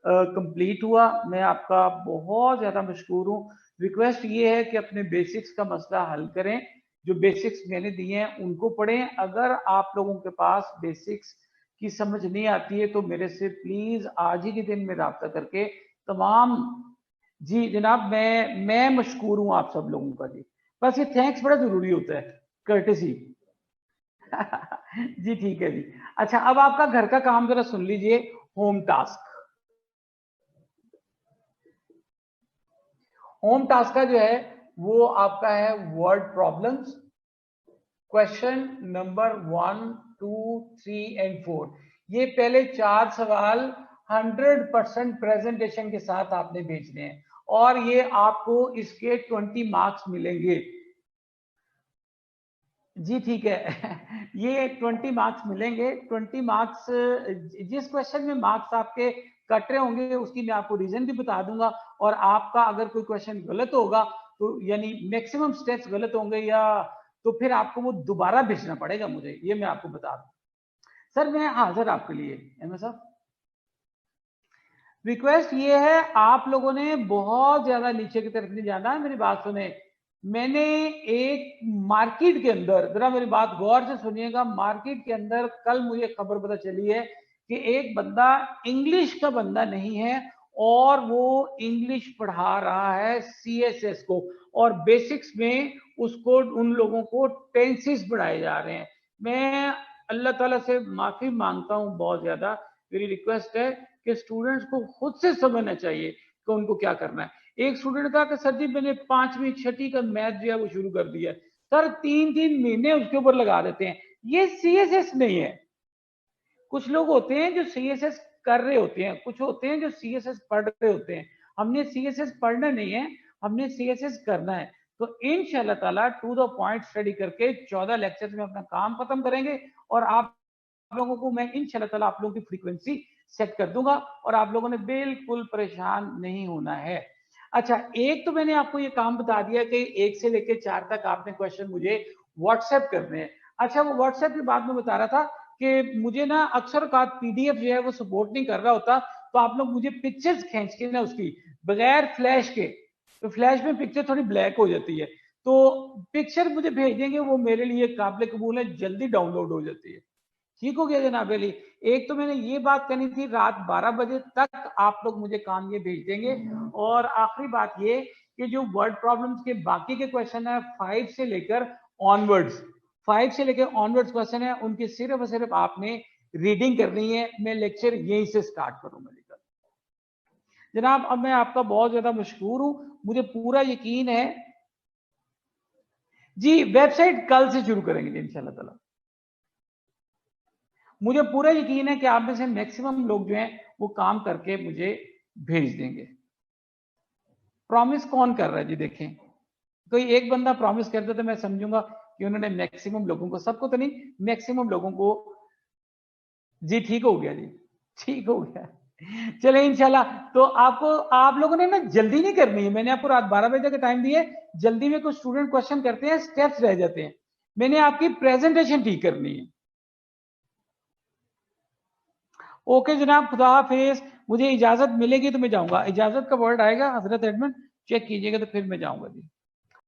कंप्लीट हुआ। मैं आपका बहुत ज्यादा मशकूर हूँ। रिक्वेस्ट ये है कि अपने बेसिक्स का मसला हल करें। जो बेसिक्स मैंने दिए हैं उनको पढ़ें। अगर आप लोगों के पास बेसिक्स की समझ नहीं आती है तो मेरे से प्लीज आज ही के दिन में रब्ता करके तमाम जी जनाब मैं मशकूर हूँ आप सब लोगों का जी। बस ये थैंक्स बड़ा जरूरी होता है, कर्टेसी। जी ठीक है जी। अच्छा, अब आपका घर का काम जरा सुन लीजिए। होम टास्क, होम टास्क का जो है वो आपका है word problems, question number 1, 2, 3 and 4। ये पहले 4 सवाल 100% प्रेजेंटेशन के साथ आपने भेजने हैं और ये आपको इसके 20 मार्क्स मिलेंगे। जी ठीक है। ये 20 मार्क्स मिलेंगे। 20 मार्क्स, जिस क्वेश्चन में मार्क्स आपके कट रहे होंगे उसकी मैं आपको रीजन भी बता दूंगा, और आपका अगर कोई क्वेश्चन गलत होगा तो यानी मैक्सिमम स्टेप्स गलत होंगे या तो फिर आपको वो दोबारा भेजना पड़ेगा मुझे, ये मैं आपको बता दूं। सर मैं हाजिर आपके लिए एमए साहब। रिक्वेस्ट ये है, आप लोगों ने बहुत ज्यादा नीचे की तरफ नहीं जाना है। मेरी बात सुने, मैंने एक मार्केट के अंदर, जरा मेरी बात गौर से सुनिएगा, मार्केट के अंदर कल मुझे खबर पता चली है कि एक बंदा इंग्लिश का बंदा नहीं है और वो इंग्लिश पढ़ा रहा है सीएसएस को, और बेसिक्स में उसको उन लोगों को टेंसेस पढ़ाए जा रहे हैं। मैं अल्लाह ताला से माफी मांगता हूं बहुत ज्यादा। मेरी रिक्वेस्ट है कि स्टूडेंट्स को खुद से समझना चाहिए कि उनको क्या करना है। एक स्टूडेंट कहा कि सर जी मैंने 5वीं 6वीं का मैथ जो है वो शुरू कर दिया। सर 3-3 महीने उसके ऊपर लगा देते हैं। ये सीएसएस नहीं है। कुछ लोग होते हैं जो सीएसएस कर रहे होते हैं, कुछ होते हैं जो सीएसएस पढ़ रहे होते हैं। हमने सीएसएस पढ़ना नहीं है, हमने सीएसएस करना है। तो इंशाल्लाह ताला टू द पॉइंट स्टडी करके 14 लेक्चर्स में अपना काम खत्म करेंगे और आप लोगों को मैं इंशाल्लाह ताला आप लोगों की फ्रीक्वेंसी सेट कर दूंगा और आप लोगों ने बिल्कुल परेशान नहीं होना है। अच्छा, एक तो मैंने आपको ये काम बता दिया कि 1 से लेकर 4 तक आपने क्वेश्चन मुझे व्हाट्सएप करने हैं। अच्छा, वो व्हाट्सएप की बात मैं बता रहा था कि मुझे ना अक्सर का पीडीएफ जो है वो सपोर्ट नहीं कर रहा होता, तो आप लोग मुझे पिक्चर्स खींच के ना उसकी बगैर फ्लैश के, तो फ्लैश में पिक्चर थोड़ी ब्लैक हो जाती है, तो पिक्चर मुझे भेज देंगे, वो मेरे लिए काबिल कबूल है, जल्दी डाउनलोड हो जाती है। ठीक हो गया जनाब अली। एक तो मैंने ये बात करनी थी, रात 12 बजे तक आप लोग मुझे काम ये भेज देंगे। और आखिरी बात ये कि जो वर्ड प्रॉब्लम्स के बाकी के क्वेश्चन है 5 से लेकर ऑनवर्ड्स, 5 से लेकर ऑनवर्ड्स क्वेश्चन है, उनकी सिर्फ और सिर्फ आपने रीडिंग करनी है। मैं लेक्चर यहीं से स्टार्ट करूंगा जनाब। अब मैं आपका बहुत ज्यादा मशहूर हूं, मुझे पूरा यकीन है जी, वेबसाइट कल से शुरू करेंगे इंशाल्लाह ताला। मुझे पूरा यकीन है कि आप में से मैक्सिमम लोग जो हैं वो काम करके मुझे भेज देंगे। प्रॉमिस कौन कर रहा है जी? देखें, कोई एक बंदा प्रॉमिस करता तो मैं समझूंगा कि उन्होंने मैक्सिमम लोगों को, सबको तो नहीं, मैक्सिमम लोगों को। जी ठीक हो गया जी, ठीक हो गया। चले इंशाल्लाह। तो आपको, आप लोगों ने ना जल्दी नहीं करनी है, मैंने आपको रात 12 बजे का टाइम दिया है। जल्दी में कुछ स्टूडेंट क्वेश्चन करते हैं, स्टेप्स रह जाते हैं, मैंने आपकी प्रेजेंटेशन ठीक करनी है। ओके जनाब, खुदा हाफिज। मुझे इजाजत मिलेगी तो मैं जाऊंगा, इजाजत का वर्ड आएगा हजरत एडमंड, चेक कीजिएगा तो फिर मैं जाऊंगा जी।